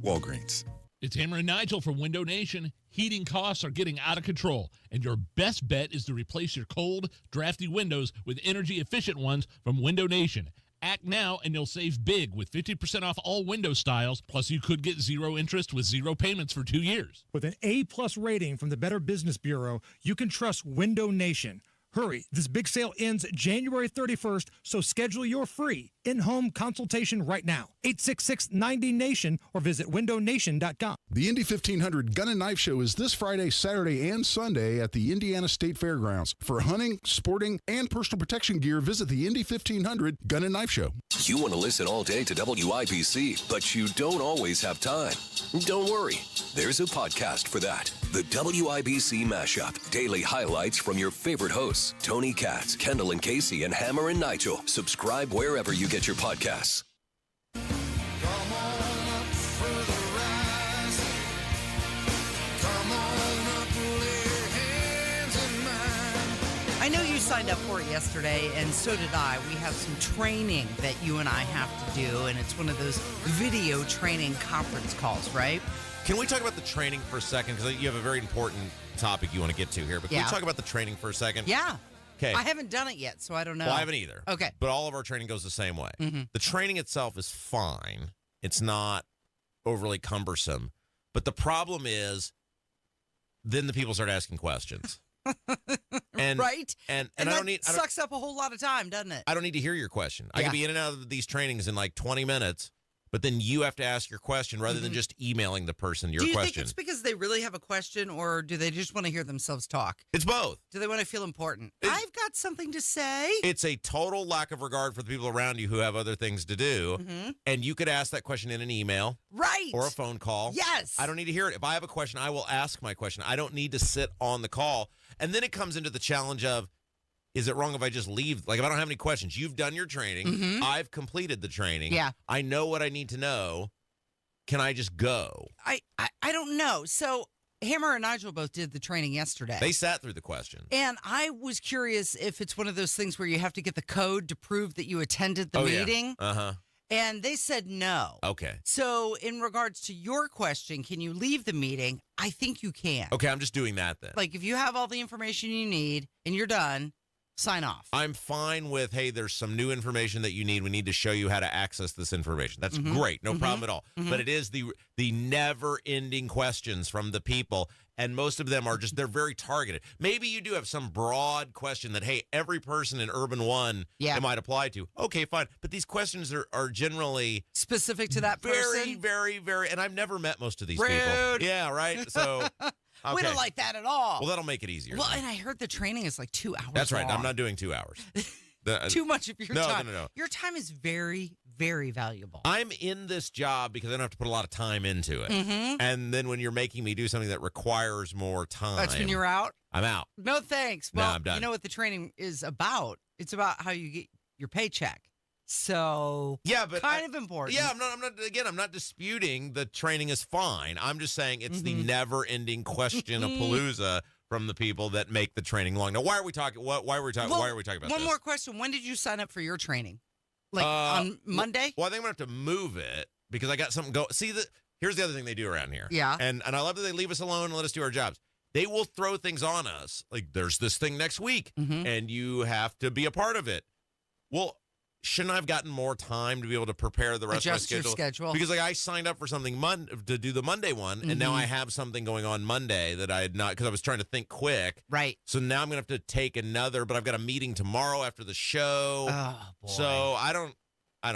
S16: Walgreens.
S18: It's Hammer and Nigel from Window Nation. Heating costs are getting out of control, and your best bet is to replace your cold, drafty windows with energy-efficient ones from Window Nation. Act now, and you'll save big with 50% off all window styles, plus you could get zero interest with zero payments for 2 years.
S5: With an A-plus rating from the Better Business Bureau, you can trust Window Nation. Hurry, this big sale ends January 31st, so schedule your free in-home consultation right now. 866-90-NATION or visit windownation.com.
S20: The Indy 1500 Gun and Knife Show is this Friday, Saturday, and Sunday at the Indiana State Fairgrounds. For hunting, sporting, and personal protection gear, visit the Indy 1500 Gun and Knife Show.
S17: You want to listen all day to WIBC, but you don't always have time. Don't worry. There's a podcast for that. The WIBC Mashup. Daily highlights from your favorite hosts, Tony Katz, Kendall and Casey, and Hammer and Nigel. Subscribe wherever you get your podcasts.
S8: I know you signed up for it yesterday, and so did I. We have some training that you and I have to do, and it's one of those video training conference calls, right?
S11: Can we talk about the training for a second? Because you have a very important topic you want to get to here. But can we talk about the training for a second?
S8: Yeah.
S11: Okay.
S8: I haven't done it yet, so I don't know.
S11: Well, I haven't either.
S8: Okay.
S11: But all of our training goes the same way.
S8: Mm-hmm.
S11: The training itself is fine. It's not overly cumbersome. But the problem is then the people start asking questions. And,
S8: right?
S11: And
S8: that
S11: I don't need...
S8: sucks up a whole lot of time, doesn't it?
S11: I don't need to hear your question. I
S8: Yeah.
S11: can be in and out of these trainings in like 20 minutes. But then you have to ask your question rather than just emailing the person your
S8: do you
S11: question.
S8: think it's because they really have a question, or do they just want to hear themselves talk?
S11: It's both.
S8: Do they want to feel important? I've got something to say.
S11: It's a total lack of regard for the people around you who have other things to do.
S8: Mhm.
S11: And you could ask that question in an email.
S8: Right.
S11: Or a phone call.
S8: Yes.
S11: I don't need to hear it. If I have a question, I will ask my question. I don't need to sit on the call. And then it comes into the challenge of, is it wrong if I just leave? Like, if I don't have any questions, you've done your training.
S8: Mhm.
S11: I've completed the training.
S8: Yeah.
S11: I know what I need to know. Can I just go?
S8: I don't know. So Hammer and Nigel both did the training yesterday.
S11: They sat through the question.
S8: And I was curious if it's one of those things where you have to get the code to prove that you attended the meeting.
S11: Yeah. Uh-huh.
S8: And they said no.
S11: Okay.
S8: So in regards to your question, can you leave the meeting? I think you can.
S11: Okay, I'm just doing that then.
S8: Like if you have all the information you need and you're done, sign off.
S11: I'm fine with, hey, there's some new information that you need. We need to show you how to access this information. That's great. No problem at all. But it is the never-ending questions from the people, and most of them are just, they're very targeted. Maybe you do have some broad question that, hey, every person in Urban One it might apply to. Okay, fine. But these questions are generally
S8: specific to that person.
S11: Very, very, and I've never met most of these
S8: Rude.
S11: people. Yeah, right? So...
S8: We
S11: Okay.
S8: don't like that at all.
S11: Well, that'll make it easier.
S8: Well, and I heard the training is like 2 hours.
S11: That's right.
S8: long.
S11: I'm not doing 2 hours.
S8: Too much of your
S11: No.
S8: time. Your time is very, very valuable.
S11: I'm in this job because I don't have to put a lot of time into it.
S8: Mhm.
S11: And then when you're making me do something that requires more time.
S8: That's when you're out?
S11: I'm out.
S8: No thanks.
S11: No,
S8: Well,
S11: I'm done.
S8: you know what the training is about? It's about how you get your paycheck. So
S11: yeah, but
S8: kind of important.
S11: Yeah, I'm not disputing the training is fine. I'm just saying it's the never-ending question of Palooza from the people that make the training long. Now, why are we talking? Why are we talking about
S8: One
S11: this?
S8: more question. When did you sign up for your training? Like on Monday?
S11: Well, I think I'm gonna have to move it because I got something go. See, here's the other thing they do around here.
S8: Yeah.
S11: And I love that they leave us alone and let us do our jobs. They will throw things on us. Like, there's this thing next week, and you have to be a part of it. Well, shouldn't I have gotten more time to be able to prepare the rest of my schedule?
S8: Your schedule.
S11: Because like I signed up for something to do the Monday one, and now I have something going on Monday that I had not, because I was trying to think quick.
S8: Right.
S11: So now I'm going to have to take another, but I've got a meeting tomorrow after the show.
S8: Oh, boy.
S11: So I don't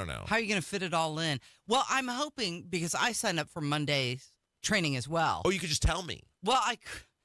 S11: know.
S8: How are you going to fit it all in? Well, I'm hoping, because I signed up for Monday's training as well.
S11: Oh, you could just tell me.
S8: Well,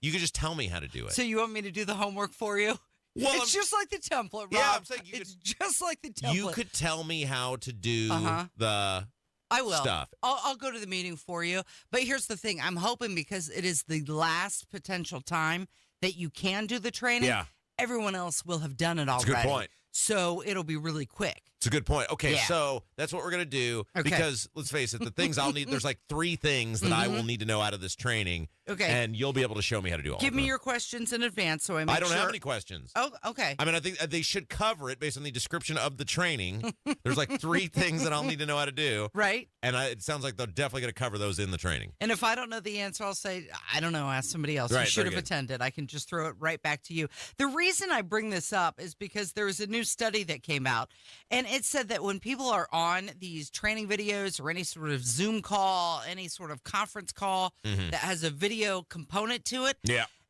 S11: you could just tell me how to do it.
S8: So you want me to do the homework for you?
S11: Well,
S8: it's just like the template, Rob.
S11: Yeah, I'm saying
S8: it's just like the template.
S11: You could tell me how to do the
S8: I will.
S11: stuff.
S8: I'll go to the meeting for you. But here's the thing. I'm hoping, because it is the last potential time that you can do the training, everyone else will have done it already.
S11: That's a good point.
S8: So it'll be really quick.
S11: It's a good point. Okay,
S8: Yeah.
S11: so that's what we're going to do.
S8: Okay.
S11: Because, let's face it, the things I'll need, there's like 3 things that I will need to know out of this training.
S8: Okay.
S11: And you'll be able to show me how to do all
S8: Give
S11: of
S8: me
S11: them.
S8: your questions in advance so I make
S11: I don't
S8: sure.
S11: have any questions.
S8: Oh, okay.
S11: I mean, I think they should cover it based on the description of the training. There's like 3 things that I'll need to know how to do.
S8: Right.
S11: And it sounds like they're definitely going to cover those in the training.
S8: And if I don't know the answer, I'll say, I don't know, ask somebody else
S11: Right,
S8: who should
S11: very
S8: have
S11: good.
S8: attended. I can just throw it right back to you. The reason I bring this up is because there was a new study that came out, and it said that when people are on these training videos or any sort of Zoom call, any sort of conference call that has a video component to it,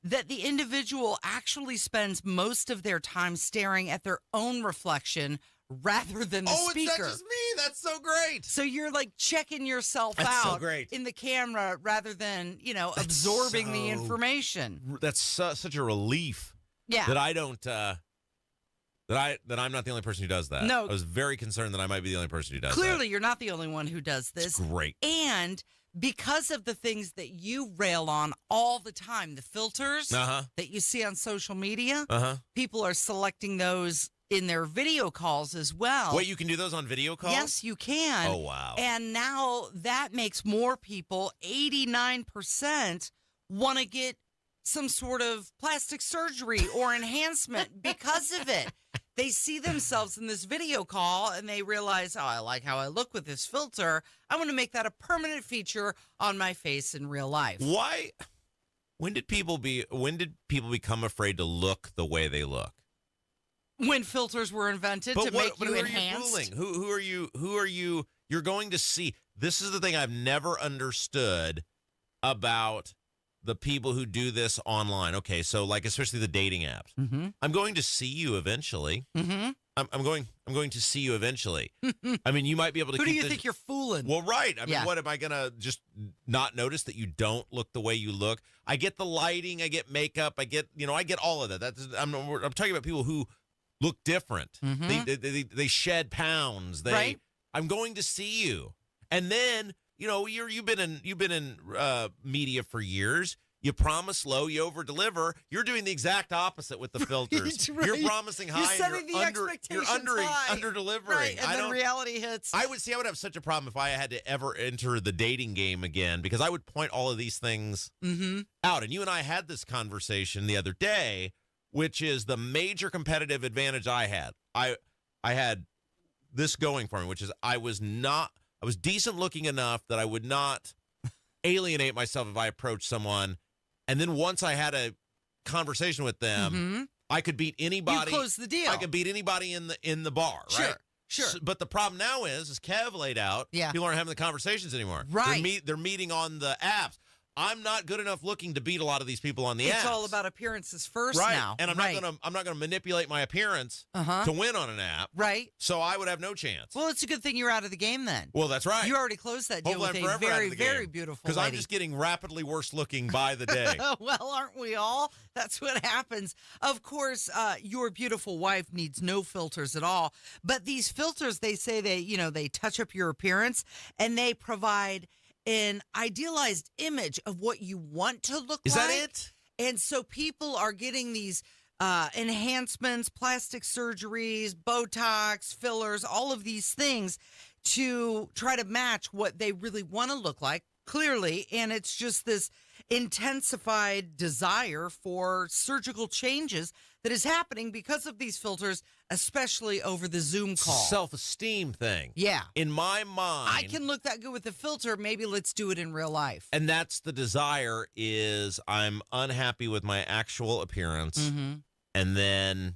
S8: that the individual actually spends most of their time staring at their own reflection rather than the speaker.
S11: It's not just me. That's so great.
S8: So you're like checking yourself
S11: That's so
S8: out
S11: great.
S8: in the camera rather than, absorbing the information.
S11: That's such a relief.
S8: Yeah.
S11: That I don't. That I'm not the only person who does that.
S8: No.
S11: I was very concerned that I might be the only person who does that.
S8: Clearly, you're not the only one who does this.
S11: It's great.
S8: And because of the things that you rail on all the time, the filters that you see on social media, people are selecting those in their video calls as well.
S11: Wait, you can do those on video calls?
S8: Yes, you can.
S11: Oh, wow.
S8: And now that makes more people, 89%, want to get some sort of plastic surgery or enhancement because of it. They see themselves in this video call and they realize, oh, I like how I look with this filter. I want to make that a permanent feature on my face in real life.
S11: Why? When did people become afraid to look the way they look?
S8: When filters were invented to make you enhanced.
S11: Who are you? You're going to see. This is the thing I've never understood about the people who do this online. Okay, so like especially the dating apps. I'm going to see you eventually. I'm going to see you eventually. I mean, you might be able to.
S8: Who do you think you're fooling?
S11: Well, right. I mean, what am I gonna just not notice that you don't look the way you look? I get the lighting. I get makeup. I get all of that. I'm talking about people who look different. They shed pounds.
S8: Right.
S11: I'm going to see you, and then you've been in media for years. You promise low, you over deliver. You're doing the exact opposite with the filters.
S8: Right.
S11: You're promising high.
S8: You're setting the expectations high.
S11: Under delivering.
S8: Right, and then reality hits.
S11: I would have such a problem if I had to ever enter the dating game again, because I would point all of these things out. And you and I had this conversation the other day, which is the major competitive advantage I had. I had this going for me, which is I was decent looking enough that I would not alienate myself if I approached someone. And then once I had a conversation with them, I could beat anybody.
S8: You close the deal.
S11: I could beat anybody in the bar, right?
S8: Sure.
S11: But the problem now is, as Kev laid out, people aren't having the conversations anymore.
S8: Right.
S11: They're meeting on the apps. I'm not good enough looking to beat a lot of these people on the apps.
S8: It's all about appearances first
S11: right.
S8: now.
S11: And I'm not gonna manipulate my appearance to win on an app.
S8: Right.
S11: So I would have no chance.
S8: Well, it's a good thing you're out of the game then.
S11: Well, that's right.
S8: You already closed that deal
S11: Hopefully
S8: with
S11: I'm
S8: a
S11: forever out
S8: very,
S11: of the
S8: very
S11: game.
S8: beautiful
S11: Because
S8: lady.
S11: I'm just getting rapidly worse looking by the day.
S8: Well, aren't we all? That's what happens. Of course, your beautiful wife needs no filters at all. But these filters, they say they touch up your appearance and they provide an idealized image of what you want to look like.
S11: Is that it?
S8: And so people are getting these enhancements, plastic surgeries, Botox, fillers, all of these things to try to match what they really want to look like, clearly. And it's just this intensified desire for surgical changes that is happening because of these filters, especially over the Zoom call.
S11: Self-esteem thing.
S8: Yeah.
S11: In my mind.
S8: I can look that good with the filter. Maybe let's do it in real life.
S11: And that's the desire is I'm unhappy with my actual appearance.
S8: Mm-hmm.
S11: And then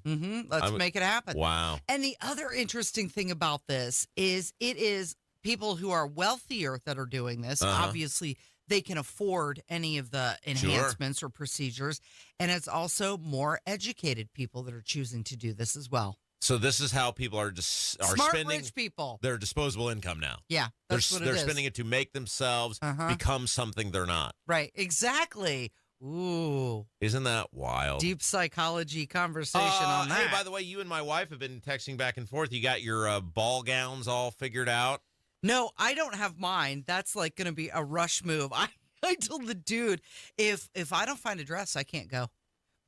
S8: let's make it happen.
S11: Wow.
S8: And the other interesting thing about this is it is people who are wealthier that are doing this. Obviously, they can afford any of the enhancements or procedures. And it's also more educated people that are choosing to do this as well.
S11: So this is how people are
S8: Smart,
S11: spending
S8: rich people.
S11: their disposable income now.
S8: Yeah, that's what it
S11: they're
S8: is.
S11: spending it to make themselves become something they're not.
S8: Right, exactly. Ooh.
S11: Isn't that wild?
S8: Deep psychology conversation on that.
S11: Hey, by the way, you and my wife have been texting back and forth. You got your ball gowns all figured out?
S8: No, I don't have mine. That's like going to be a rush move. I told the dude, if I don't find a dress, I can't go.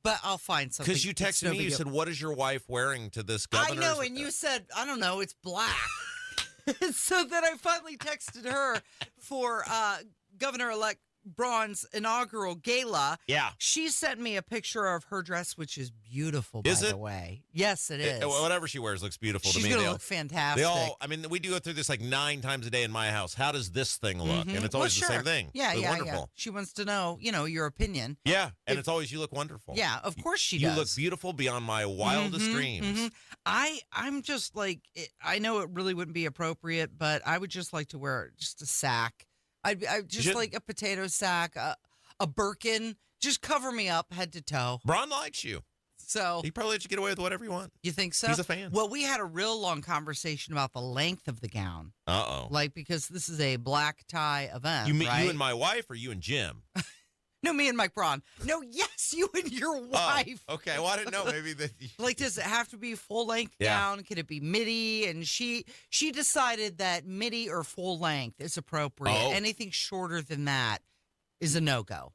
S8: But I'll find something.
S11: Because you texted me, you said, what is your wife wearing to this governor's?
S8: I know, and you said, I don't know, it's black. So then I finally texted her for Governor-elect Braun's inaugural gala.
S11: Yeah.
S8: She sent me a picture of her dress, which is beautiful,
S11: Is
S8: by
S11: it?
S8: the way. Yes, it is.
S11: Whatever she wears looks beautiful to me.
S8: She's going to look fantastic.
S11: I mean, we do go through this like 9 times a day in my house. How does this thing look? And it's always
S8: Well,
S11: the
S8: sure.
S11: same thing.
S8: Yeah,
S11: It's
S8: yeah,
S11: wonderful.
S8: yeah. She wants to know, your opinion.
S11: Yeah, and it's always, you look wonderful.
S8: Yeah, of course she
S11: You
S8: does.
S11: look beautiful beyond my wildest dreams.
S8: I'm just like, I know it really wouldn't be appropriate, but I would just like to wear just a sack. I just like a potato sack, a Birkin. Just cover me up head to toe.
S11: Braun likes you.
S8: So
S11: he probably let you get away with whatever you want.
S8: You think so?
S11: He's a fan.
S8: Well, we had a real long conversation about the length of the gown.
S11: Uh-oh.
S8: Like, because this is a black tie event,
S11: You mean
S8: right?
S11: you and my wife or you and Jim?
S8: No, me and Mike Braun. No, yes, you and your wife.
S11: Oh, okay, well, I didn't know. Maybe that.
S8: Like, does it have to be full length
S11: Yeah.
S8: gown? Can it be midi? And she decided that midi or full length is appropriate.
S11: Oh.
S8: Anything shorter than that is a no-go.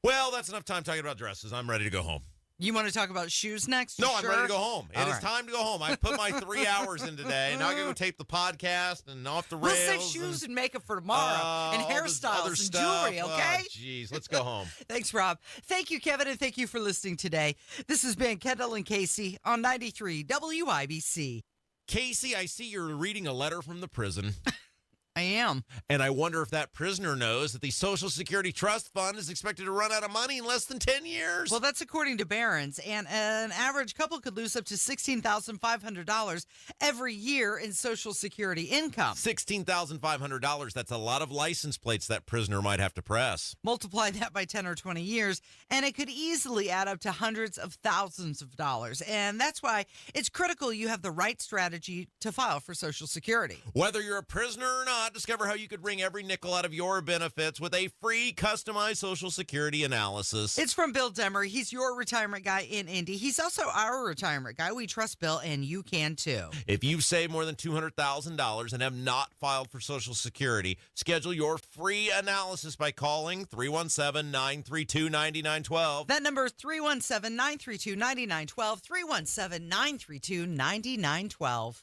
S11: Well, that's enough time talking about dresses. I'm ready to go home.
S8: You want to talk about shoes next?
S11: No,
S8: You
S11: I'm
S8: sure?
S11: ready to go home. It
S8: All
S11: is
S8: right.
S11: time to go home. I put my 3 hours in today. Now I got to go tape the podcast and off the
S8: We'll
S11: rails.
S8: save shoes and makeup for tomorrow and
S11: all this
S8: hairstyles
S11: other
S8: and
S11: stuff.
S8: jewelry, okay?
S11: Jeez, let's go home.
S8: Thanks, Rob. Thank you, Kevin, and thank you for listening today. This has been Kendall and Casey on 93 WIBC.
S11: Casey, I see you're reading a letter from the prison.
S8: I am.
S11: And I wonder if that prisoner knows that the Social Security Trust Fund is expected to run out of money in less than 10 years.
S8: Well, that's according to Barron's, and an average couple could lose up to $16,500 every year in Social Security income.
S11: $16,500. That's a lot of license plates that prisoner might have to press.
S8: Multiply that by 10 or 20 years, and it could easily add up to hundreds of thousands of dollars. And that's why it's critical you have the right strategy to file for Social Security.
S11: Whether you're a prisoner or not, discover how you could wring every nickel out of your benefits with a free customized Social Security analysis.
S8: It's from Bill Demmer. He's your retirement guy in Indy. He's also our retirement guy. We trust Bill, and you can too.
S11: If you've saved more than $200,000 and have not filed for Social Security, schedule your free analysis by calling 317-932-9912.
S8: That number is 317-932-9912, 317-932-9912.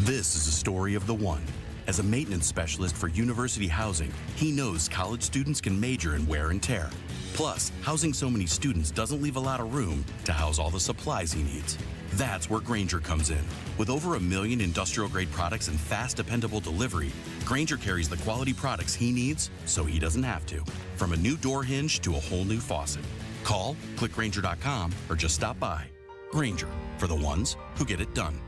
S1: This is a story of the one. As a maintenance specialist for university housing, he knows college students can major in wear and tear. Plus, housing so many students doesn't leave a lot of room to house all the supplies he needs. That's where Grainger comes in. With over 1 million industrial-grade products and fast, dependable delivery, Grainger carries the quality products he needs so he doesn't have to. From a new door hinge to a whole new faucet. Call, click Grainger.com, or just stop by. Grainger, for the ones who get it done.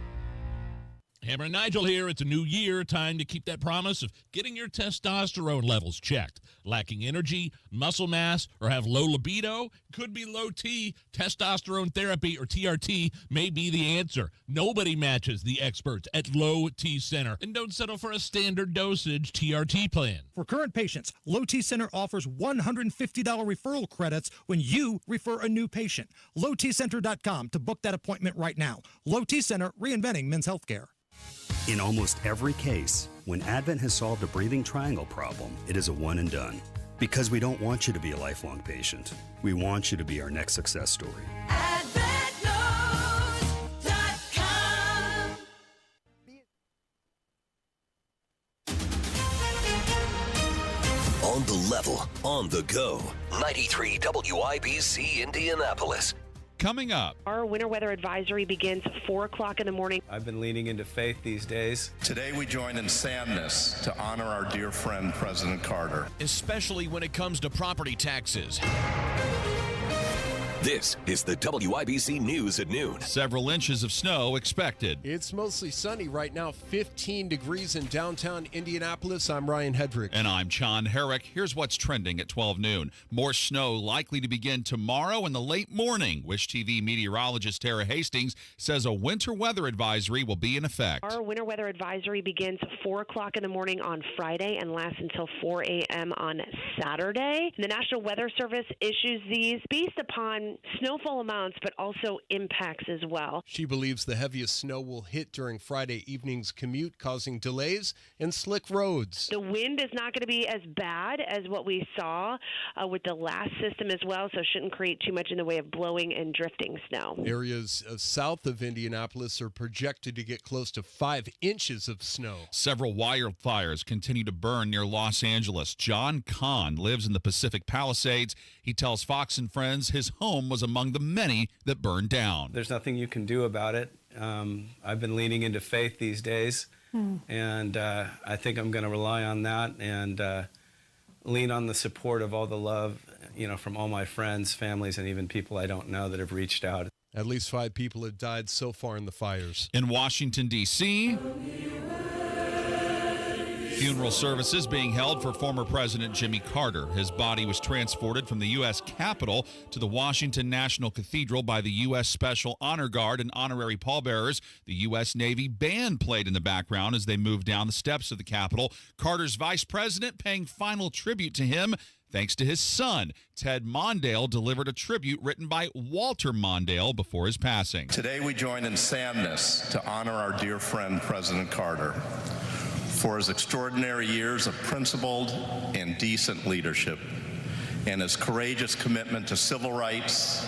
S18: Hammer and Nigel here. It's a new year. Time to keep that promise of getting your testosterone levels checked. Lacking energy, muscle mass, or have low libido? Could be low T. Testosterone therapy, or TRT, may be the answer. Nobody matches the experts at Low T Center. And don't settle for a standard dosage TRT plan.
S5: For current patients, Low T Center offers $150 referral credits when you refer a new patient. LowTCenter.com to book that appointment right now. Low T Center, reinventing men's healthcare.
S4: In almost every case, when Advent has solved a breathing triangle problem, it is a one and done. Because we don't want you to be a lifelong patient. We want you to be our next success story.
S3: Advent
S17: local, on the go. 93 WIBC Indianapolis.
S6: Coming up,
S12: our winter weather advisory begins at 4 o'clock in the morning.
S14: I've been leaning into faith these days.
S15: Today we join in sadness to honor our dear friend, President Carter.
S19: Especially when it comes to property taxes.
S17: This is the WIBC News at noon.
S6: Several inches of snow expected.
S21: It's mostly sunny right now, 15 degrees in downtown Indianapolis. I'm Ryan Hedrick.
S6: And I'm John Herrick. Here's what's trending at 12 noon. More snow likely to begin tomorrow in the late morning. Wish TV meteorologist Tara Hastings says a winter weather advisory will be in effect.
S12: Our winter weather advisory begins at 4 o'clock in the morning on Friday and lasts until 4 a.m. on Saturday. The National Weather Service issues these based upon snowfall amounts, but also impacts as well.
S21: She believes the heaviest snow will hit during Friday evening's commute, causing delays and slick roads.
S12: The wind is not going to be as bad as what we saw with the last system as well, so shouldn't create too much in the way of blowing and drifting snow.
S21: Areas south of Indianapolis are projected to get close to 5 inches of snow.
S6: Several wildfires continue to burn near Los Angeles. John Kahn lives in the Pacific Palisades. He tells Fox and Friends his home was among the many that burned down.
S14: There's nothing you can do about it. I've been leaning into faith these days, and I think I'm going to rely on that and lean on the support of all the love, from all my friends, families, and even people I don't know that have reached out.
S21: At least 5 people have died so far in the fires.
S6: In Washington, D.C., funeral services being held for former President Jimmy Carter. His body was transported from the U.S. Capitol to the Washington National Cathedral by the U.S. Special Honor Guard and honorary pallbearers. The U.S. Navy band played in the background as they moved down the steps of the Capitol. Carter's vice president paying final tribute to him. Thanks to his son, Ted Mondale delivered a tribute written by Walter Mondale before his passing.
S15: Today we join in sadness to honor our dear friend, President Carter, for his extraordinary years of principled and decent leadership and his courageous commitment to civil rights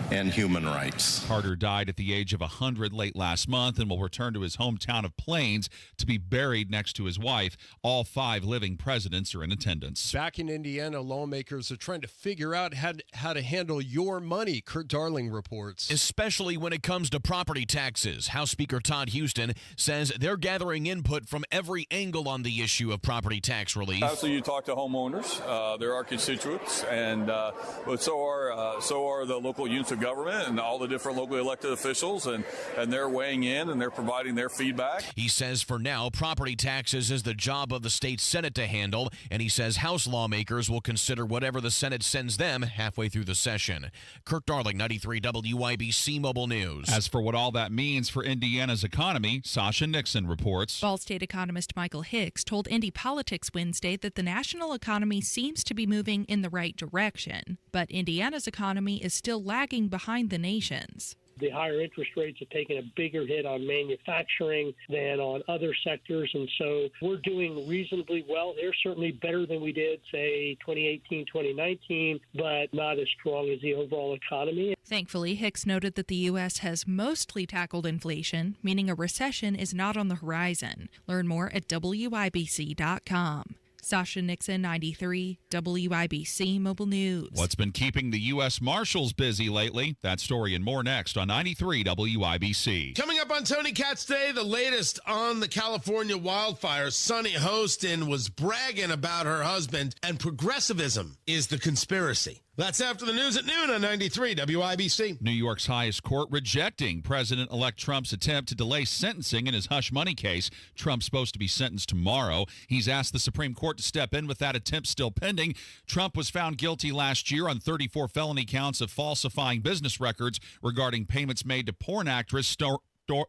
S15: and human rights.
S6: Carter died at the age of 100 late last month and will return to his hometown of Plains to be buried next to his wife. All 5 living presidents are in attendance.
S21: Back in Indiana, lawmakers are trying to figure out how to handle your money, Kurt Darling reports.
S19: Especially when it comes to property taxes. House Speaker Todd Houston says they're gathering input from every angle on the issue of property tax relief.
S23: So you talk to homeowners, they're our constituents, and but so are the local units of government and all the different locally elected officials, and they're weighing in and they're providing their feedback.
S19: He says for now, property taxes is the job of the state Senate to handle, and he says House lawmakers will consider whatever the Senate sends them halfway through the session. Kirk Darling, 93 WIBC Mobile News.
S6: As for what all that means for Indiana's economy, Sasha Nixon reports.
S28: Ball State economist Michael Hicks told Indy Politics Wednesday that the national economy seems to be moving in the right direction, but Indiana's economy is still lagging behind the nation's.
S29: The higher interest rates have taken a bigger hit on manufacturing than on other sectors, and so we're doing reasonably well. They're certainly better than we did, say, 2018, 2019, but not as strong as the overall economy.
S28: Thankfully, Hicks noted that the U.S. has mostly tackled inflation, meaning a recession is not on the horizon. Learn more at WIBC.com. Sasha Nixon, 93 WIBC Mobile News.
S6: What's been keeping the U.S. Marshals busy lately? That story and more next on 93 WIBC.
S30: Coming up on Tony Katz Day, the latest on the California wildfires. Sunny Hostin was bragging about her husband, and progressivism is the conspiracy. That's after the news at noon on 93 WIBC.
S6: New York's highest court rejecting President-elect Trump's attempt to delay sentencing in his hush money case. Trump's supposed to be sentenced tomorrow. He's asked the Supreme Court to step in with that attempt still pending. Trump was found guilty last year on 34 felony counts of falsifying business records regarding payments made to porn actress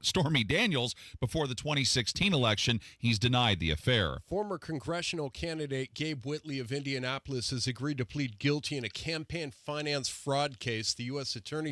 S6: Stormy Daniels before the 2016 election. He's denied the affair.
S21: Former congressional candidate Gabe Whitley of Indianapolis has agreed to plead guilty in a campaign finance fraud case. The U.S. Attorney's